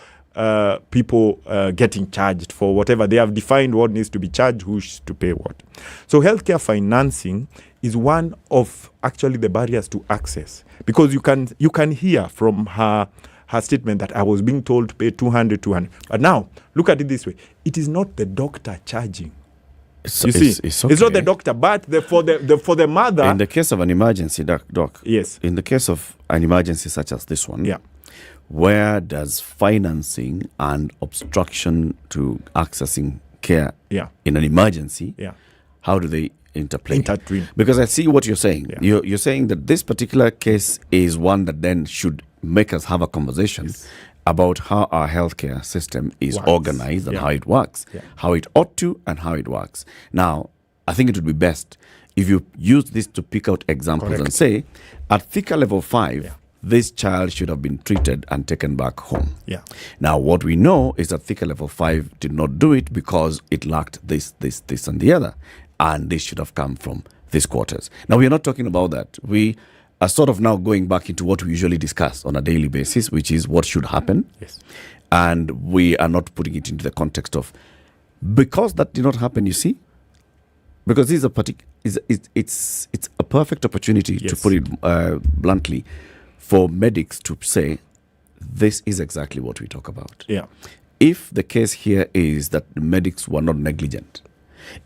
people getting charged for whatever. They have defined what needs to be charged, who's to pay what. So healthcare financing is one of actually the barriers to access, because you can hear from her statement that I was being told to pay 200. But now, look at it this way. It is not the doctor charging. You see, it's not the doctor, but for the mother. In the case of an emergency, doc. Yes. In the case of an emergency such as this one, yeah, where does financing and obstruction to accessing care in an emergency, how do they interplay? Because I see what you're saying. Yeah. You're saying that this particular case is one that then should make us have a conversation about how our healthcare system is organized and how it works, how it ought to and how it works. Now, I think it would be best if you use this to pick out examples and say, at Thika level 5, this child should have been treated and taken back home. Yeah. Now, what we know is that Thika level 5 did not do it because it lacked this, and the other. And this should have come from these quarters. Now, we are not talking about that. We are sort of now going back into what we usually discuss on a daily basis, which is what should happen. Yes. And we are not putting it into the context of, because that did not happen, you see? Because this is it's a perfect opportunity, to put it bluntly, for medics to say, this is exactly what we talk about. Yeah. If the case here is that the medics were not negligent,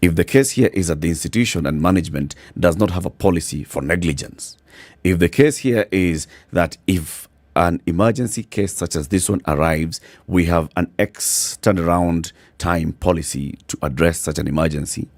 if the case here is that the institution and management does not have a policy for negligence, if the case here is that if an emergency case such as this one arrives, we have an X turnaround time policy to address such an emergency,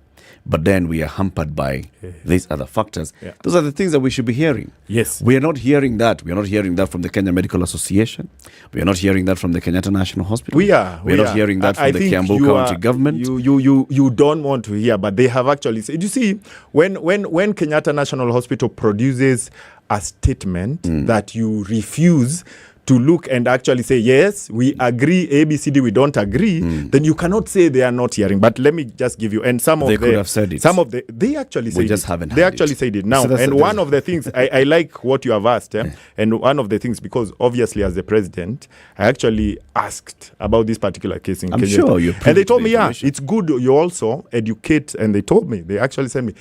but then we are hampered by these other factors. Yeah. Those are the things that we should be hearing. Yes. We are not hearing that. We are not hearing that from the Kenya Medical Association. We are not hearing that from the Kenyatta National Hospital. We are not hearing that from the Kiambu County government. You don't want to hear, but they have actually said. You see, when Kenyatta National Hospital produces a statement that you refuse to look and actually say, yes, we agree, ABCD, we don't agree, then you cannot say they are not hearing. But let me just give you, and they could have said it. They actually said we just haven't. They actually said it now. So and one of the things, I like what you have asked, and one of the things, because obviously as the president, I actually asked about this particular case in Kenya. Sure you're and they told me, it's good you also educate, and they told me, they actually sent me,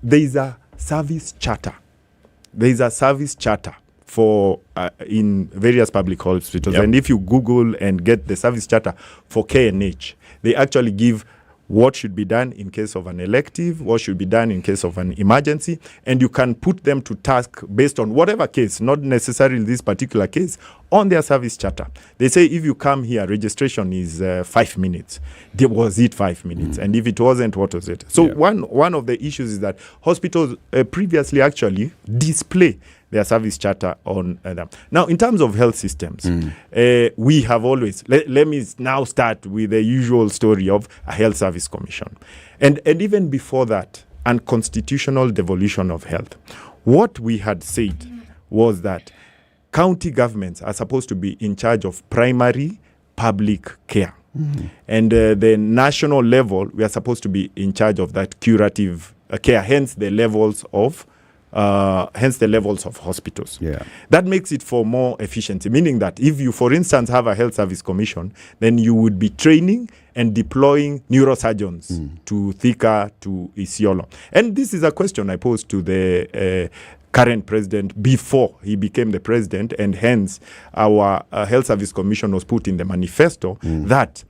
there is a service charter. There is a service charter for in various public hospitals. And if you Google and get the service charter for KNH, they actually give what should be done in case of an elective, what should be done in case of an emergency, and you can put them to task based on whatever case, not necessarily this particular case, on their service charter. They say if you come here, registration is 5 minutes. Was it 5 minutes? And if it wasn't, what was it? So one of the issues is that hospitals previously actually display their service charter on them. Now, in terms of health systems, we have always, let me now start with the usual story of a health service commission. And even before that, unconstitutional devolution of health. What we had said was that county governments are supposed to be in charge of primary public care. And the national level, we are supposed to be in charge of that curative care, hence the levels of hospitals. Yeah. That makes it for more efficiency, meaning that if you, for instance, have a health service commission, then you would be training and deploying neurosurgeons to Thika, to Isiolo. And this is a question I posed to the current president before he became the president, and hence our health service commission was put in the manifesto that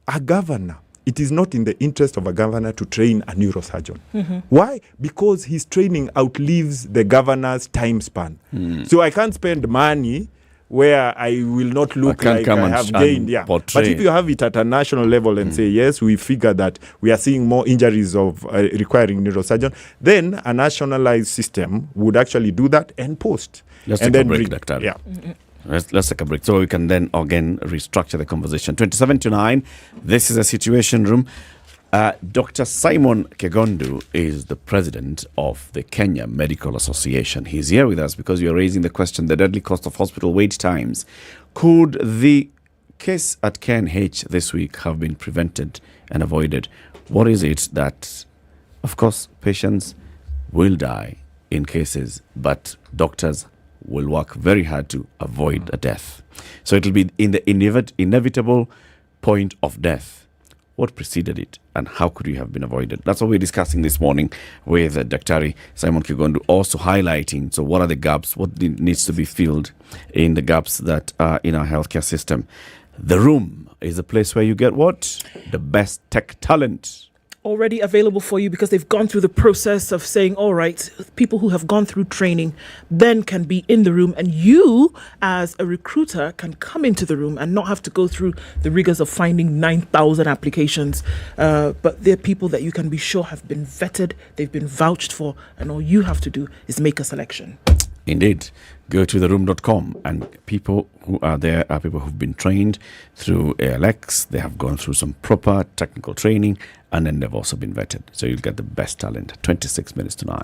a governor, it is not in the interest of a governor to train a neurosurgeon. Why? Because his training outlives the governor's time span. So I can't spend money where I will not look like I have gained. But if you have it at a national level and say, yes, we figure that we are seeing more injuries of requiring neurosurgeon, then a nationalized system would actually do that and post. Let's take a break, Doctor. Let's take a break so we can then again restructure the conversation. 27 to 9, this is a Situation Room. Dr. Simon Kegondu is the president of the Kenya Medical Association. He's here with us because you're raising the question, the deadly cost of hospital wait times. Could the case at KNH this week have been prevented and avoided. What is it that, of course, patients will die in cases, but doctors will work very hard to avoid a death. So it will be in the inevitable point of death. What preceded it, and how could you have been avoided? That's what we're discussing this morning with Dr. Simon Kigondu, also highlighting, so what are the gaps, what needs to be filled in the gaps that are in our healthcare system. The Room is a place where you get what? The best tech talent. Already available for you because they've gone through the process of saying, all right, people who have gone through training then can be in the room, and you as a recruiter can come into the room and not have to go through the rigors of finding 9,000 applications. But they're people that you can be sure have been vetted, they've been vouched for, and all you have to do is make a selection. Indeed. Go to theroom.com, and people who are there are people who've been trained through ALX. They have gone through some proper technical training, and then they've also been vetted. So you'll get the best talent. 26 minutes to 9.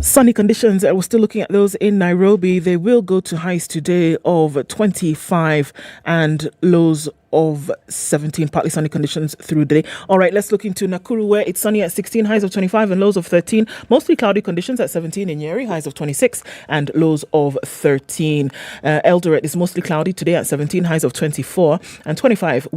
Sunny conditions, we're still looking at those in Nairobi. They will go to highs today of 25 and lows of 17, partly sunny conditions through the day. All right, let's look into Nakuru, where it's sunny at 16, highs of 25 and lows of 13. Mostly cloudy conditions at 17 in Nyeri, highs of 26 and lows of 13. Eldoret is mostly cloudy today at 17, highs of 24, and 25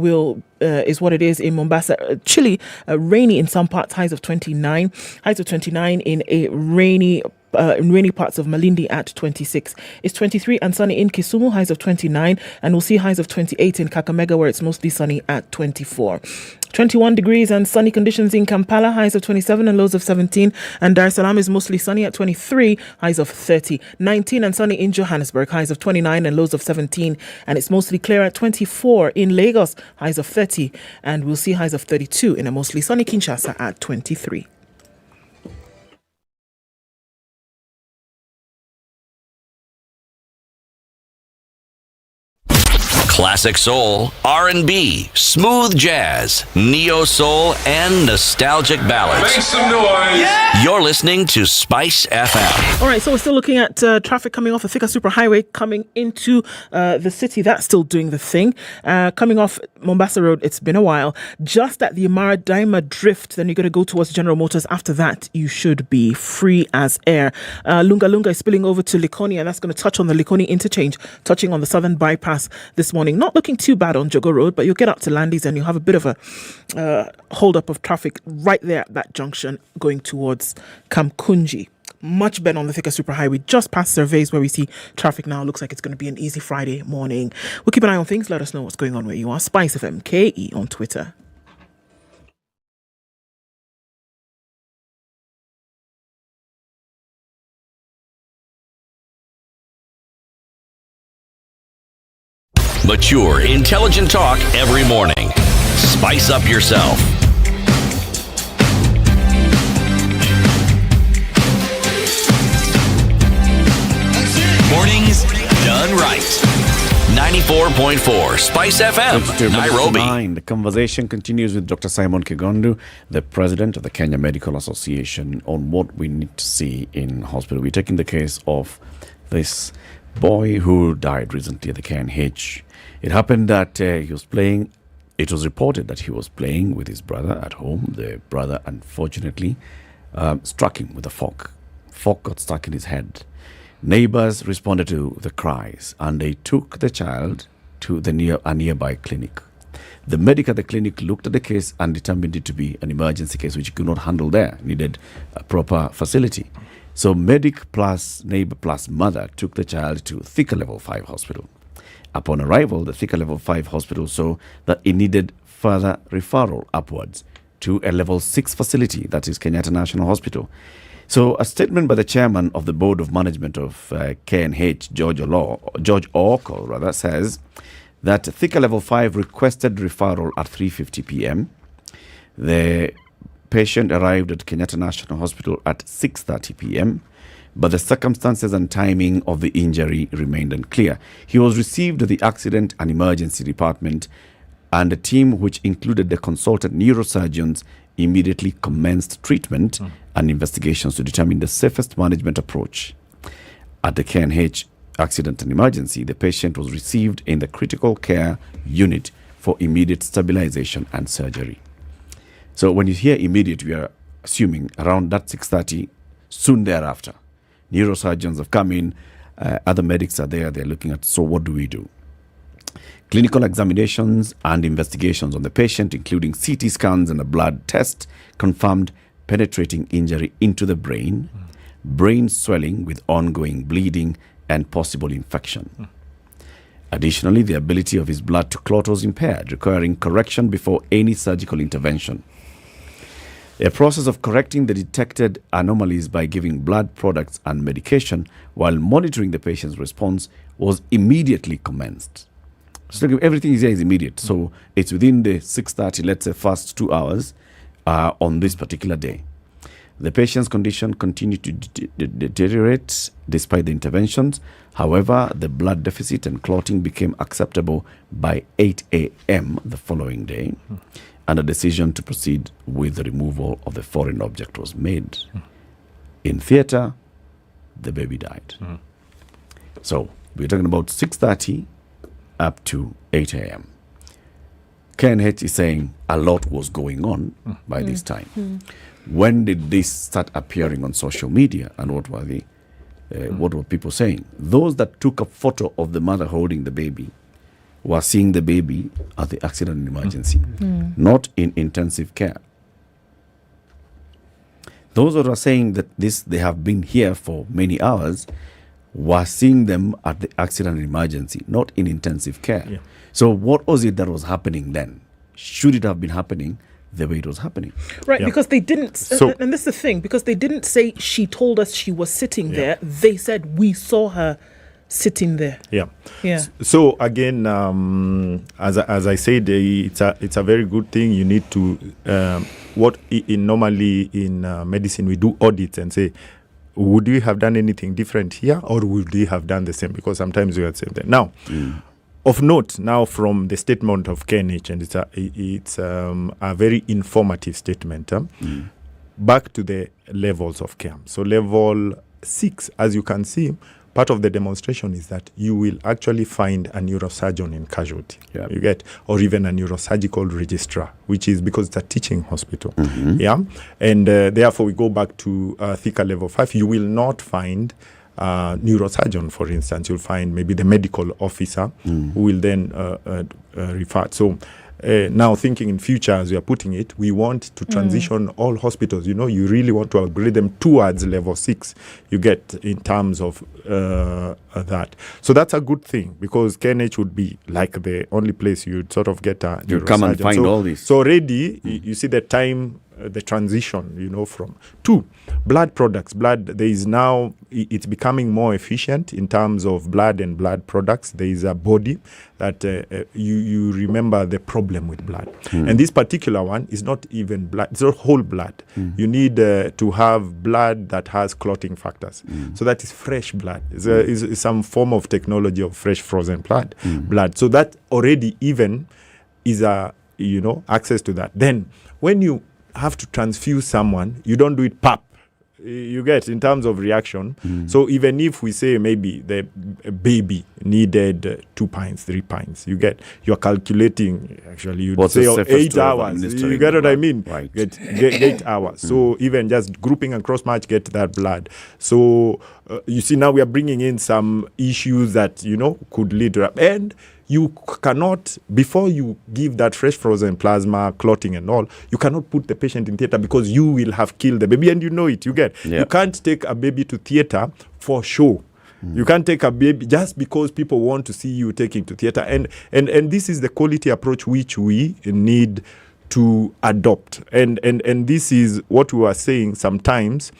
is what it is in Mombasa. Chilly, rainy in some parts, highs of 29, highs of 29 in a rainy parts of Malindi at 26. It's 23 and sunny in Kisumu, highs of 29, and we'll see highs of 28 in Kakamega, where it's mostly sunny at 24. 21 degrees and sunny conditions in Kampala, highs of 27 and lows of 17, and Dar es Salaam is mostly sunny at 23, highs of 30. 19 and sunny in Johannesburg, highs of 29 and lows of 17, and it's mostly clear at 24. In Lagos, highs of 30, and we'll see highs of 32 in a mostly sunny Kinshasa at 23. Classic soul, R&B, smooth jazz, neo soul, and nostalgic ballads. Make some noise. Yeah! You're listening to Spice FM. All right, so we're still looking at traffic coming off the Thika Superhighway coming into the city. That's still doing the thing. Coming off Mombasa Road, it's been a while. Just at the Imara Daima Drift, then you're going to go towards General Motors. After that, you should be free as air. Lunga Lunga is spilling over to Likoni, and that's going to touch on the Likoni interchange, touching on the southern bypass this morning. Not looking too bad on Jogo Road, but you'll get up to Landis and you'll have a bit of a hold up of traffic right there at that junction going towards Kamkunji. Much better on the Thika Superhighway, just past Surveys, where we see traffic now. Looks like it's going to be an easy Friday morning. We'll keep an eye on things. Let us know what's going on where you are. SpiceFM KE on Twitter. Mature, intelligent talk every morning. Spice up yourself. Mornings done right. 94.4 Spice FM, Nairobi. The conversation continues with Dr. Simon Kigondu, the president of the Kenya Medical Association, on what we need to see in hospital. We're taking the case of this boy who died recently at the KNH. It happened that he was playing. It was reported that he was playing with his brother at home. The brother, unfortunately, struck him with a fork. Fork got stuck in his head. Neighbors responded to the cries and they took the child to a nearby clinic. The medic at the clinic looked at the case and determined it to be an emergency case which he could not handle there, needed a proper facility. So medic plus neighbor plus mother took the child to Thika Level 5 hospital. Upon arrival, the Thika Level 5 hospital saw that it needed further referral upwards to a Level 6 facility, that is Kenyatta National Hospital. So a statement by the chairman of the Board of Management of KNH, George Oko, says that Thika Level 5 requested referral at 3:50 p.m. The patient arrived at Kenyatta National Hospital at 6:30 p.m., but the circumstances and timing of the injury remained unclear. He was received at the Accident and Emergency Department, and a team which included the consultant neurosurgeons immediately commenced treatment and investigations to determine the safest management approach. At the KNH Accident and Emergency, the patient was received in the critical care unit for immediate stabilization and surgery. So when you hear immediate, we are assuming around that 6:30, soon thereafter. Neurosurgeons have come in, other medics are there, they're looking at, so what do we do? Clinical examinations and investigations on the patient, including CT scans and a blood test, confirmed penetrating injury into the brain, brain swelling with ongoing bleeding, and possible infection. Additionally, the ability of his blood to clot was impaired, requiring correction before any surgical intervention. A process of correcting the detected anomalies by giving blood products and medication while monitoring the patient's response was immediately commenced. So everything is immediate. So it's within the 6:30, let's say, first 2 hours on this particular day. The patient's condition continued to deteriorate despite the interventions. However, the blood deficit and clotting became acceptable by 8 a.m. the following day, and a decision to proceed with the removal of the foreign object was made. In theatre, the baby died. So we're talking about 6:30 up to 8 a.m. KNH is saying a lot was going on by this time. When did this start appearing on social media, and what were people saying? Those that took a photo of the mother holding the baby were seeing the baby at the accident and emergency, not in intensive care. Those that are saying that they have been here for many hours were seeing them at the accident and emergency, not in intensive care. Yeah. So what was it that was happening then? Should it have been happening the way it was happening? Right, because they didn't, and this is the thing, because they didn't say she told us she was sitting there. They said we saw her sitting there. Yeah. So again, as I said, it's a very good thing. You need to normally in medicine we do audits and say, would we have done anything different here, or would we have done the same? Because sometimes we are the same thing. Now, of note, now from the statement of KNH, and it's a very informative statement. Back to the levels of care. So level 6, as you can see, part of the demonstration is that you will actually find a neurosurgeon in casualty. You get, or even a neurosurgical registrar, which is because it's a teaching hospital. And therefore we go back to Thika Level 5. You will not find neurosurgeon, for instance. You'll find maybe the medical officer who will then refer. So now thinking in future, as we are putting it, we want to transition all hospitals. You really want to upgrade them towards level 6, you get, in terms of that. So that's a good thing, because KNH would be like the only place you'd sort of get a neurosurgeon. You come and find all this. So already, you see the time, the transition, from 2 blood products. Blood, there is now, it's becoming more efficient in terms of blood and blood products. There is a body that you remember the problem with blood. And this particular one is not even blood, it's not whole blood. You need to have blood that has clotting factors. So that is fresh blood. It's some form of technology of fresh frozen blood. So that already even is access to that. Then when you have to transfuse someone, you don't do it pap. you get, in terms of reaction. So even if we say maybe the baby needed 2 pints, 3 pints, you get, you're calculating, actually, you'd say 8 hours. You get what I mean? Right. Get 8 hours. So even just grouping and cross-match, get that blood. So you see, now we are bringing in some issues that, could lead to, and you cannot, before you give that fresh frozen plasma, clotting and all, you cannot put the patient in theater because you will have killed the baby, and it, you get. You can't take a baby to theater for show. You can't take a baby just because people want to see you taking to theater. And this is the quality approach which we need to adopt. And this is what we were saying sometimes.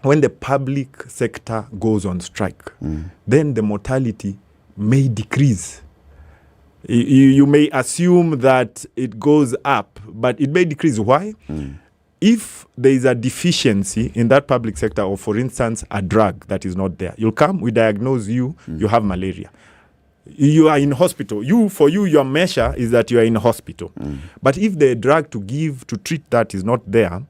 When the public sector goes on strike, then the mortality may decrease. You may assume that it goes up, but it may decrease. Why? If there is a deficiency in that public sector, or for instance, a drug that is not there, you'll come, we diagnose you, you have malaria. You are in hospital. Your measure is that you are in hospital. But if the drug to treat that is not there,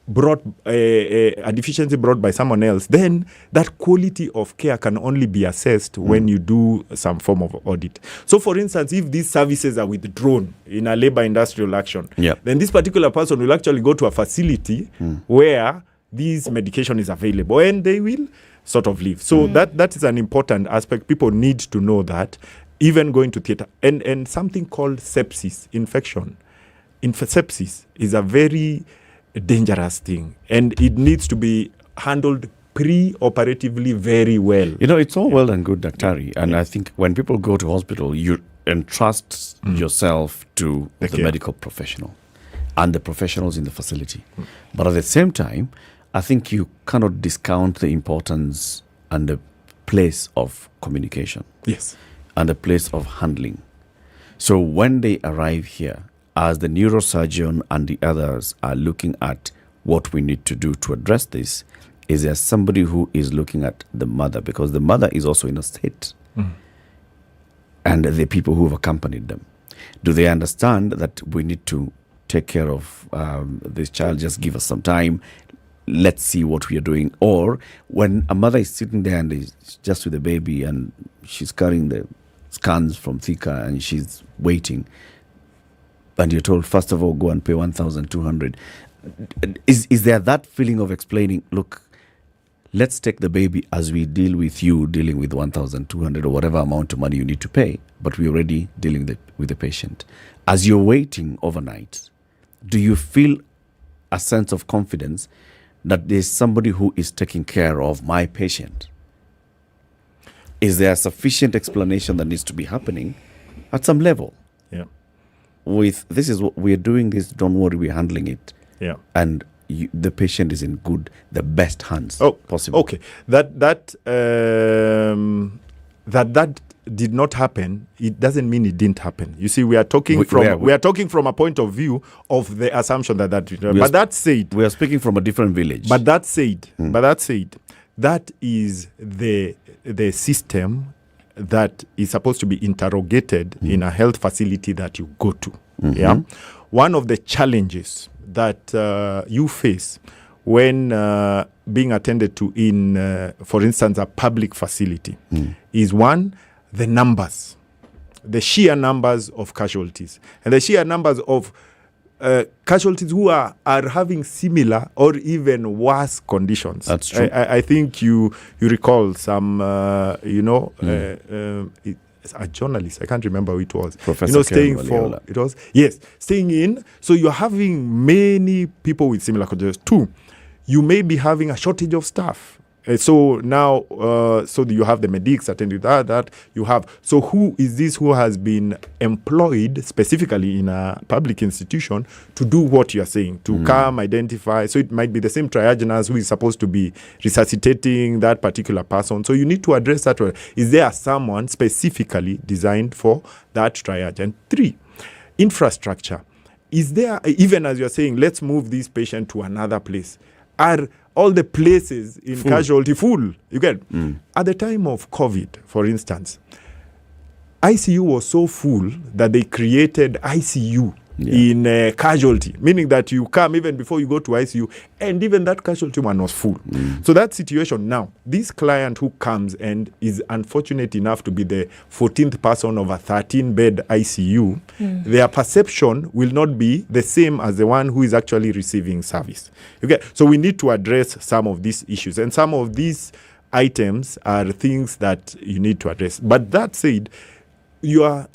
brought a deficiency brought by someone else, then that quality of care can only be assessed when you do some form of audit. So, for instance, if these services are withdrawn in a labor industrial action, then this particular person will actually go to a facility where this medication is available, and they will sort of leave. So that is an important aspect. People need to know that, even going to theater. And something called sepsis, infection. Sepsis is a very dangerous thing, and it needs to be handled pre-operatively very well. It's all well and good, Daktari, and I think when people go to hospital, you entrust yourself to the medical professional and the professionals in the facility. But at the same time, I think you cannot discount the importance and the place of communication. Yes. And the place of handling. So when they arrive here, as the neurosurgeon and the others are looking at what we need to do to address this, is there somebody who is looking at the mother? Because the mother is also in a state. And the people who have accompanied them. Do they understand that we need to take care of this child? Just give us some time. Let's see what we are doing. Or when a mother is sitting there and is just with the baby and she's carrying the scans from Thika and she's waiting, and you're told, first of all, go and pay 1,200. Is there that feeling of explaining, look, let's take the baby as we deal with you dealing with 1,200 or whatever amount of money you need to pay, but we're already dealing with the patient. As you're waiting overnight, do you feel a sense of confidence that there's somebody who is taking care of my patient? Is there sufficient explanation that needs to be happening at some level? Yeah. With this is what we're doing, this, don't worry, we're handling it. Yeah. And the patient is in the best hands possible. Okay. That did not happen, it doesn't mean it didn't happen. You see, we are talking from a point of view of the assumption that that said, we are speaking from a different village. But that said, that is the system that is supposed to be interrogated in a health facility that you go to. Yeah, one of the challenges that you face when being attended to in, for instance, a public facility is one, the numbers, the sheer numbers of casualties, and the sheer numbers of casualties who are having similar or even worse conditions. That's true. I think you recall some, a journalist, I can't remember who it was. Professor staying in. So you're having many people with similar conditions. Two, you may be having a shortage of staff. So now, so you have the medics attending that you have. So who is this who has been employed specifically in a public institution to do what you are saying, to come, identify. So it might be the same triage nurse who is supposed to be resuscitating that particular person. So you need to address that. Is there someone specifically designed for that triage? And three, infrastructure. Is there, even as you're saying, let's move this patient to another place? Are all the places in casualty full? You get at the time of COVID, for instance, ICU was so full that they created ICU in casualty, meaning that you come even before you go to ICU, and even that casualty one was full. So that situation now, this client who comes and is unfortunate enough to be the 14th person of a 13-bed ICU, their perception will not be the same as the one who is actually receiving service. Okay, so we need to address some of these issues, and some of these items are things that you need to address. But that said, your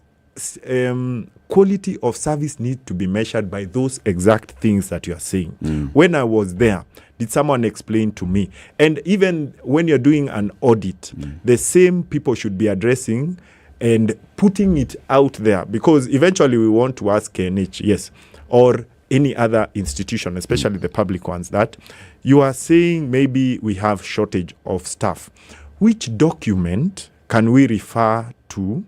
quality of service needs to be measured by those exact things that you are saying. When I was there, did someone explain to me? And even when you're doing an audit, the same people should be addressing and putting it out there, because eventually we want to ask KNH, yes, or any other institution, especially the public ones, that you are saying maybe we have shortage of staff. Which document can we refer to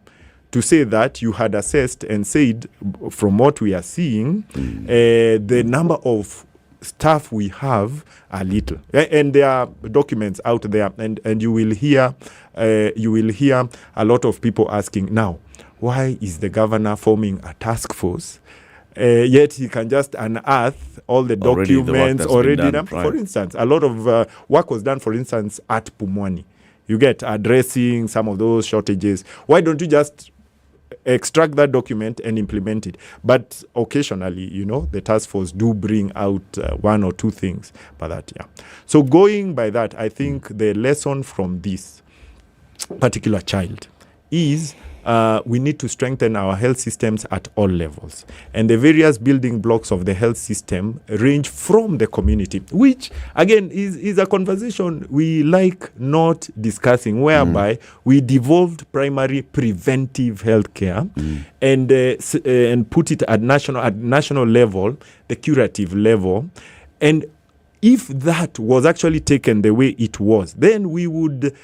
say that you had assessed and said, from what we are seeing, the number of staff we have are little? And there are documents out there, and you will hear a lot of people asking, now, why is the governor forming a task force? Yet he can just unearth all the documents already done. For instance, a lot of work was done, for instance, at Pumwani. You get addressing some of those shortages. Why don't you just extract that document and implement it? But occasionally, the task force do bring out one or two things. But that, So going by that, I think the lesson from this particular child is we need to strengthen our health systems at all levels. And the various building blocks of the health system range from the community, which, again, is a conversation we like not discussing, whereby we devolved primary preventive health care and put it at national level, the curative level. And if that was actually taken the way it was, then we would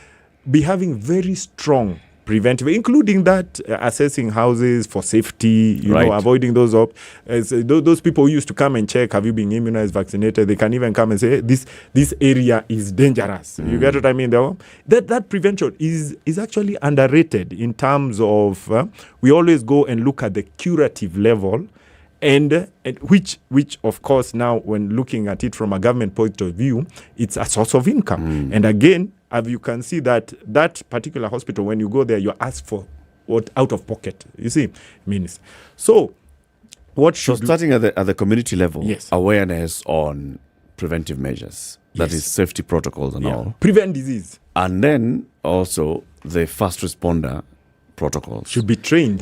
be having very strong preventive, including that assessing houses for safety, avoiding those those people who used to come and check, have you been immunized, vaccinated? They can even come and say, hey, this area is dangerous. You get what I mean? That prevention is actually underrated in terms of we always go and look at the curative level, and which of course now, when looking at it from a government point of view, it's a source of income. And again, you can see that particular hospital, when you go there, you're asked for what out of pocket. You see, means so. Starting at the community level, awareness on preventive measures, that is safety protocols and all, prevent disease, and then also the first responder protocols should be trained.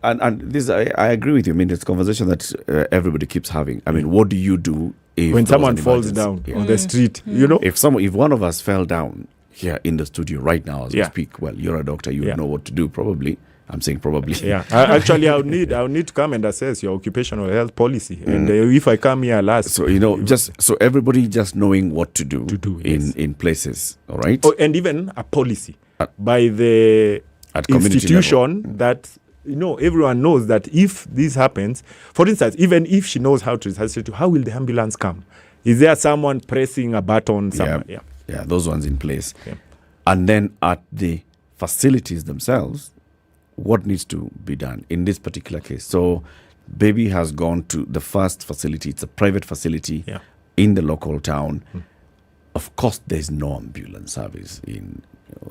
And this I agree with you. I mean, it's a conversation that everybody keeps having. I mean, what do you do when someone falls down on the street? If one of us fell down here in the studio right now as we speak, well, you're a doctor, you know what to do. Probably, I'm saying probably. Actually, I'll need to come and assess your occupational health policy, and if I come here last, so just so everybody just knowing what to do in places, all right, and even a policy by the institution that everyone knows that if this happens, for instance, even if she knows how to resuscitate, how will the ambulance come? Is there someone pressing a button somewhere? Yeah, those ones in place. And then at the facilities themselves, what needs to be done in this particular case? So baby has gone to the first facility. It's a private facility in the local town. Of course, there's no ambulance service in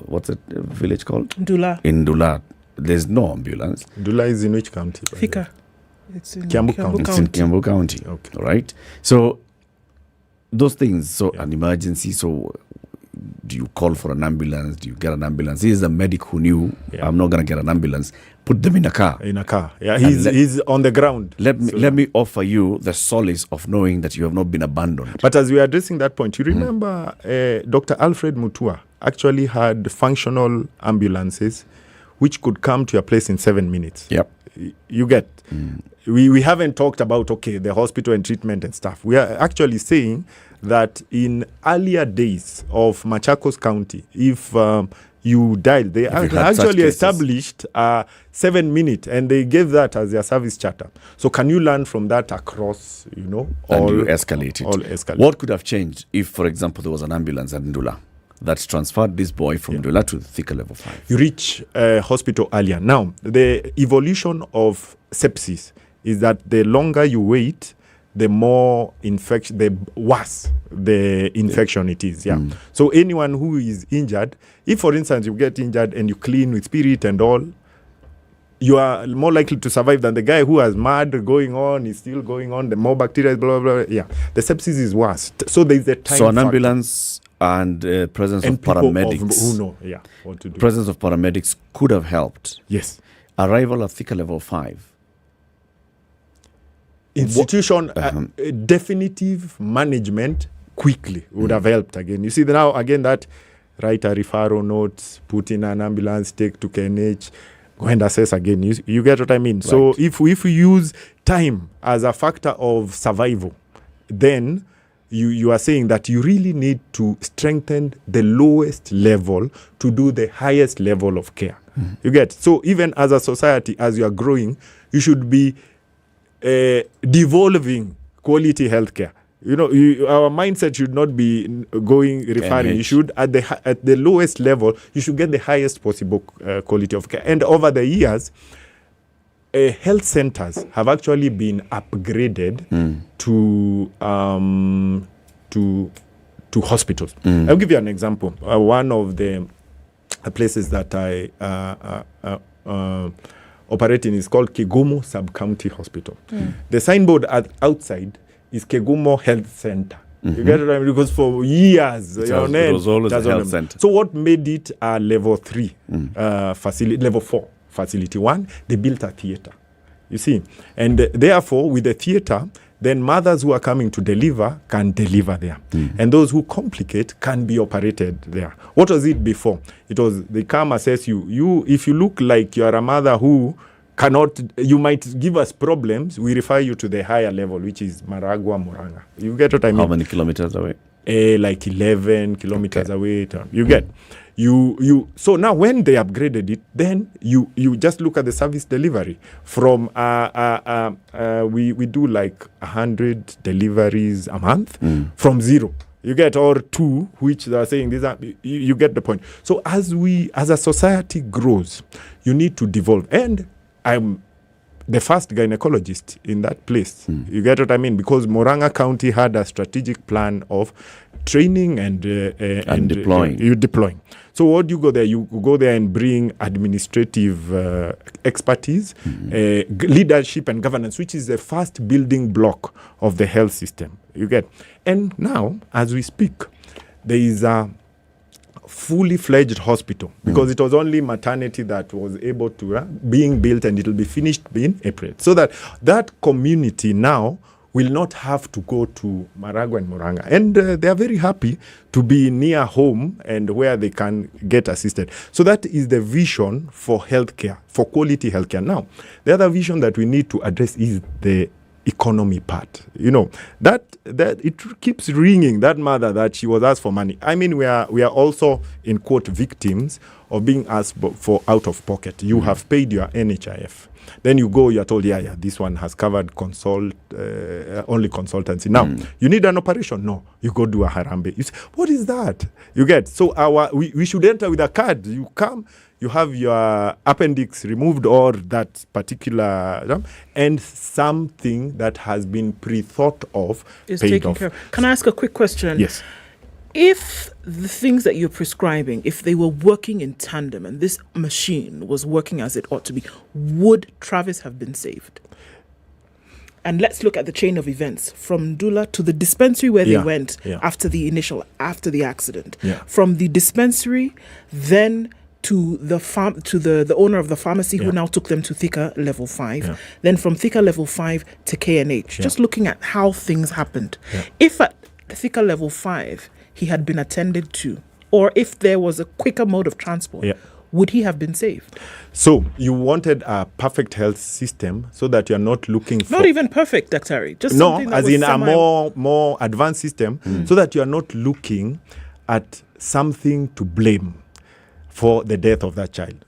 what's the village called? Ndula. In Ndula, there's no ambulance. Ndula is in which county? Thika. It's in Kiambu County. County. It's in Kiambu County. Okay. All right. So those things. So an emergency. So do you call for an ambulance? Do you get an ambulance? He's a medic who knew I'm not going to get an ambulance. Put them in a car. Yeah, he's on the ground. Let me offer you the solace of knowing that you have not been abandoned. But as we are addressing that point, you remember Dr. Alfred Mutua actually had functional ambulances which could come to your place in 7 minutes. Yep. You get. We haven't talked about, the hospital and treatment and stuff. We are actually saying that in earlier days of Machakos County, if you died, they actually established 7 minutes, and they gave that as their service charter. So can you learn from that across, and you escalate it? All escalate. What could have changed if, for example, there was an ambulance at Ndula that's transferred this boy from Ndula to Thika level 5? You reach hospital earlier. Now, the evolution of sepsis is that the longer you wait, the more infection, the worse the infection it is. Yeah. So anyone who is injured, if for instance you get injured and you clean with spirit and all, you are more likely to survive than the guy who has mud going on, is still going on, the more bacteria, blah, blah, blah. Yeah. The sepsis is worse. So there is a time So an factor. ambulance and presence And of people paramedics. who know, what to do. Presence of paramedics could have helped. Yes. Arrival of thicker level 5. Institution definitive management quickly would have helped again. You see now again that write a referral note, put in an ambulance, take to KNH, go and assess again. You get what I mean? Right. So if we use time as a factor of survival, then you are saying that you really need to strengthen the lowest level to do the highest level of care. You get? So even as a society, as you are growing, you should be devolving quality healthcare. You know, our mindset should not be referring. You should at the lowest level, you should get the highest possible quality of care. And over the years, health centers have actually been upgraded to hospitals. I'll give you an example. One of the places that I operate in is called Kisumu Sub-County Hospital. The signboard outside is Kisumu Health Center. You get it right? Because for years, it was always a health center. So what made it a level 3 facility, level 4 facility? One, they built a theater. You see, and therefore with the theater, then mothers who are coming to deliver can deliver there. And those who complicate can be operated there. What was it before? It was they come assess you. If you look like you are a mother who cannot, you might give us problems, we refer you to the higher level, which is Maragua, Muranga. You get what I mean? How many kilometers away? Like 11 kilometers away. You get. So now when they upgraded it, then you just look at the service delivery from we do like 100 deliveries a month from 0. You get, or 2, which they are saying these are, you get the point. So as a society grows, you need to devolve. And I'm the first gynecologist in that place. You get what I mean? Because Muranga County had a strategic plan of training and deploying. So what do you go there? You go there and bring administrative expertise, leadership and governance, which is the first building block of the health system. You get? And now, as we speak, there is a fully fledged hospital, because it was only maternity that was able to being built, and it will be finished in April. So that community now will not have to go to Maragua and Muranga. And they are very happy to be near home and where they can get assisted. So that is the vision for healthcare, for quality healthcare. Now, the other vision that we need to address is the economy part. You know, that it keeps ringing, that mother that she was asked for money. I mean, we are also, in quote, victims of being asked for out of pocket. You have paid your NHIF. Then you go, you're told, this one has covered only consultancy. Now, you need an operation? No. You go do a harambe. You say, what is that? You get, so we should enter with a card. You come, you have your appendix removed, or that particular, and something that has been pre-thought of is paid taken off. care of. Can I ask a quick question? Yes. If the things that you're prescribing, if they were working in tandem and this machine was working as it ought to be, would Travis have been saved? And let's look at the chain of events from Dula to the dispensary where they went after the accident. From the dispensary, then to the owner of the pharmacy who now took them to thicker level 5. Then from thicker level 5 to KNH. Just looking at how things happened. If at thicker level 5 he had been attended to, or if there was a quicker mode of transport, would he have been saved? So you wanted a perfect health system so that you're not looking for... Not even perfect, Dr. Just something that as was in a more advanced system, so that you're not looking at something to blame for the death of that child.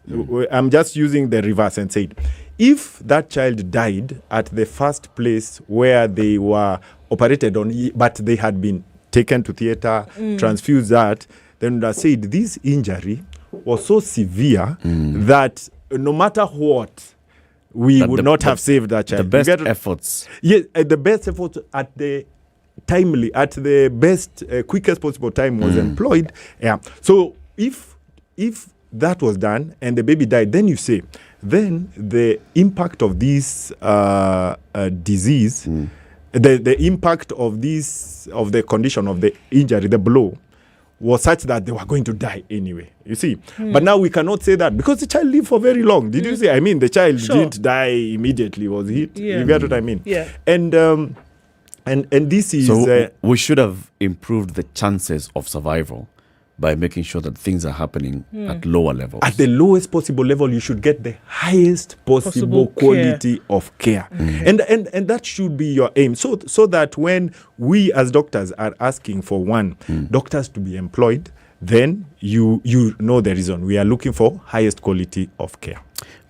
I'm just using the reverse and said, if that child died at the first place where they were operated on, but they had been taken to theater, transfused that, then I said this injury was so severe that no matter what, we That would the- not the- have saved that child. The best You get- efforts. Yes, the best effort at the best, quickest possible time was employed. Yeah. So if that was done and the baby died, then you say, then the impact of this disease, the impact of the condition of the injury, the blow, was such that they were going to die anyway. You see, but now we cannot say that because the child lived for very long. Did you see? I mean, the child didn't die immediately. Was hit. Yeah. You get what I mean? Yeah. And this is So we should have improved the chances of survival by making sure that things are happening at lower levels. at the lowest possible level. You should get the highest possible quality of care, and that should be your aim. So that when we as doctors are asking for doctors to be employed, then you know the reason. We are looking for highest quality of care.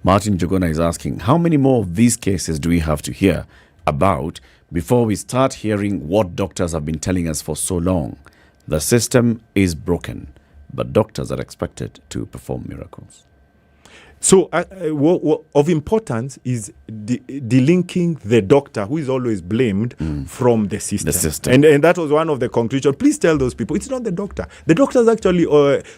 Martin Jogona is asking, how many more of these cases do we have to hear about before we start hearing what doctors have been telling us for so long? The system is broken, but doctors are expected to perform miracles. So what of importance is delinking the doctor, who is always blamed, from the system. The system. And that was one of the conclusions. Please tell those people, it's not the doctor. The doctors actually,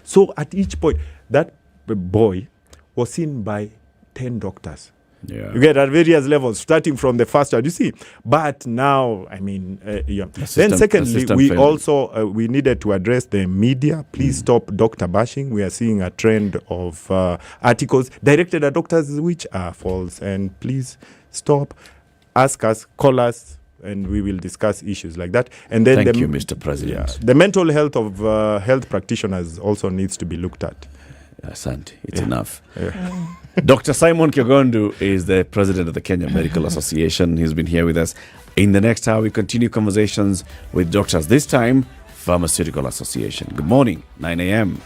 so at each point, that boy was seen by 10 doctors. Yeah. You get at various levels, starting from the first child, you see. But now, I mean, yeah. Then secondly, we failed. also, we needed to address the media. Please stop doctor bashing. We are seeing a trend of articles directed at doctors which are false. And please stop, ask us, call us, and we will discuss issues like that. And then Thank you, Mr. President. Yeah, the mental health of health practitioners also needs to be looked at. Asante, it's enough. Dr. Simon Kyogondu is the president of the Kenya Medical Association. He's been here with us. In the next hour, we continue conversations with doctors, this time Pharmaceutical Association. Good morning, 9 a.m.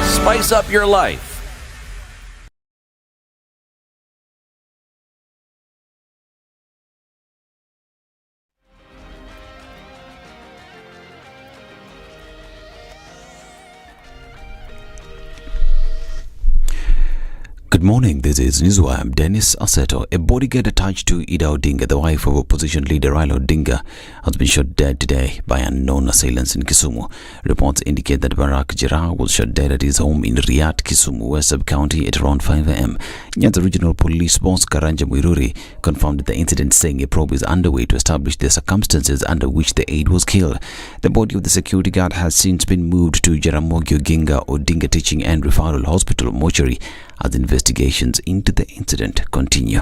Spice up your life. Good morning, this is Newswire. I'm Dennis Aseto. A bodyguard attached to Ida Odinga, the wife of opposition leader Raila Odinga, has been shot dead today by unknown assailants in Kisumu. Reports indicate that Barak Jira was shot dead at his home in Riyadh, Kisumu, West Sub-County at around 5 a.m. Nyanza Regional Police Boss Karanja Mwiruri confirmed the incident, saying a probe is underway to establish the circumstances under which the aide was killed. The body of the security guard has since been moved to Jaramogi Oginga Odinga Teaching and Referral Hospital mortuary as investigations into the incident continue.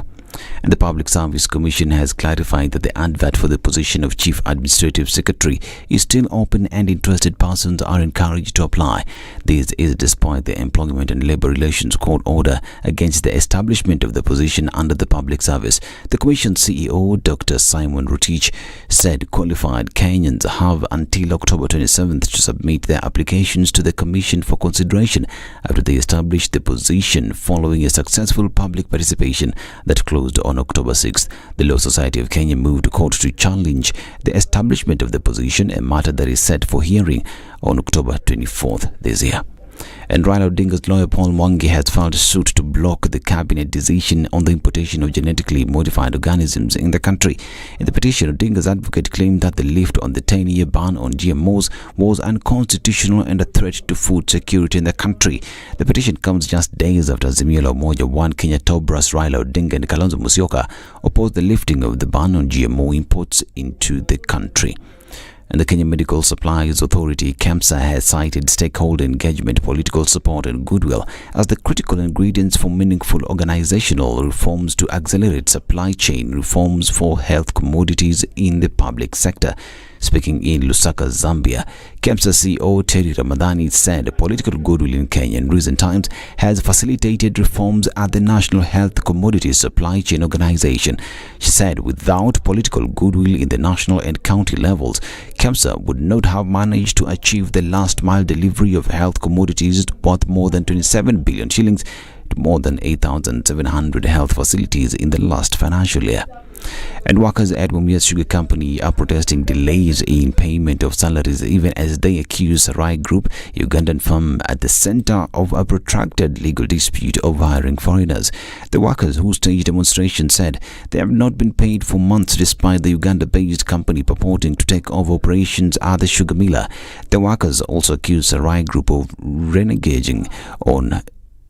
And the Public Service Commission has clarified that the advert for the position of Chief Administrative Secretary is still open and interested persons are encouraged to apply. This is despite the Employment and Labour Relations Court order against the establishment of the position under the Public Service. The Commission CEO, Dr. Simon Rotich, said qualified Kenyans have until October 27th to submit their applications to the Commission for consideration after they established the position following a successful public participation that closed on October 6th. The Law Society of Kenya moved to court to challenge the establishment of the position, a matter that is set for hearing on October 24th this year. And Raila Odinga's lawyer Paul Mwangi has filed a suit to block the cabinet decision on the importation of genetically modified organisms in the country. In the petition, Odinga's advocate claimed that the lift on the 10-year ban on GMOs was unconstitutional and a threat to food security in the country. The petition comes just days after Azimio la Umoja One Kenya Tobras Raila Odinga and Kalonzo Musyoka opposed the lifting of the ban on GMO imports into the country. And the Kenya Medical Supplies Authority, KEMSA, has cited stakeholder engagement, political support and goodwill as the critical ingredients for meaningful organizational reforms to accelerate supply chain reforms for health commodities in the public sector. Speaking in Lusaka, Zambia, KEMSA CEO Terry Ramadhani said political goodwill in Kenya in recent times has facilitated reforms at the National Health Commodities Supply Chain Organization. She said without political goodwill in the national and county levels, KEMSA would not have managed to achieve the last mile delivery of health commodities worth more than 27 billion shillings to more than 8,700 health facilities in the last financial year. And workers at Mumias Sugar Company are protesting delays in payment of salaries, even as they accuse Standard Group, Ugandan firm, at the center of a protracted legal dispute over hiring foreigners. The workers who staged demonstration said they have not been paid for months, despite the Uganda-based company purporting to take over operations at the sugar miller. The workers also accused Standard Group of reneging on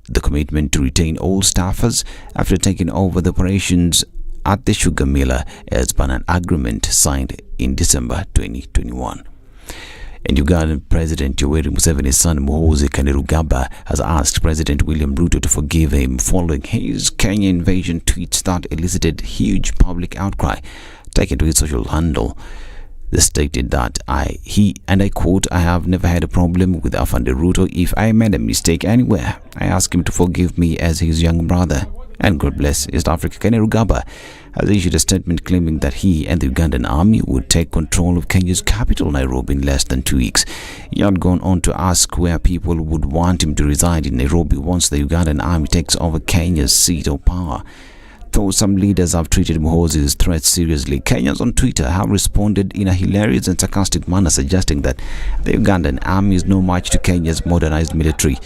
the commitment to retain all staffers after taking over the operations at the sugar miller as per an agreement signed in December 2021. And Ugandan President Yoweri Museveni's son Muhoozi Kainerugaba has asked President William Ruto to forgive him following his Kenya invasion tweets that elicited huge public outcry. Taken to his social handle, they stated that I quote, "I have never had a problem with Afande Ruto. If I made a mistake anywhere, I ask him to forgive me as his young brother. And God bless East Africa." Kainerugaba has issued a statement claiming that he and the Ugandan army would take control of Kenya's capital, Nairobi, in less than 2 weeks. He had gone on to ask where people would want him to reside in Nairobi once the Ugandan army takes over Kenya's seat of power. Though some leaders have treated Muhoozi's threats seriously, Kenyans on Twitter have responded in a hilarious and sarcastic manner, suggesting that the Ugandan army is no match to Kenya's modernized military.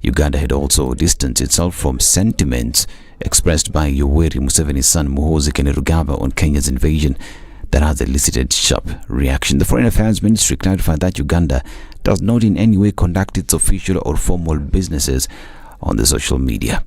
Uganda had also distanced itself from sentiments expressed by Yoweri Museveni's son Muhoozi Kainerugaba on Kenya's invasion that has elicited sharp reaction. The Foreign Affairs Ministry clarified that Uganda does not in any way conduct its official or formal businesses on the social media.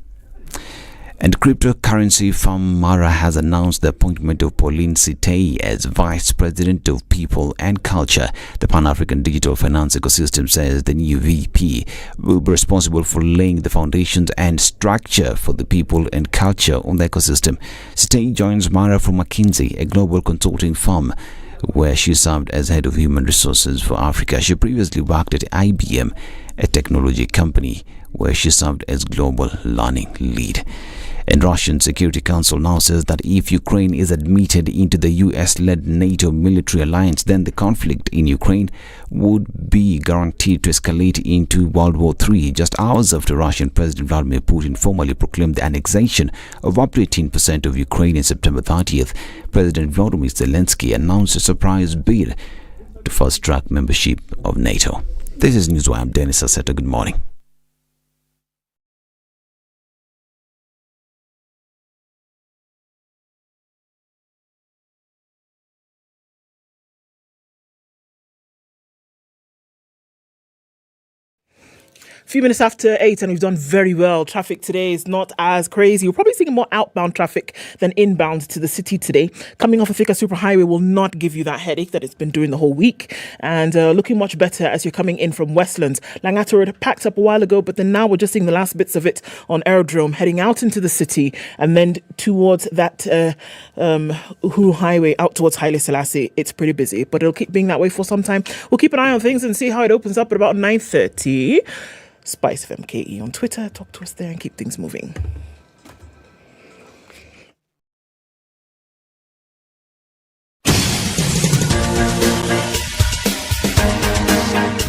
And cryptocurrency firm Mara has announced the appointment of Pauline Sitei as Vice President of People and Culture. The Pan-African Digital Finance Ecosystem says the new VP will be responsible for laying the foundations and structure for the people and culture on the ecosystem. Sitei joins Mara from McKinsey, a global consulting firm, where she served as head of human resources for Africa. She previously worked at IBM, a technology company, where she served as global learning lead. And Russian Security Council now says that if Ukraine is admitted into the US-led NATO military alliance, then the conflict in Ukraine would be guaranteed to escalate into World War III, just hours after Russian President Vladimir Putin formally proclaimed the annexation of up to 18% of Ukraine on September 30th. President Volodymyr Zelensky announced a surprise bid to fast-track membership of NATO. This is Newswire. I'm Dennis Asseto. Good morning. Few minutes after 8, and we've done very well. Traffic today is not as crazy. We're probably seeing more outbound traffic than inbound to the city today. Coming off a Thika Superhighway will not give you that headache that it's been doing the whole week. And looking much better as you're coming in from Westlands. Langata Road packed up a while ago, but then now we're just seeing the last bits of it on Aerodrome, heading out into the city and then towards that Uhuru Highway out towards Haile Selassie. It's pretty busy, but it'll keep being that way for some time. We'll keep an eye on things and see how it opens up at about 9:30. SpiceFM KE on Twitter. Talk to us there and keep things moving.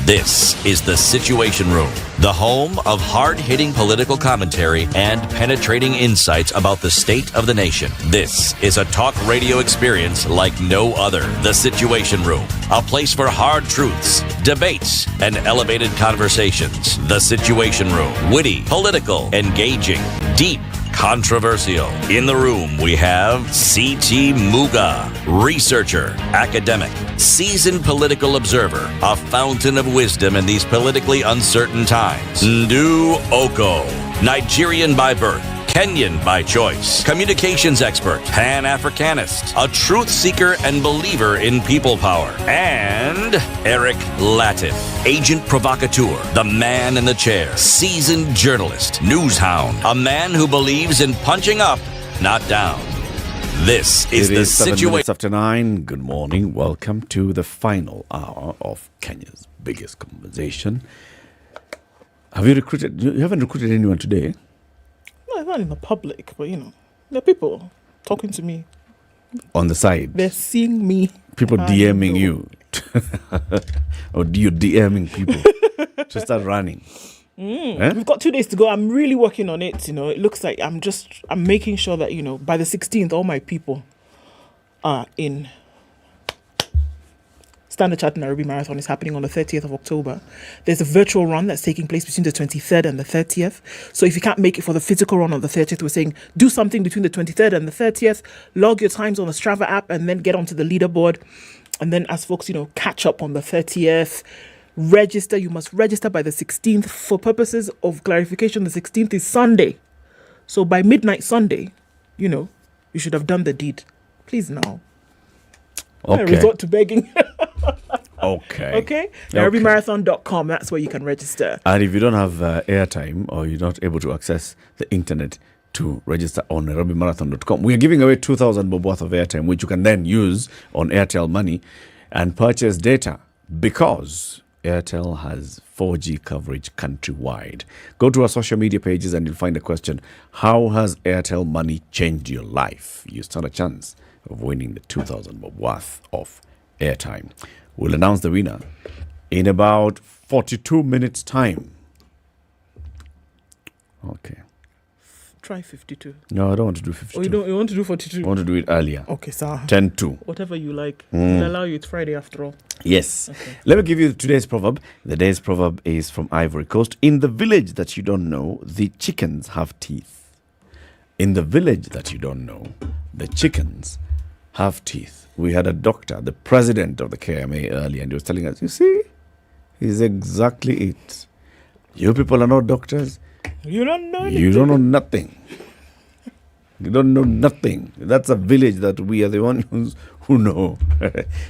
This is The Situation Room, the home of hard-hitting political commentary and penetrating insights about the state of the nation. This is a talk radio experience like no other. The Situation Room, a place for hard truths, debates, and elevated conversations. The Situation Room, witty, political, engaging, deep, controversial. In the room, we have C.T. Muga, researcher, academic, seasoned political observer, a fountain of wisdom in these politically uncertain times. Ndu Oko, Nigerian by birth, Kenyan by choice, communications expert, Pan-Africanist, a truth seeker and believer in people power, and Eric Latif, agent provocateur, the man in the chair, seasoned journalist, news hound, a man who believes in punching up, not down. This is the 7 situation. minutes after 9. Good morning. Welcome to the final hour of Kenya's biggest conversation. Have you recruited? You haven't recruited anyone today? No, not in the public, but there are people talking to me. On the side? They're seeing me. People DMing you. Or you're DMing people to start running. We've got 2 days to go. I'm really working on it. It looks like I'm making sure that, by the 16th, all my people in Standard Chartered Nairobi Marathon is happening on the 30th of October. There's a virtual run that's taking place between the 23rd and the 30th. So if you can't make it for the physical run on the 30th, we're saying do something between the 23rd and the 30th, log your times on the Strava app, and then get onto the leaderboard. And then as folks, catch up on the 30th, register. You must register by the 16th. For purposes of clarification, the 16th is Sunday. So by midnight Sunday, you should have done the deed. Please now. Okay. I resort to begging. Okay. NairobiMarathon.com. That's where you can register. And if you don't have airtime or you're not able to access the internet to register on NairobiMarathon.com, we are giving away 2,000 bob worth of airtime, which you can then use on Airtel Money and purchase data because Airtel has 4G coverage countrywide. Go to our social media pages and you'll find a question. How has Airtel Money changed your life? You stand a chance of winning the 2,000 bob worth of airtime. We'll announce the winner in about 42 minutes' time. Okay. Try 52. No, I don't want to do 52. Oh, you want to do 42? I want to do it earlier. Okay, sir. 10-2. Whatever you like. We'll allow you. It's Friday after all. Yes. Okay. Let me give you today's proverb. The day's proverb is from Ivory Coast. In the village that you don't know, the chickens have teeth. In the village that you don't know, the chickens have teeth. We had a doctor, the president of the KMA earlier, and he was telling us, you see, is exactly it. You people are not doctors. You don't know anything. You don't know nothing. You don't know nothing. That's a village that we are the ones who know.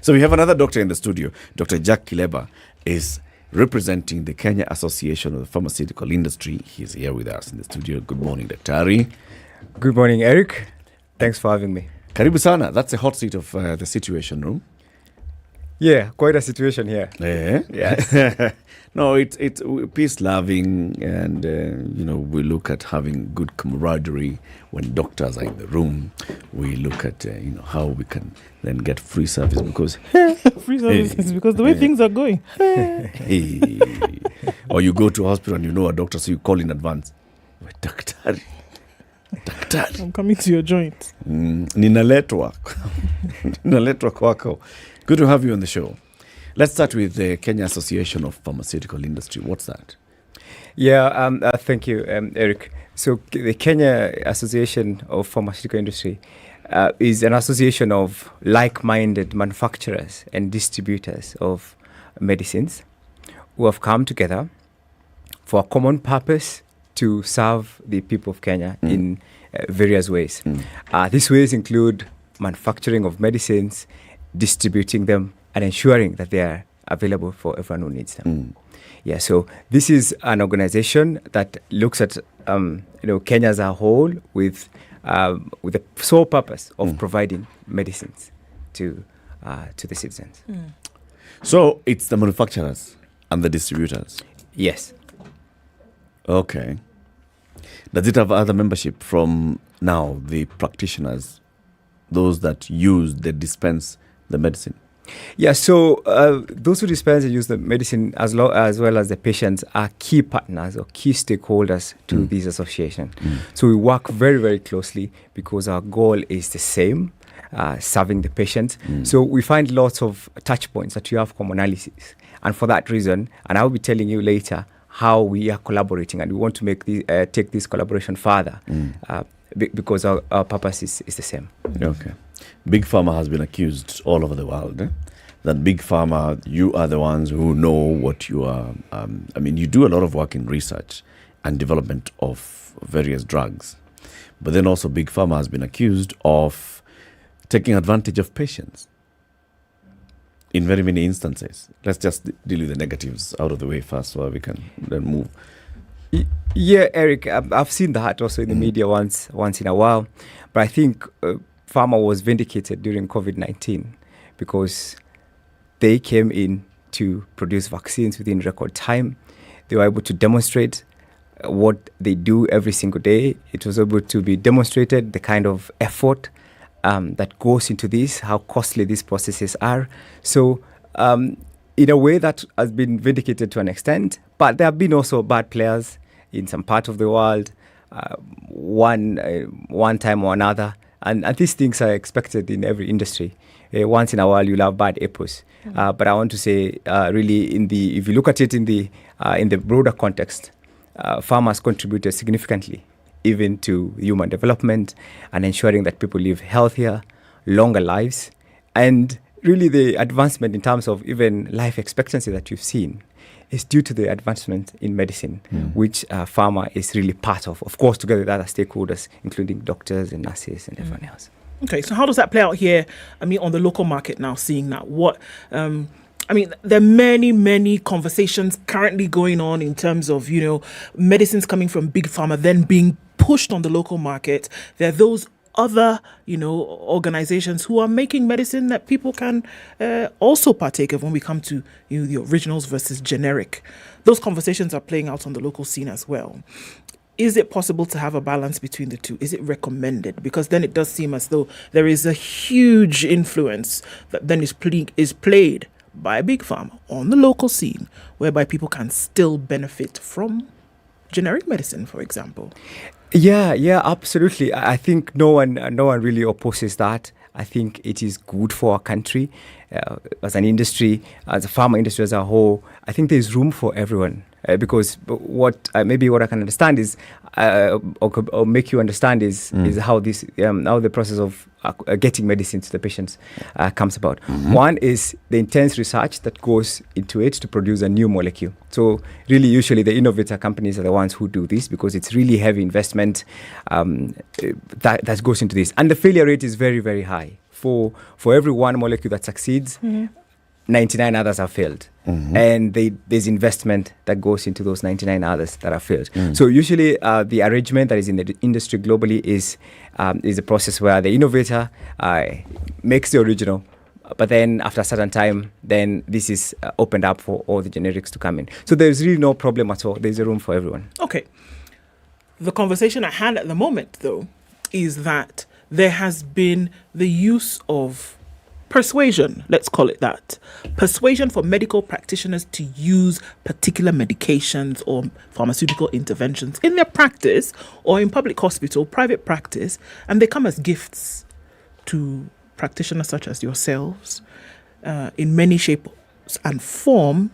So we have another doctor in the studio. Dr. Jack Kileba is representing the Kenya Association of the Pharmaceutical Industry. He's here with us in the studio. Good morning, Daktari. Good morning, Eric. Thanks for having me. Karibu sana. That's the hot seat of the Situation Room. Yeah, quite a situation here. Yeah. Yes. No, it's peace-loving, and we look at having good camaraderie when doctors are in the room. We look at how we can then get free service because free services because the way things are going. Or you go to a hospital and you know a doctor, so you call in advance. Daktari. I'm coming to your joint. Ninaletwa kwako. Good to have you on the show. Let's start with the Kenya Association of Pharmaceutical Industry. What's that? Yeah, thank you, Eric. So the Kenya Association of Pharmaceutical Industry is an association of like-minded manufacturers and distributors of medicines who have come together for a common purpose to serve the people of Kenya in various ways. These ways include manufacturing of medicines, distributing them, and ensuring that they are available for everyone who needs them. Yeah, so this is an organization that looks at Kenya as a whole with the sole purpose of providing medicines to the citizens. So it's the manufacturers and the distributors? Yes. Okay. Does it have other membership from now, the practitioners, those that dispense the medicine? Yeah, so those who dispense and use the medicine as well as the patients are key partners or key stakeholders to this association. So we work very, very closely because our goal is the same, serving the patient. So we find lots of touch points that you have commonalities. And for that reason, and I'll be telling you later how we are collaborating, and we want to take this collaboration further because our purpose is the same. Okay. Big Pharma has been accused all over the world that Big Pharma, you are the ones who know what you are. You do a lot of work in research and development of various drugs. But then also Big Pharma has been accused of taking advantage of patients in very many instances. Let's just deal with the negatives out of the way first so we can then move. Yeah, Eric, I've seen that also in the media once in a while. But I think Pharma was vindicated during COVID-19 because they came in to produce vaccines within record time. They were able to demonstrate what they do every single day. It was able to be demonstrated the kind of effort that goes into this, how costly these processes are. So in a way that has been vindicated to an extent, but there have been also bad players in some part of the world, one time or another. And these things are expected in every industry. Once in a while, you'll have bad apples. But I want to say, really, if you look at it in the broader context, farmers contributed significantly, even to human development and ensuring that people live healthier, longer lives, and really the advancement in terms of even life expectancy that you've seen is due to the advancement in medicine, which pharma is really part of course, together with other stakeholders, including doctors and nurses and everyone else. Okay, so how does that play out here? I mean, on the local market now, seeing that, there are many conversations currently going on in terms of, medicines coming from big pharma, then being pushed on the local market. There are those other, organizations who are making medicine that people can also partake of when we come to the originals versus generic. Those conversations are playing out on the local scene as well. Is it possible to have a balance between the two? Is it recommended? Because then it does seem as though there is a huge influence that then is played by Big Pharma on the local scene, whereby people can still benefit from generic medicine, for example. Yeah, absolutely. I think no one really opposes that. I think it is good for our country as an industry, as a pharma industry as a whole. I think there's room for everyone because what I can understand is, or make you understand is how this how the process of getting medicine to the patients comes about. One is the intense research that goes into it to produce a new molecule. So really, usually the innovator companies are the ones who do this because it's really heavy investment that goes into this, and the failure rate is very, very high. For every one molecule that succeeds, 99 others have failed. And there's investment that goes into those 99 others that have failed. So usually the arrangement that is in the industry globally is a process where the innovator makes the original, but then after a certain time, then this is opened up for all the generics to come in. So there's really no problem at all. There's a room for everyone. Okay. The conversation at hand at the moment, though, is that there has been the use of persuasion, let's call it that. Persuasion for medical practitioners to use particular medications or pharmaceutical interventions in their practice or in public hospital, private practice, and they come as gifts to practitioners such as yourselves in many shapes and form.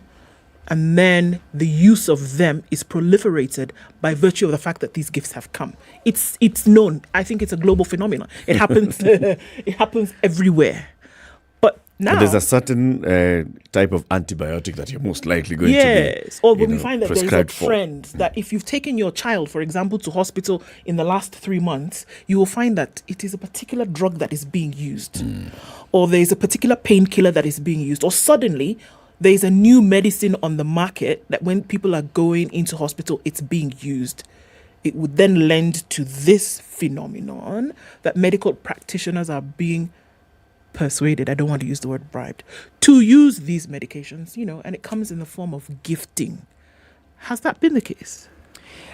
And then the use of them is proliferated by virtue of the fact that these gifts have come. It's known. I think it's a global phenomenon. It happens. It happens everywhere. But now there's a certain type of antibiotic that you're most likely going to be. Yes. Or when we find that there is a trend that if you've taken your child, for example, to hospital in the last 3 months, you will find that it is a particular drug that is being used, or there is a particular painkiller that is being used, or suddenly there's a new medicine on the market that when people are going into hospital, it's being used. It would then lend to this phenomenon that medical practitioners are being persuaded, I don't want to use the word bribed, to use these medications, and it comes in the form of gifting. Has that been the case?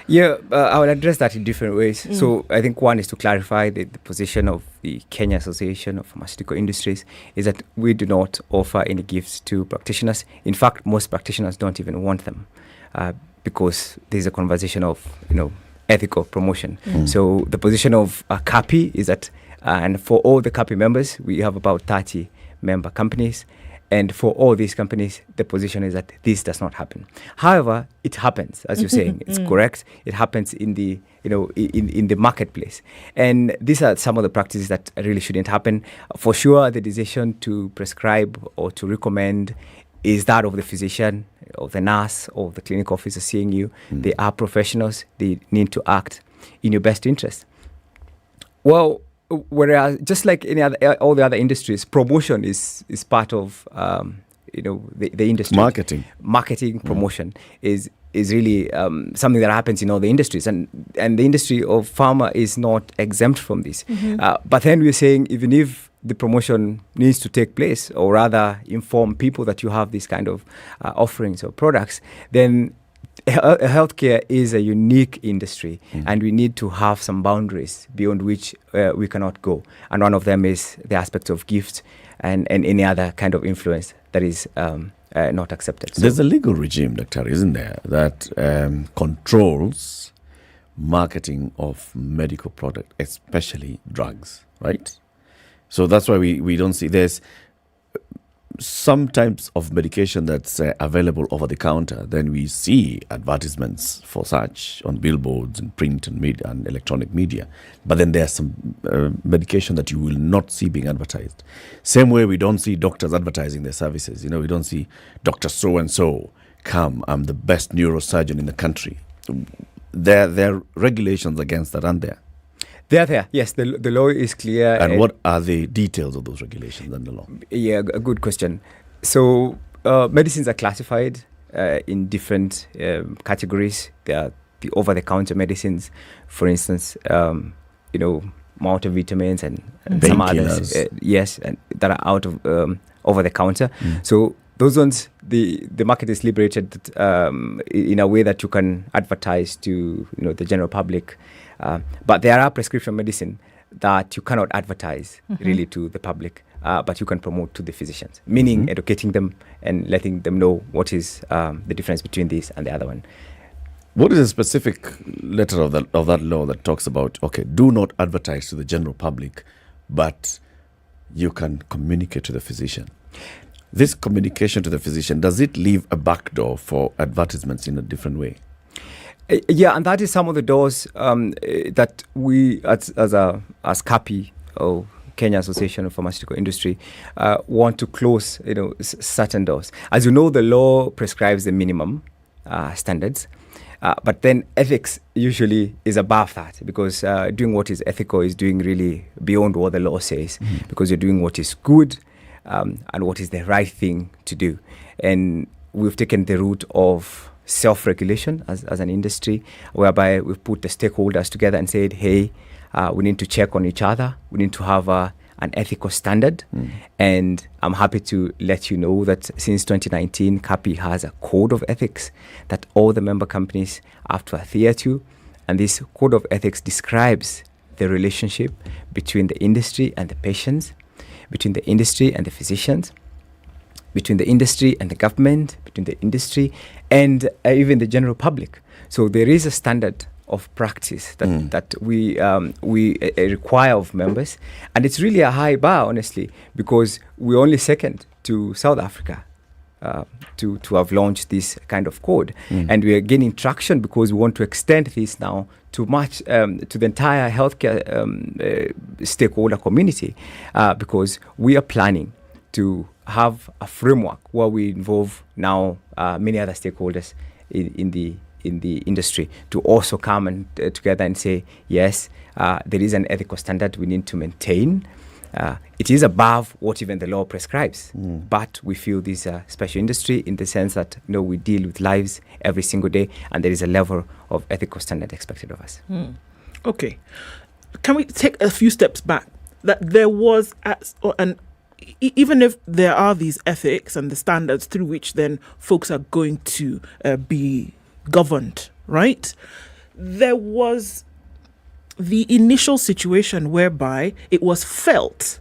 Yeah, I will address that in different ways. So I think one is to clarify the position of the Kenya Association of Pharmaceutical Industries is that we do not offer any gifts to practitioners. In fact, most practitioners don't even want them because there's a conversation of, ethical promotion. So the position of CAPI is that, and for all the CAPI members, we have about 30 member companies. And for all these companies, the position is that this does not happen. However, it happens, as you're saying. It's correct. It happens in the, in the marketplace. And these are some of the practices that really shouldn't happen. For sure, the decision to prescribe or to recommend is that of the physician, or the nurse, or the clinic officer seeing you. They are professionals. They need to act in your best interest. Well, whereas just like all the other industries, promotion is part of the industry. Marketing promotion is really something that happens in all the industries, and the industry of pharma is not exempt from this. But then we're saying even if the promotion needs to take place, or rather inform people that you have these kind of offerings or products, then healthcare is a unique industry, and we need to have some boundaries beyond which we cannot go. And one of them is the aspect of gifts and any other kind of influence that is not accepted. So there's a legal regime, Doctor, isn't there, that controls marketing of medical product, especially drugs? right? So that's why we don't see. There's some types of medication that's available over the counter. Then we see advertisements for such on billboards and print and media and electronic media. But then there's some medication that you will not see being advertised. Same way we don't see doctors advertising their services. You know, we don't see Dr. So-and-so, come, I'm the best neurosurgeon in the country. There are regulations against that, aren't there? They are there. Yes, the law is clear. And what are the details of those regulations and the law? Yeah, a good question. So medicines are classified in different categories. There are the over-the-counter medicines, for instance, multivitamins and some others. Yes, and that are out of over-the-counter. So those ones, the market is liberated in a way that you can advertise to the general public. But there are prescription medicine that you cannot advertise really to the public, but you can promote to the physicians, meaning educating them and letting them know what is the difference between this and the other one. What is a specific letter of that law that talks about, okay, do not advertise to the general public, but you can communicate to the physician? This communication to the physician, does it leave a backdoor for advertisements in a different way? Yeah, and that is some of the doors that we, as CAPI, or Kenya Association of Pharmaceutical Industry, want to close. Certain doors. As you know, the law prescribes the minimum standards, but then ethics usually is above that, because doing what is ethical is doing really beyond what the law says, because you're doing what is good and what is the right thing to do. And we've taken the route of self-regulation as an industry, whereby we've put the stakeholders together and said, hey, we need to check on each other. We need to have an ethical standard. And I'm happy to let you know that since 2019, CAPI has a code of ethics that all the member companies have to adhere to. And this code of ethics describes the relationship between the industry and the patients, between the industry and the physicians, between the industry and the government, between the industry and even the general public. So there is a standard of practice that we require of members, and it's really a high bar, honestly, because we're only second to South Africa to have launched this kind of code, and we are gaining traction because we want to extend this now to the entire healthcare stakeholder community, because we are planning to have a framework where we involve now many other stakeholders in the industry to also come and together and say, yes, there is an ethical standard we need to maintain. It is above what even the law prescribes, but we feel this special industry in the sense that we deal with lives every single day, and there is a level of ethical standard expected of us. Okay, can we take a few steps back? That there was even if there are these ethics and the standards through which then folks are going to be governed, right? There was the initial situation whereby it was felt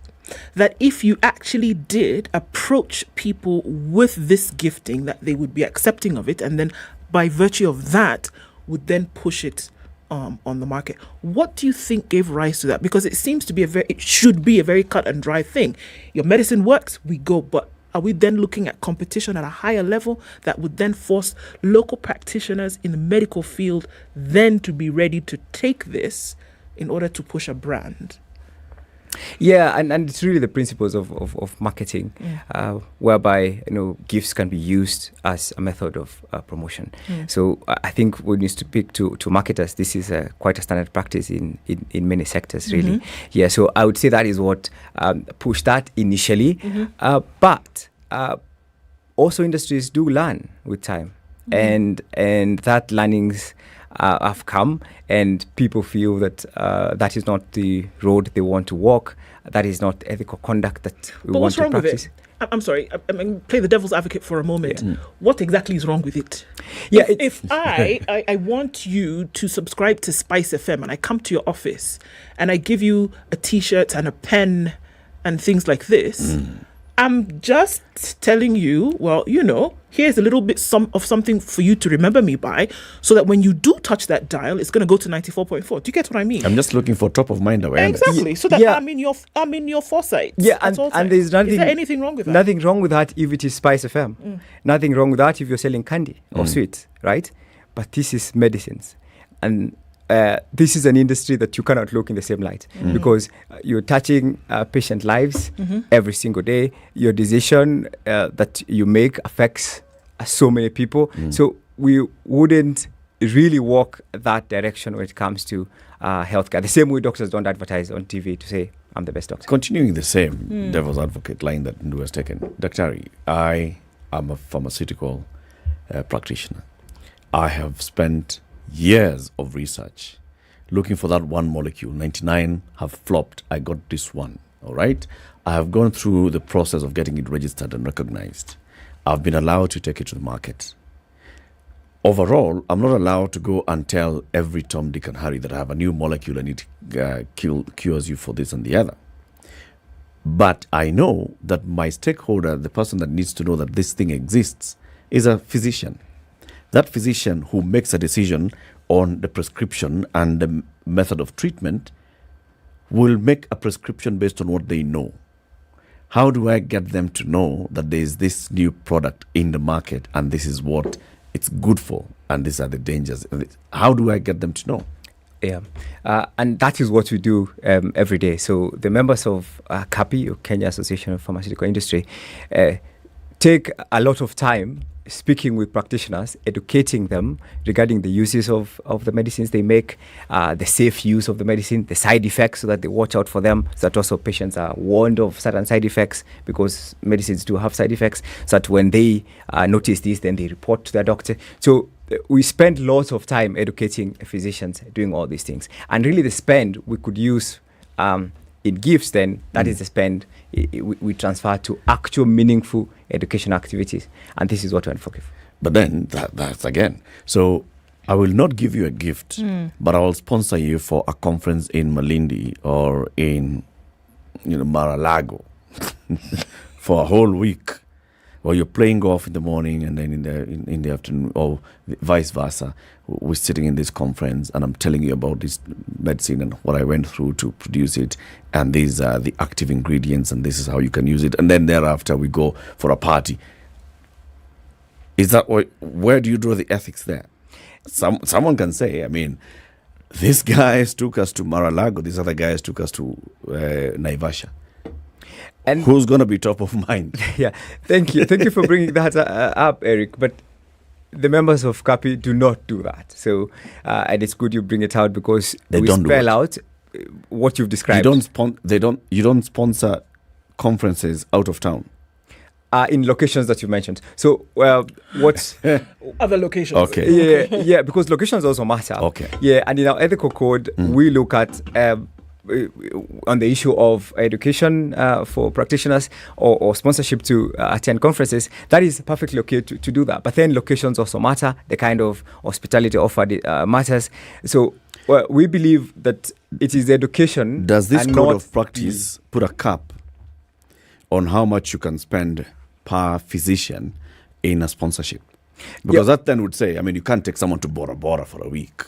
that if you actually did approach people with this gifting, that they would be accepting of it, and then by virtue of that would then push it on the market. What do you think gave rise to that? Because it seems to be it should be a very cut and dry thing. Your medicine works, we go. But are we then looking at competition at a higher level that would then force local practitioners in the medical field then to be ready to take this in order to push a brand? Yeah, and it's really the principles of marketing, whereby gifts can be used as a method of promotion. So I think when you speak to marketers, this is quite a standard practice in many sectors, really. Yeah, so I would say that is what pushed that initially, but also industries do learn with time, and that learnings have come, and people feel that that is not the road they want to walk. That is not ethical conduct that we want to practice. But what's wrong with it? I'm sorry, I mean, play the devil's advocate for a moment. What exactly is wrong with it? Yeah, if I want you to subscribe to SpiceFM and I come to your office and I give you a T-shirt and a pen and things like this, I'm just telling you, well, here's a little bit of something for you to remember me by, so that when you do touch that dial, it's going to go to 94.4. Do you get what I mean? I'm just looking for top of mind awareness. Exactly. So that I'm in your foresight. Yeah, and there's nothing. Is there anything wrong with that? Nothing wrong with that if it is SpiceFM. Nothing wrong with that if you're selling candy or sweets, right? But this is medicines, and this is an industry that you cannot look in the same light because you're touching patient lives every single day. Your decision that you make affects so many people. So we wouldn't really walk that direction when it comes to healthcare. The same way doctors don't advertise on TV to say, I'm the best doctor. Continuing the same devil's advocate line that Ndu has taken. Daktari, I am a pharmaceutical practitioner. I have spent years of research looking for that one molecule. 99 have flopped. I got this one. All right. I have gone through the process of getting it registered and recognized. I've been allowed to take it to the market. Overall, I'm not allowed to go and tell every Tom, Dick, and Harry that I have a new molecule and it cures you for this and the other. But I know that my stakeholder, the person that needs to know that this thing exists, is a physician. That physician who makes a decision on the prescription and the method of treatment will make a prescription based on what they know. How do I get them to know that there is this new product in the market and this is what it's good for and these are the dangers? How do I get them to know? Yeah, and that is what we do every day. So the members of CAPI, or Kenya Association of Pharmaceutical Industry, take a lot of time speaking with practitioners, educating them regarding the uses of the medicines they make, the safe use of the medicine, the side effects, so that they watch out for them, so that also patients are warned of certain side effects, because medicines do have side effects, so that when they notice this, then they report to their doctor. So we spend lots of time educating physicians doing all these things. And really the spend we could use in gifts, then that is the spend we transfer to actual meaningful education activities, and this is what we're focusing. But then that's again. So I will not give you a gift, but I will sponsor you for a conference in Malindi or in Mar-a-Lago for a whole week, where you're playing golf in the morning and then in the afternoon, or vice versa. We're sitting in this conference and I'm telling you about this medicine and what I went through to produce it, and these are the active ingredients and this is how you can use it, and then thereafter we go for a party. Is that where do you draw the ethics there? Someone can say, I mean, these guys took us to Mar-a-Lago, these other guys took us to Naivasha. And who's going to be top of mind? Yeah, thank you for bringing that up, Eric. But the members of CAPI do not do that. So, and it's good you bring it out, because we spell out what you've described. You don't sponsor conferences out of town. In locations that you mentioned. So, what's other locations? Okay. Yeah, because locations also matter. Okay. Yeah, and in our ethical code, we look at on the issue of education for practitioners or sponsorship to attend conferences. That is perfectly okay to do that. But then locations also matter. The kind of hospitality offered matters. So we believe that it is education. Does this code of practice put a cap on how much you can spend per physician in a sponsorship? Because that then would say, I mean, you can't take someone to Bora Bora for a week.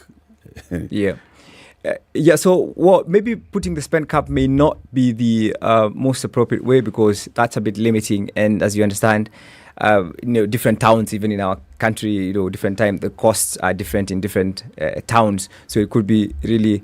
So maybe putting the spend cap may not be the most appropriate way, because that's a bit limiting. And as you understand, different towns, even in our country, different time, the costs are different in different towns. So it could be really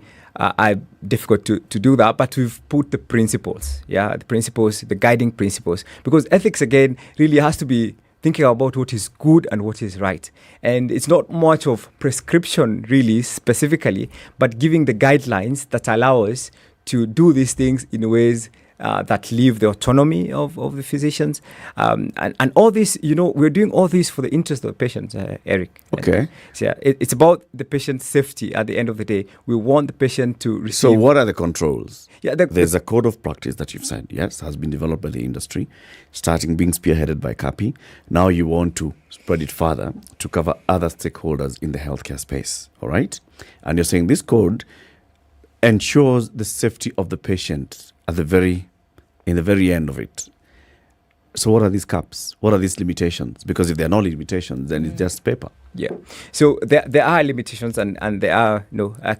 difficult to do that. But we've put the principles, the guiding principles, because ethics, again, really has to be thinking about what is good and what is right. And it's not much of prescription really specifically, but giving the guidelines that allow us to do these things in ways that leave the autonomy of the physicians. And all this, we're doing all this for the interest of the patient, Eric. Okay. So it's about the patient's safety at the end of the day. We want the patient to receive. So what are the controls? Yeah, there's a code of practice that you've said, yes, has been developed by the industry, being spearheaded by CAPI. Now you want to spread it further to cover other stakeholders in the healthcare space, all right? And you're saying this code ensures the safety of the patient in the very end of it. So what are these caps? What are these limitations? Because if there are no limitations, then it's just paper. Yeah. So there are limitations and there are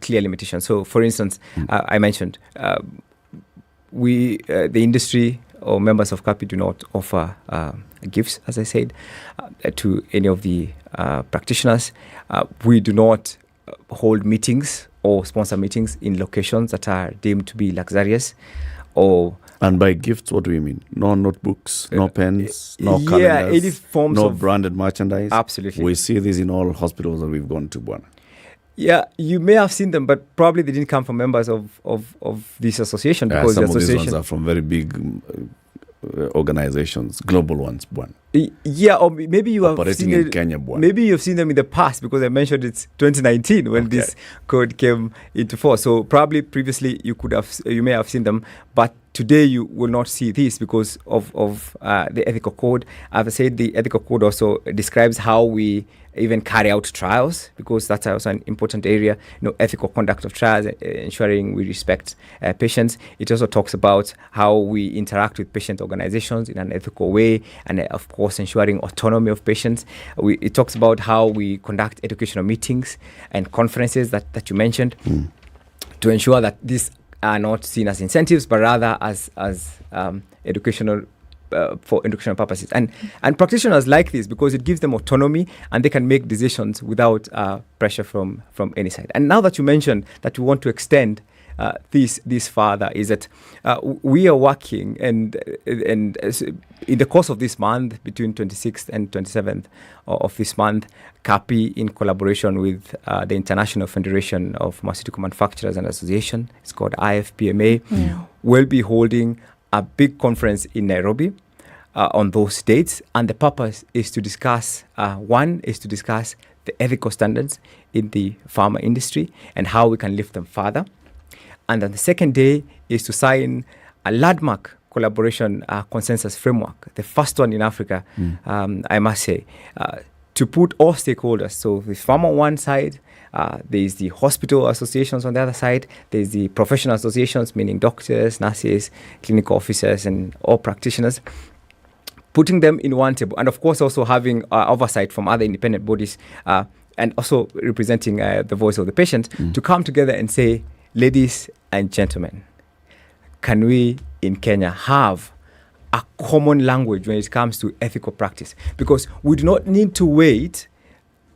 clear limitations. So for instance, I mentioned the industry or members of CAPI do not offer gifts, as I said, to any of the practitioners. We do not hold meetings or sponsor meetings in locations that are deemed to be luxurious or... And by gifts, what do we mean? No notebooks, no pens, no calendars, any forms no of branded merchandise? Absolutely. We see this in all hospitals that we've gone to, Bwana. Yeah, you may have seen them, but probably they didn't come from members of this association. Because some the association, of these ones are from very big organizations, global ones, Bwana. Yeah, or maybe you have operating seen in it, Kenya, Bwana. Maybe you've seen them in the past, because I mentioned it's 2019 when this code came into force. So probably previously you may have seen them, but today you will not see this because of the ethical code. As I said, the ethical code also describes how we even carry out trials, because that's also an important area. Ethical conduct of trials, ensuring we respect patients. It also talks about how we interact with patient organizations in an ethical way, and of course ensuring autonomy of patients. It talks about how we conduct educational meetings and conferences that you mentioned, to ensure that these are not seen as incentives, but rather as educational for educational purposes. And practitioners like this because it gives them autonomy and they can make decisions without pressure from any side. And now that you mentioned that we want to extend this further, is that we are working and in the course of this month, between 26th and 27th of this month, CAPI, in collaboration with the International Federation of Pharmaceutical Manufacturers and Association, it's called IFPMA, will be holding a big conference in Nairobi on those dates. And the purpose is to discuss, one is to discuss the ethical standards in the pharma industry and how we can lift them further. And then the second day is to sign a landmark collaboration consensus framework, the first one in Africa, I must say, to put all stakeholders. So with pharma on one side, there's the hospital associations on the other side, there's the professional associations, meaning doctors, nurses, clinical officers, and all practitioners, putting them in one table. And of course, also having oversight from other independent bodies and also representing the voice of the patient to come together and say, ladies and gentlemen, can we in Kenya have a common language when it comes to ethical practice? Because we do not need to wait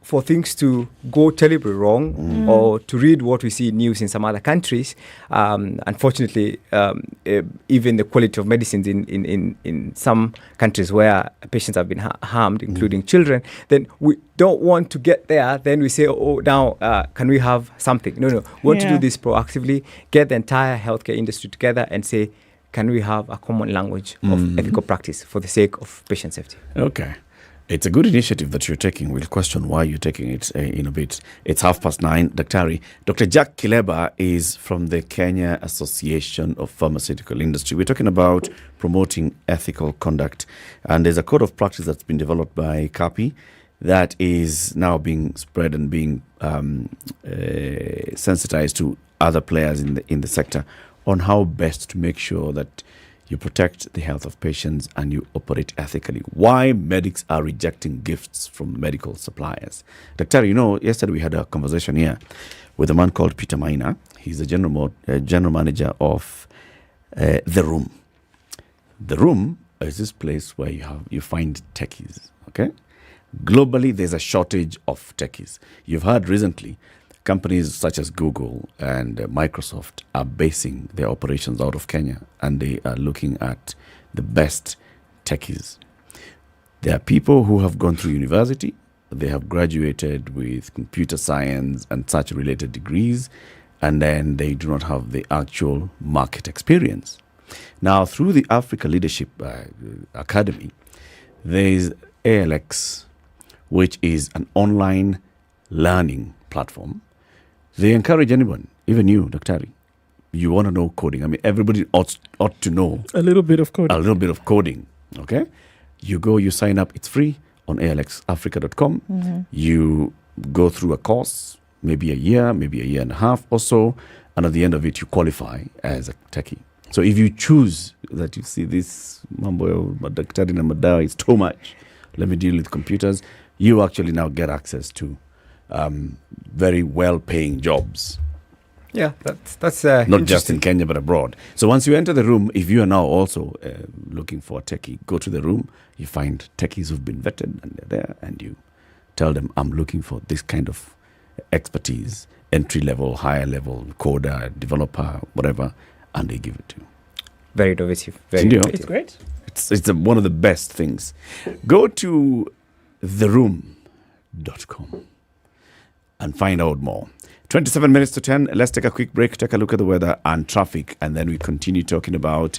for things to go terribly wrong or to read what we see in news in some other countries. Unfortunately, even the quality of medicines in some countries where patients have been harmed, including children, then we don't want to get there. Then we say, oh, now can we have something? No. We want to do this proactively, get the entire healthcare industry together and say, can we have a common language of ethical practice for the sake of patient safety? Okay. It's a good initiative that you're taking. We'll question why you're taking it in a bit. It's 9:30. Daktari. Dr. Jack Kileba is from the Kenya Association of Pharmaceutical Industry. We're talking about promoting ethical conduct. And there's a code of practice that's been developed by CAPI that is now being spread and being sensitized to other players in the sector on how best to make sure that you protect the health of patients and you operate ethically. Why medics are rejecting gifts from medical suppliers. Doctor, yesterday we had a conversation here with a man called Peter Maina. He's the general manager of The Room. The Room is this place where you find techies, okay? Globally, there's a shortage of techies. You've heard recently companies such as Google and Microsoft are basing their operations out of Kenya, and they are looking at the best techies. There are people who have gone through university, they have graduated with computer science and such related degrees, and then they do not have the actual market experience. Now, through the Africa Leadership Academy, there is ALX, which is an online learning platform. They encourage anyone, even you, Daktari. You want to know coding. I mean, everybody ought to know a little bit of coding. A little bit of coding, okay? You go, you sign up. It's free on alxafrica.com. You go through a course, maybe a year and a half or so, and at the end of it, you qualify as a techie. So if you choose that you see this mambo madaktari na madawa is too much, let me deal with computers, you actually now get access to very well-paying jobs. Yeah, that's not just in Kenya but abroad. So once you enter the room, if you are now also looking for a techie, go to the room, you find techies who've been vetted and they're there, and you tell them, I'm looking for this kind of expertise, entry level, higher level, coder, developer, whatever, and they give it to you. Very innovative. Very innovative. It's great. It's one of the best things. Go to theroom.com and find out more. 27 minutes to 10. Let's take a quick break, take a look at the weather and traffic, and then we continue talking about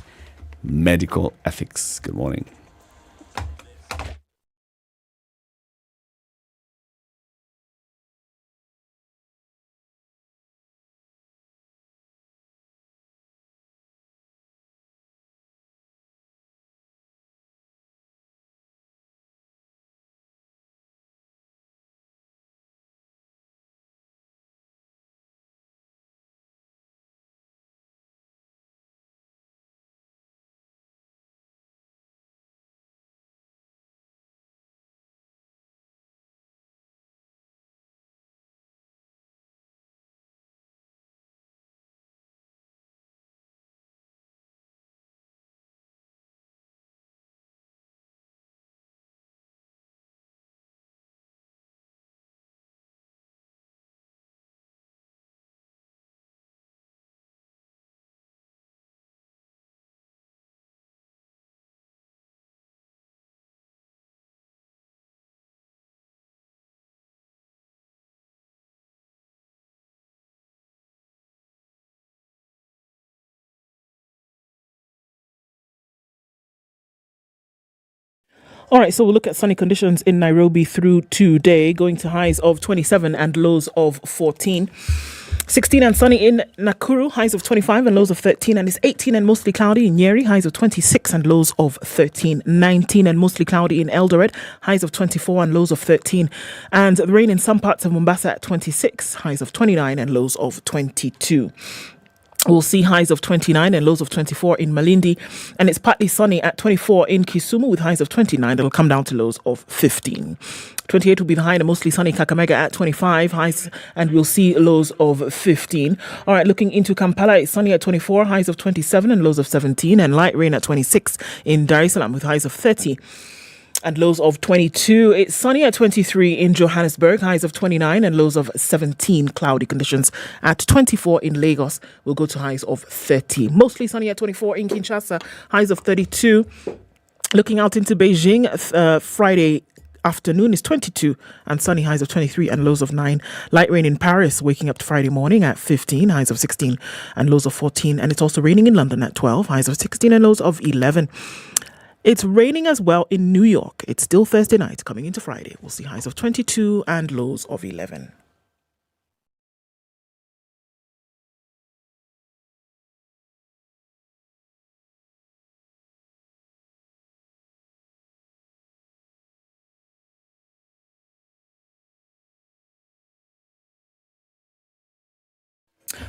medical ethics. Good morning. All right, so we'll look at sunny conditions in Nairobi through today, going to highs of 27 and lows of 14. 16 and sunny in Nakuru, highs of 25 and lows of 13, and it's 18 and mostly cloudy in Nyeri, highs of 26 and lows of 13. 19 and mostly cloudy in Eldoret, highs of 24 and lows of 13, and the rain in some parts of Mombasa at 26, highs of 29 and lows of 22. We'll see highs of 29 and lows of 24 in Malindi, and it's partly sunny at 24 in Kisumu with highs of 29. It'll come down to lows of 15. 28 will be the high and mostly sunny Kakamega at 25 highs, and we'll see lows of 15. All right, looking into Kampala, it's sunny at 24, highs of 27 and lows of 17, and light rain at 26 in Dar es Salaam with highs of 30 and lows of 22. It's sunny at 23 in Johannesburg, highs of 29 and lows of 17. Cloudy conditions at 24 in Lagos. We'll go to highs of 30. Mostly sunny at 24 in Kinshasa, highs of 32. Looking out into Beijing, Friday afternoon is 22 and sunny, highs of 23 and lows of 9. Light rain in Paris, waking up to Friday morning at 15, highs of 16 and lows of 14. And it's also raining in London at 12, highs of 16 and lows of 11. It's raining as well in New York. It's still Thursday night coming into Friday. We'll see highs of 22 and lows of 11.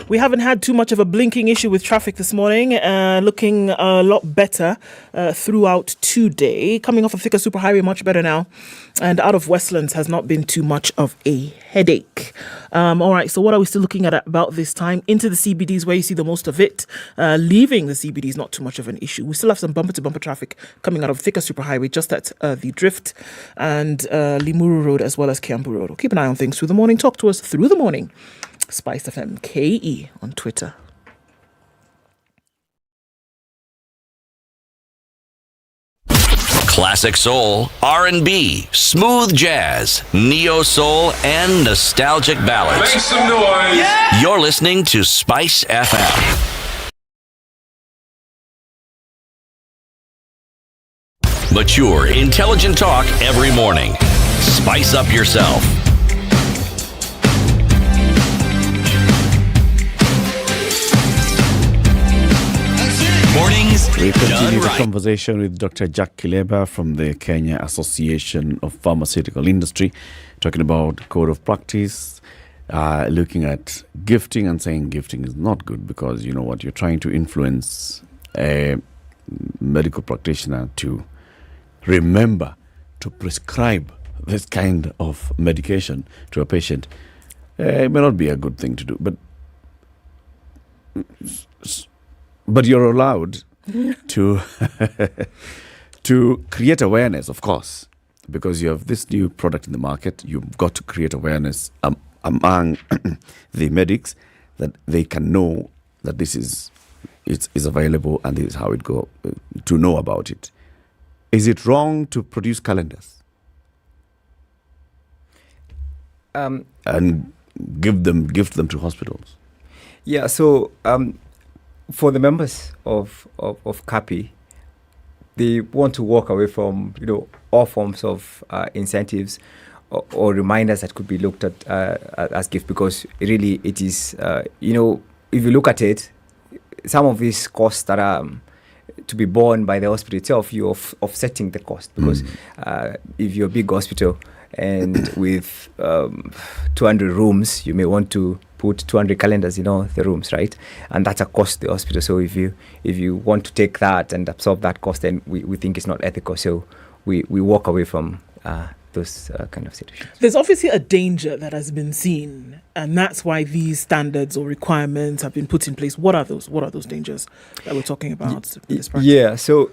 We haven't had too much of a blinking issue with traffic this morning, looking a lot better throughout today. Coming off of Thika Superhighway, much better now. And out of Westlands has not been too much of a headache. All right, so what are we still looking at about this time? Into the CBDs where you see the most of it. Leaving the CBDs, not too much of an issue. We still have some bumper-to-bumper traffic coming out of Thika Superhighway, just at the Drift and Limuru Road as well as Kiambu Road. We'll keep an eye on things through the morning. Talk to us through the morning. SpiceFM KE on Twitter. Classic soul, R&B, smooth jazz, neo soul, and nostalgic ballads. Make some noise. Yeah! You're listening to Spice FM. Mature, intelligent talk every morning. Spice up yourself. Mornings We continue the right. conversation with Dr. Jack Kileba from the Kenya Association of Pharmaceutical Industry, talking about code of practice, looking at gifting and saying gifting is not good because, you know what, you're trying to influence a medical practitioner to remember to prescribe this kind of medication to a patient, it may not be a good thing to do, but you're allowed to to create awareness, of course, because you have this new product in the market. You've got to create awareness among the medics that they can know that this is available and this is how it go to know about it. Is it wrong to produce calendars and give them to hospitals? Yeah. So for the members of CAPI, they want to walk away from all forms of incentives or reminders that could be looked at as gift, because really it is if you look at it, some of these costs that are to be borne by the hospital itself, you're offsetting the cost, because if you're a big hospital and with 200 rooms, you may want to put 200 calendars in all the rooms, right? And that's a cost to the hospital. So if you want to take that and absorb that cost, then we think it's not ethical. So we walk away from those kind of situations. There's obviously a danger that has been seen, and that's why these standards or requirements have been put in place. What are those dangers that we're talking about? Yeah, so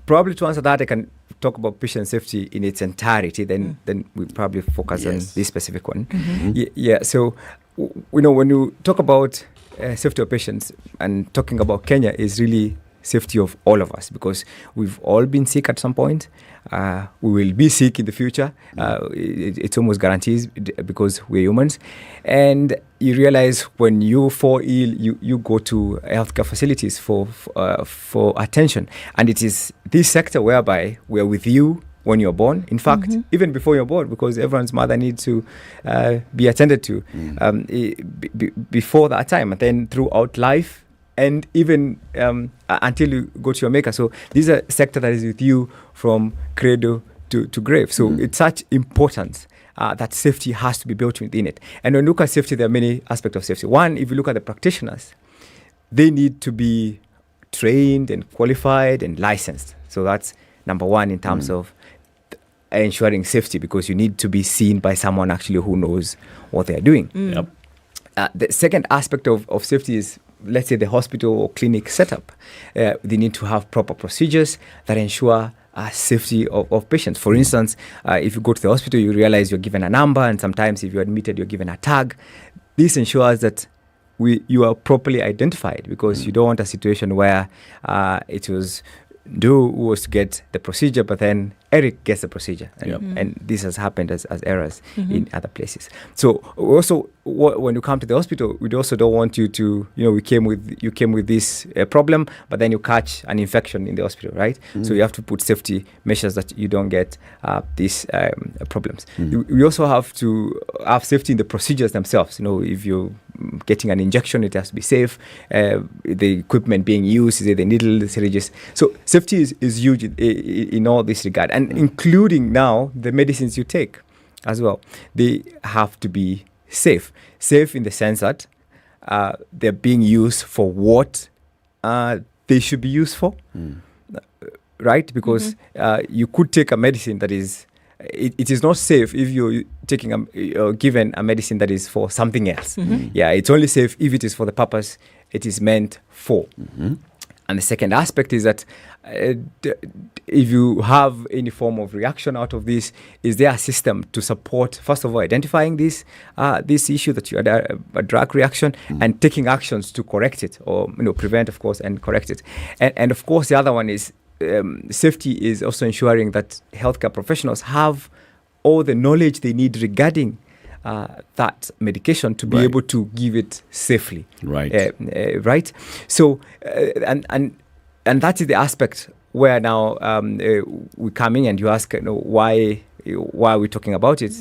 probably to answer that, I can talk about patient safety in its entirety. Then we probably focus on this specific one. So when you talk about safety of patients, and talking about Kenya is really safety of all of us, because we've all been sick at some point. We will be sick in the future. It's almost guaranteed, because we're humans. And you realize when you fall ill, you go to healthcare facilities for attention. And it is this sector whereby we're with you when you're born. In fact, even before you're born, because everyone's mother needs to be attended to before that time, and then throughout life, and even until you go to your maker. So this is a sector that is with you from cradle to grave. So it's such importance that safety has to be built within it. And when you look at safety, there are many aspects of safety. One, if you look at the practitioners, they need to be trained and qualified and licensed. So that's number one in terms of ensuring safety, because you need to be seen by someone actually who knows what they're doing. The second aspect of safety is, let's say, the hospital or clinic setup. They need to have proper procedures that ensure safety of patients. For instance, if you go to the hospital, you realize you're given a number, and sometimes if you're admitted, you're given a tag. This ensures that you are properly identified, because you don't want a situation where it was Doe who was to get the procedure, but then Eric gets the procedure. And this has happened as errors in other places. So also, when you come to the hospital, we also don't want you to, you came with this problem, but then you catch an infection in the hospital, right? So you have to put safety measures that you don't get these problems. We also have to have safety in the procedures themselves. If you're getting an injection, it has to be safe. The equipment being used, the needle, the syringes. So safety is huge in all this regard, and including now the medicines you take as well. They have to be safe in the sense that they're being used for what they should be used for, right? Because you could take a medicine that is, it is not safe if you're taking given a medicine that is for something else. It's only safe if it is for the purpose it is meant for. And the second aspect is that if you have any form of reaction out of this, is there a system to support, first of all, identifying this issue that you had a drug reaction and taking actions to correct it, or prevent, of course, and correct it. And of course, the other one is safety is also ensuring that healthcare professionals have all the knowledge they need regarding that medication to be able to give it safely. Right. So, and that is the aspect where now we come in and you ask, why are we talking about it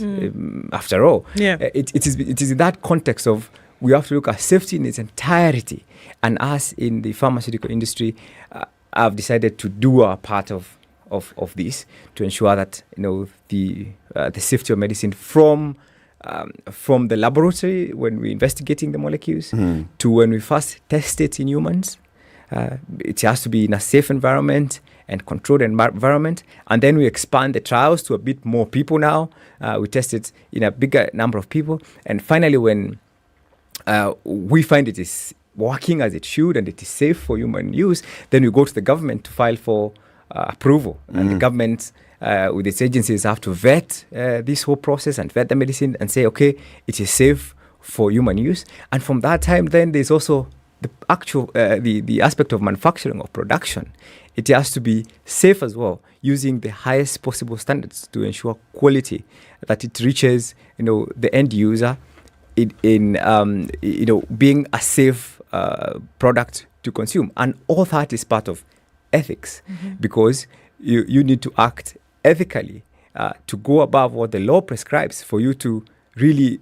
after all? It is in that context of we have to look at safety in its entirety. And us in the pharmaceutical industry have decided to do our part of this to ensure that the safety of medicine from the laboratory when we're investigating the molecules to when we first test it in humans, It has to be in a safe environment and controlled environment. And then we expand the trials to a bit more people now. We test it in a bigger number of people. And finally, when we find it is working as it should and it is safe for human use, then we go to the government to file for approval. And the government, with its agencies, have to vet this whole process and vet the medicine and say, okay, it is safe for human use. And from that time, then there's also the actual the aspect of manufacturing or production. It has to be safe as well, using the highest possible standards to ensure quality, that it reaches the end user in being a safe product to consume. And all that is part of ethics, because you need to act ethically to go above what the law prescribes for you to really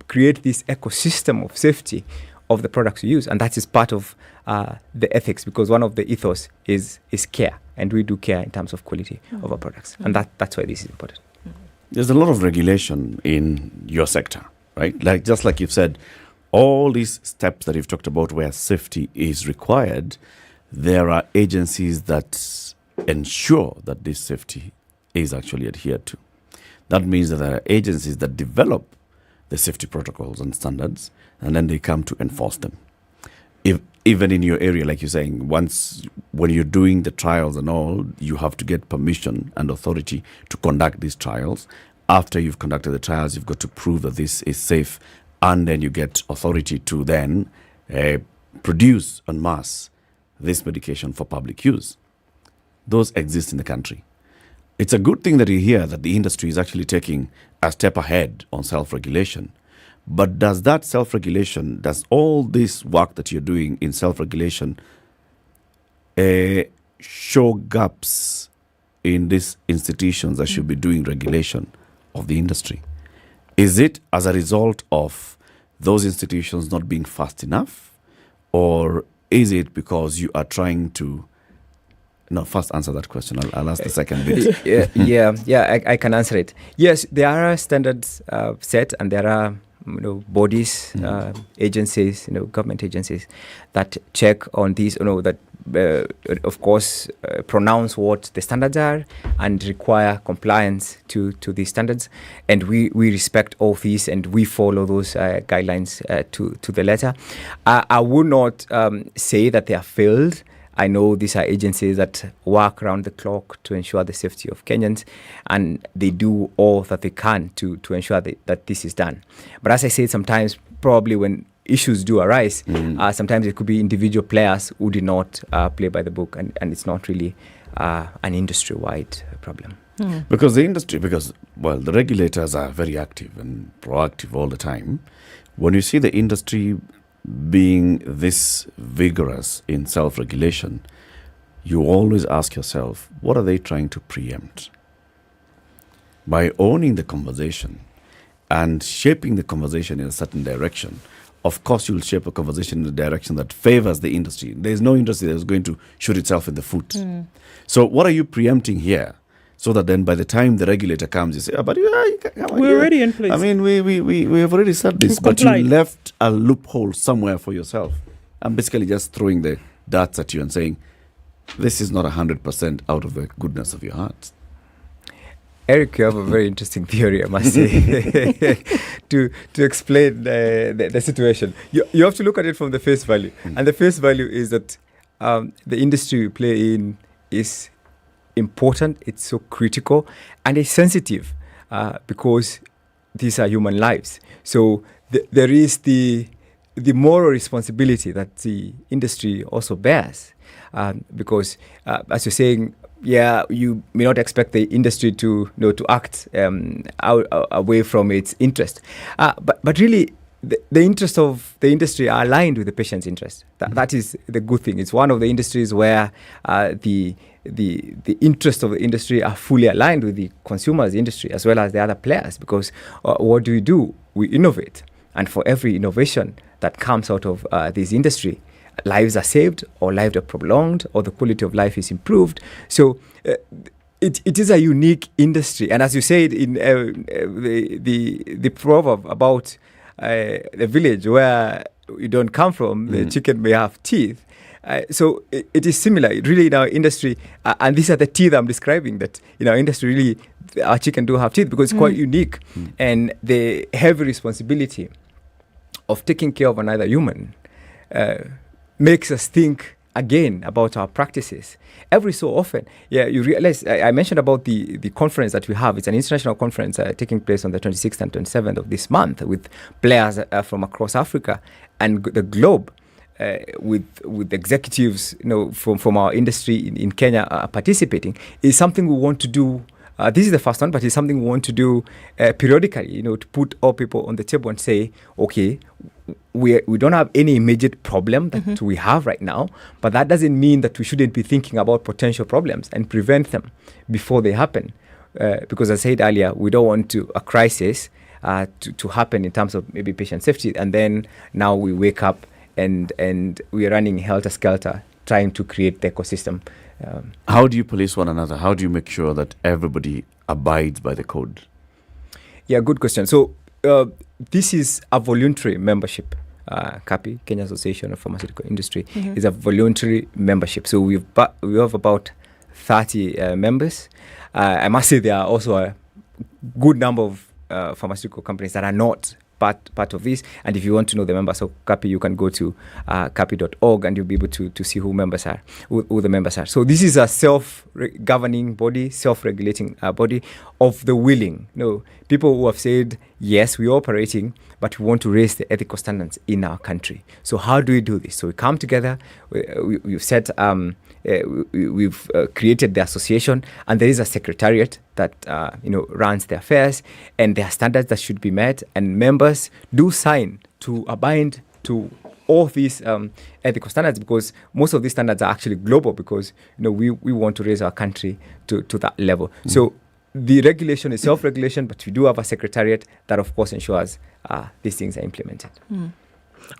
create this ecosystem of safety of the products you use. And that is part of the ethics, because one of the ethos is care, and we do care in terms of quality of our products. And that's why this is important. There's a lot of regulation in your sector, right? Just like you've said, all these steps that you've talked about where safety is required, there are agencies that ensure that this safety is actually adhered to. That means that there are agencies that develop the safety protocols and standards, and then they come to enforce them. Even in your area, like you're saying, when you're doing the trials and all, you have to get permission and authority to conduct these trials. After you've conducted the trials, you've got to prove that this is safe, and then you get authority to then produce en masse this medication for public use. Those exist in the country. It's a good thing that you hear that the industry is actually taking a step ahead on self-regulation. But does that self-regulation, does all this work that you're doing in self-regulation show gaps in these institutions that should be doing regulation of the industry? Is it as a result of those institutions not being fast enough? Or is it because you are trying to... No, first answer that question. I'll ask the second bit. I can answer it. Yes, there are standards set, and there are bodies, agencies, government agencies that check on these, that of course pronounce what the standards are and require compliance to these standards. And we respect all these, and we follow those guidelines to the letter. I would not say that they are failed. I know these are agencies that work around the clock to ensure the safety of Kenyans, and they do all that they can to ensure that this is done. But as I said, sometimes probably when issues do arise, sometimes it could be individual players who did not play by the book, and it's not really an industry-wide problem. Because the regulators are very active and proactive all the time. When you see the industry being this vigorous in self-regulation, you always ask yourself, what are they trying to preempt? By owning the conversation and shaping the conversation in a certain direction, of course you'll shape a conversation in the direction that favors the industry. There's no industry that's going to shoot itself in the foot. So what are you preempting here? So that then by the time the regulator comes, you say, but we're already in place. I mean, we have already said this, but you left a loophole somewhere for yourself. I'm basically just throwing the darts at you and saying, this is not 100% out of the goodness of your heart. Eric, you have a very interesting theory, I must say, to explain the situation. You have to look at it from the face value. And the face value is that the industry we play in is important, it's so critical, and it's sensitive because these are human lives. So there is the moral responsibility that the industry also bears, because as you're saying, you may not expect the industry to act away from its interest, but really the interests of the industry are aligned with the patient's interest. That is the good thing. It's one of the industries where the interests of the industry are fully aligned with the consumer's industry as well as the other players, because what do? We innovate. And for every innovation that comes out of this industry, lives are saved, or lives are prolonged, or the quality of life is improved. So it is a unique industry. And as you said in the proverb about the village where you don't come from, the chicken may have teeth. So it is similar, really, in our industry, and these are the teeth I'm describing, that in our industry, really, our chicken do have teeth because it's quite unique, and the heavy responsibility of taking care of another human makes us think again about our practices. Every so often, you realize, I mentioned about the conference that we have. It's an international conference taking place on the 26th and 27th of this month with players from across Africa and the globe. With executives, from our industry in Kenya participating, is something we want to do. This is the first one, but it's something we want to do periodically. To put all people on the table and say, okay, we don't have any immediate problem that we have right now, but that doesn't mean that we shouldn't be thinking about potential problems and prevent them before they happen. Because as I said earlier, we don't want a crisis to happen in terms of maybe patient safety, and then now we wake up and we are running helter-skelter trying to create the ecosystem. How do you police one another? How do you make sure that everybody abides by the code? Yeah, good question. So this is a voluntary membership. CAPI, Kenya Association of Pharmaceutical Industry, is a voluntary membership. So we have about 30 members. I must say there are also a good number of pharmaceutical companies that are not part of this. And if you want to know the members of CAPI, you can go to capi.org and you'll be able to see who the members are. So this is a self-governing body, self-regulating body of the willing. People who have said, yes, we're operating, but we want to raise the ethical standards in our country. So how do we do this? So we come together, we've set we've created the association, and there is a secretariat that runs the affairs, and there are standards that should be met, and members do sign to abide to all these ethical standards, because most of these standards are actually global, because we want to raise our country to that level. So the regulation is self-regulation, but we do have a secretariat that, of course, ensures these things are implemented.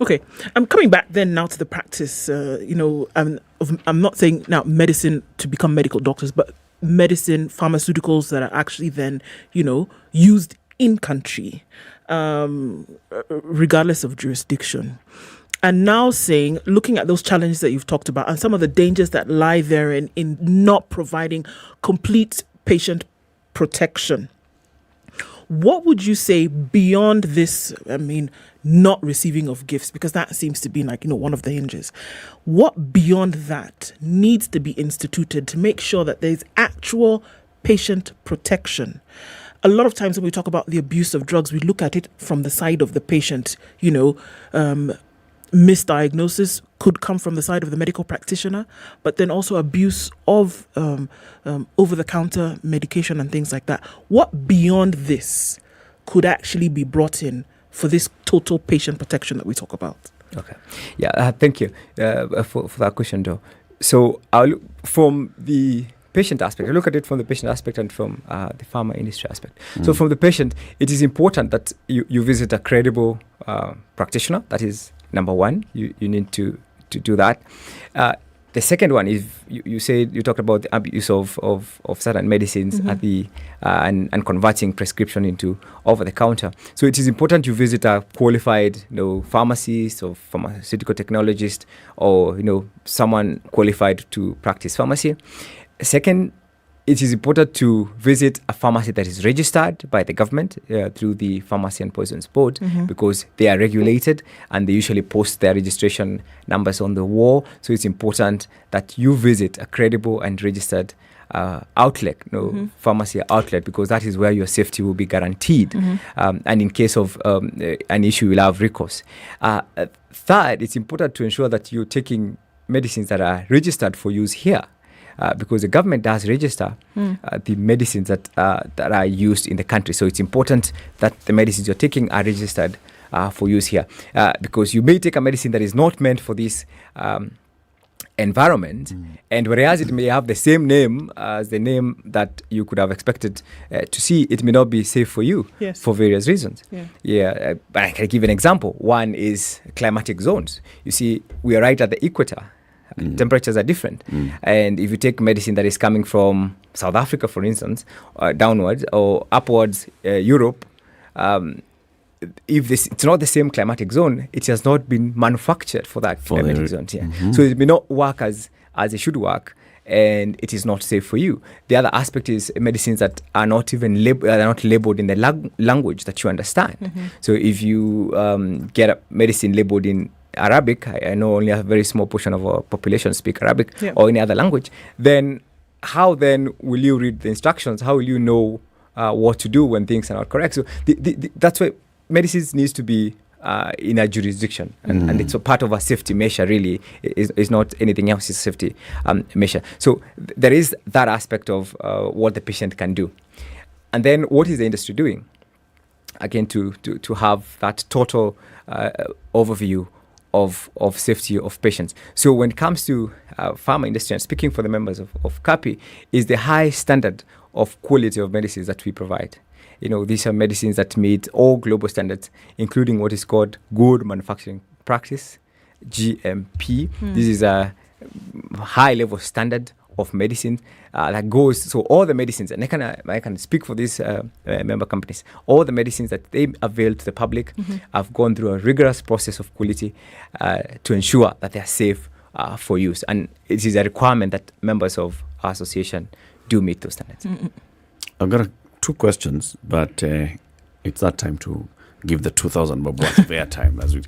Okay, I'm coming back then now to the practice. I'm not saying now medicine to become medical doctors, but medicine, pharmaceuticals that are actually then, used in country, regardless of jurisdiction. And now looking at those challenges that you've talked about and some of the dangers that lie there in not providing complete patient protection. What would you say beyond this, not receiving of gifts, because that seems to be one of the hinges. What beyond that needs to be instituted to make sure that there's actual patient protection? A lot of times when we talk about the abuse of drugs, we look at it from the side of the patient. Misdiagnosis could come from the side of the medical practitioner, but then also abuse of over-the-counter medication and things like that. What beyond this could actually be brought in for this total patient protection that we talk about? Okay. Yeah, thank you for that question, though. So I'll look from the patient aspect. I look at it from the patient aspect and from the pharma industry aspect. So from the patient, it is important that you visit a credible practitioner. That is number one. You need to do that. The second one is you talked about the abuse of certain medicines at the and converting prescription into over the counter. So it is important you visit a qualified pharmacist or pharmaceutical technologist or someone qualified to practice pharmacy. Second, it is important to visit a pharmacy that is registered by the government through the Pharmacy and Poisons Board, because they are regulated and they usually post their registration numbers on the wall. So it's important that you visit a credible and registered outlet, pharmacy outlet, because that is where your safety will be guaranteed. And in case of an issue, you'll have recourse. Third, it's important to ensure that you're taking medicines that are registered for use here. Because the government does register the medicines that are used in the country. So it's important that the medicines you're taking are registered for use here. Because you may take a medicine that is not meant for this environment, and whereas it may have the same name as the name that you could have expected to see, it may not be safe for you for various reasons. But I can give an example. One is climatic zones. You see, we are right at the equator. Temperatures are different. And if you take medicine that is coming from South Africa, for instance, downwards or upwards, Europe, if it's not the same climatic zone, it has not been manufactured for that climatic zone. Yeah. So it may not work as it should work, and it is not safe for you. The other aspect is medicines that are not even labeled in the language that you understand. So if you get a medicine labeled in Arabic, I know only a very small portion of our population speak Arabic or any other language, then how then will you read the instructions? How will you know what to do when things are not correct? So that's why medicines needs to be in a jurisdiction, and it's a part of a safety measure. Really, is not anything else. It's a safety measure. So there is that aspect of what the patient can do, and then what is the industry doing? Again, to have that total overview of safety of patients. So when it comes to pharma industry, and speaking for the members of CAPI, is the high standard of quality of medicines that we provide. These are medicines that meet all global standards, including what is called Good Manufacturing Practice, GMP. This is a high-level standard of medicine that goes. So all the medicines, and I can speak for these member companies, all the medicines that they avail to the public have gone through a rigorous process of quality to ensure that they are safe for use. And it is a requirement that members of our association do meet those standards. I've got two questions, but it's that time to give the 2,000 bob worth of airtime.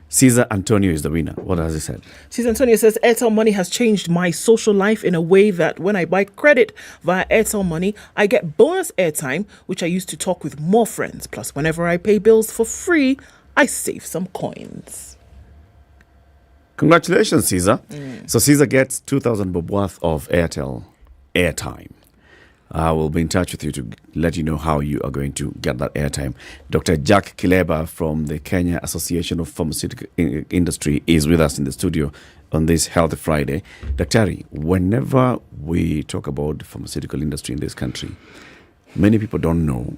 Caesar Antonio is the winner. What has he said? Caesar Antonio says, Airtel Money has changed my social life in a way that when I buy credit via Airtel Money, I get bonus airtime, which I use to talk with more friends. Plus, whenever I pay bills for free, I save some coins. Congratulations, Caesar. So Caesar gets 2,000 bob worth of Airtel airtime. We'll be in touch with you to let you know how you are going to get that airtime. Dr. Jack Kileba from the Kenya Association of Pharmaceutical Industry is with us in the studio on this Healthy Friday. Daktari, whenever we talk about the pharmaceutical industry in this country, many people don't know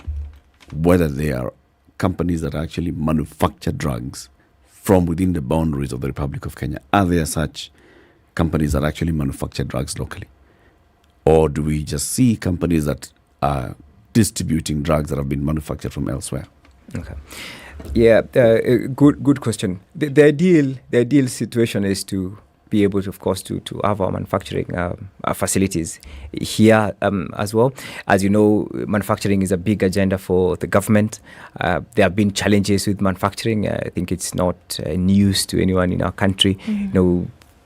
whether they are companies that actually manufacture drugs from within the boundaries of the Republic of Kenya. Are there such companies that actually manufacture drugs locally? Or do we just see companies that are distributing drugs that have been manufactured from elsewhere? Okay. Yeah, good question. The ideal situation is to be able to, of course, to have our manufacturing facilities here as well. As you know, manufacturing is a big agenda for the government. There have been challenges with manufacturing. I think it's not news to anyone in our country.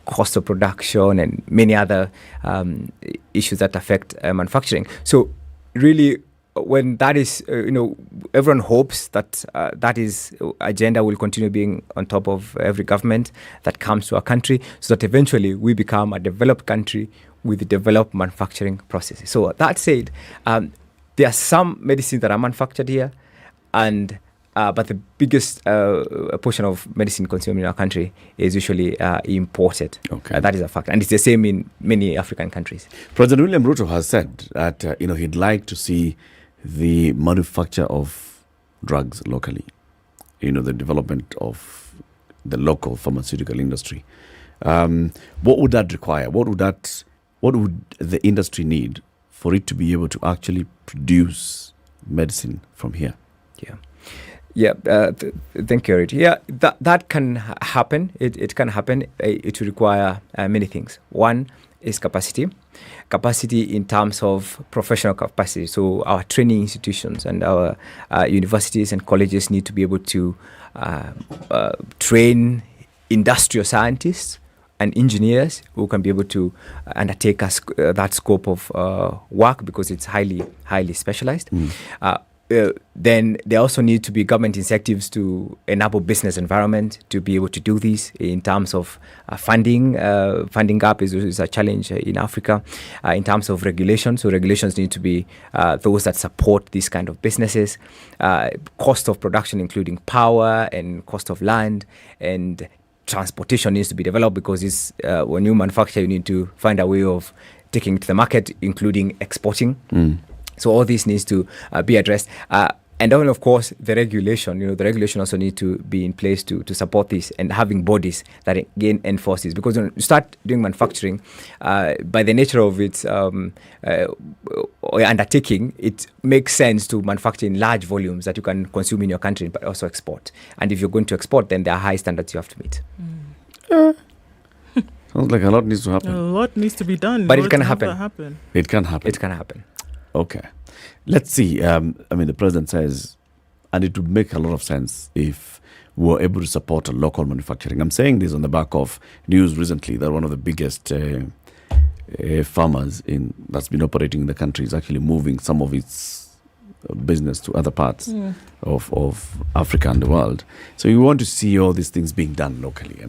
Cost of production and many other issues that affect manufacturing. So really, when that is, everyone hopes that that is agenda will continue being on top of every government that comes to our country, so that eventually we become a developed country with developed manufacturing processes. So that said, there are some medicines that are manufactured here, and but the biggest portion of medicine consumed in our country is usually imported. Okay. That is a fact. And it's the same in many African countries. President William Ruto has said that he'd like to see the manufacture of drugs locally, the development of the local pharmaceutical industry. What would that require? What would the industry need for it to be able to actually produce medicine from here? Yeah, thank you, Eric. Yeah, that can happen. It can happen. It will require many things. One is capacity in terms of professional capacity. So our training institutions and our universities and colleges need to be able to train industrial scientists and engineers who can be able to undertake that scope of work, because it's highly specialized. Then there also need to be government incentives to enable business environment to be able to do this in terms of funding. Funding gap is a challenge in Africa. In terms of regulation, so regulations need to be those that support these kind of businesses. Cost of production, including power and cost of land, and transportation needs to be developed, because when you manufacture, you need to find a way of taking it to the market, including exporting. So all this needs to be addressed. And then, of course, the regulation. The regulation also needs to be in place to support this, and having bodies that again enforce this. Because when you start doing manufacturing, by the nature of its or undertaking, it makes sense to manufacture in large volumes that you can consume in your country but also export. And if you're going to export, then there are high standards you have to meet. Sounds like a lot needs to happen. A lot needs to be done. But it can happen. It can happen. It can happen. Okay. Let's see. The president says, and it would make a lot of sense if we were able to support a local manufacturing. I'm saying this on the back of news recently that one of the biggest farmers that's been operating in the country is actually moving some of its business to other parts of Africa and the world. So you want to see all these things being done locally.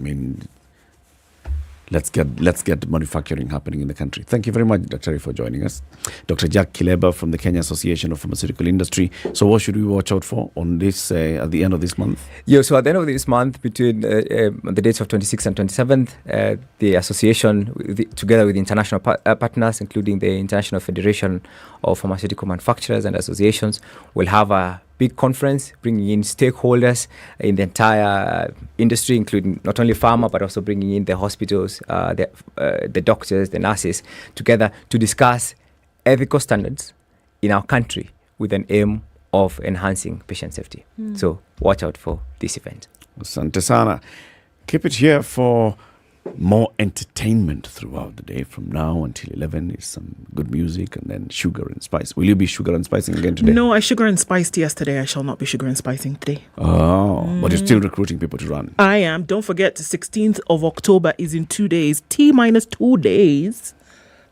Let's get manufacturing happening in the country. Thank you very much, Dr. for joining us. Dr. Jack Kileba from the Kenya Association of Pharmaceutical Industry. So what should we watch out for on this at the end of this month? Yeah, so at the end of this month, between the dates of 26th and 27th, the association, together with international partners, including the International Federation of Pharmaceutical Manufacturers and Associations, will have a big conference bringing in stakeholders in the entire industry, including not only pharma but also bringing in the hospitals, the doctors, the nurses, together to discuss ethical standards in our country with an aim of enhancing patient safety. So watch out for this event. Asante sana. Keep it here for more entertainment throughout the day. From now until 11 is some good music and then sugar and spice. Will you be sugar and spicing again today? No, I sugar and spiced yesterday. I shall not be sugar and spicing today. Oh, but you're still recruiting people to run. I am. Don't forget, the 16th of October is in 2 days. T-minus 2 days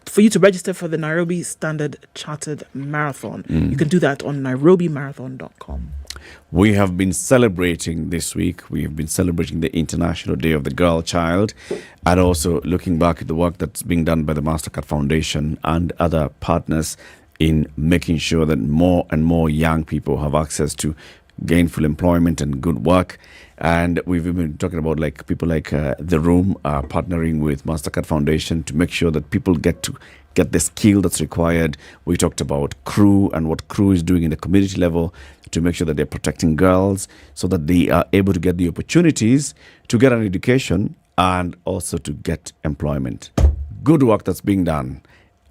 for you to register for the Nairobi Standard Chartered Marathon. You can do that on nairobimarathon.com. We have been celebrating this week. We have been celebrating the International Day of the Girl Child, and also looking back at the work that's being done by the Mastercard Foundation and other partners in making sure that more and more young people have access to gainful employment and good work. And we've been talking about people like The Room partnering with Mastercard Foundation to make sure that people get the skill that's required. We talked about Crew and what Crew is doing in the community level to make sure that they're protecting girls so that they are able to get the opportunities to get an education and also to get employment. Good work that's being done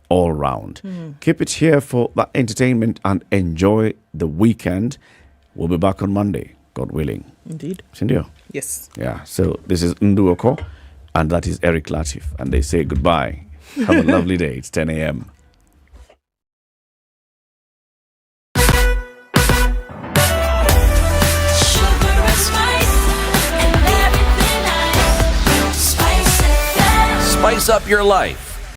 all round. Keep it here for that entertainment and enjoy the weekend. We'll be back on Monday, God willing. Indeed. Sindio? Yes. Yeah, so this is Nduoko and that is Eric Latif, and they say goodbye. Have a lovely day. It's 10 a.m. Spice up your life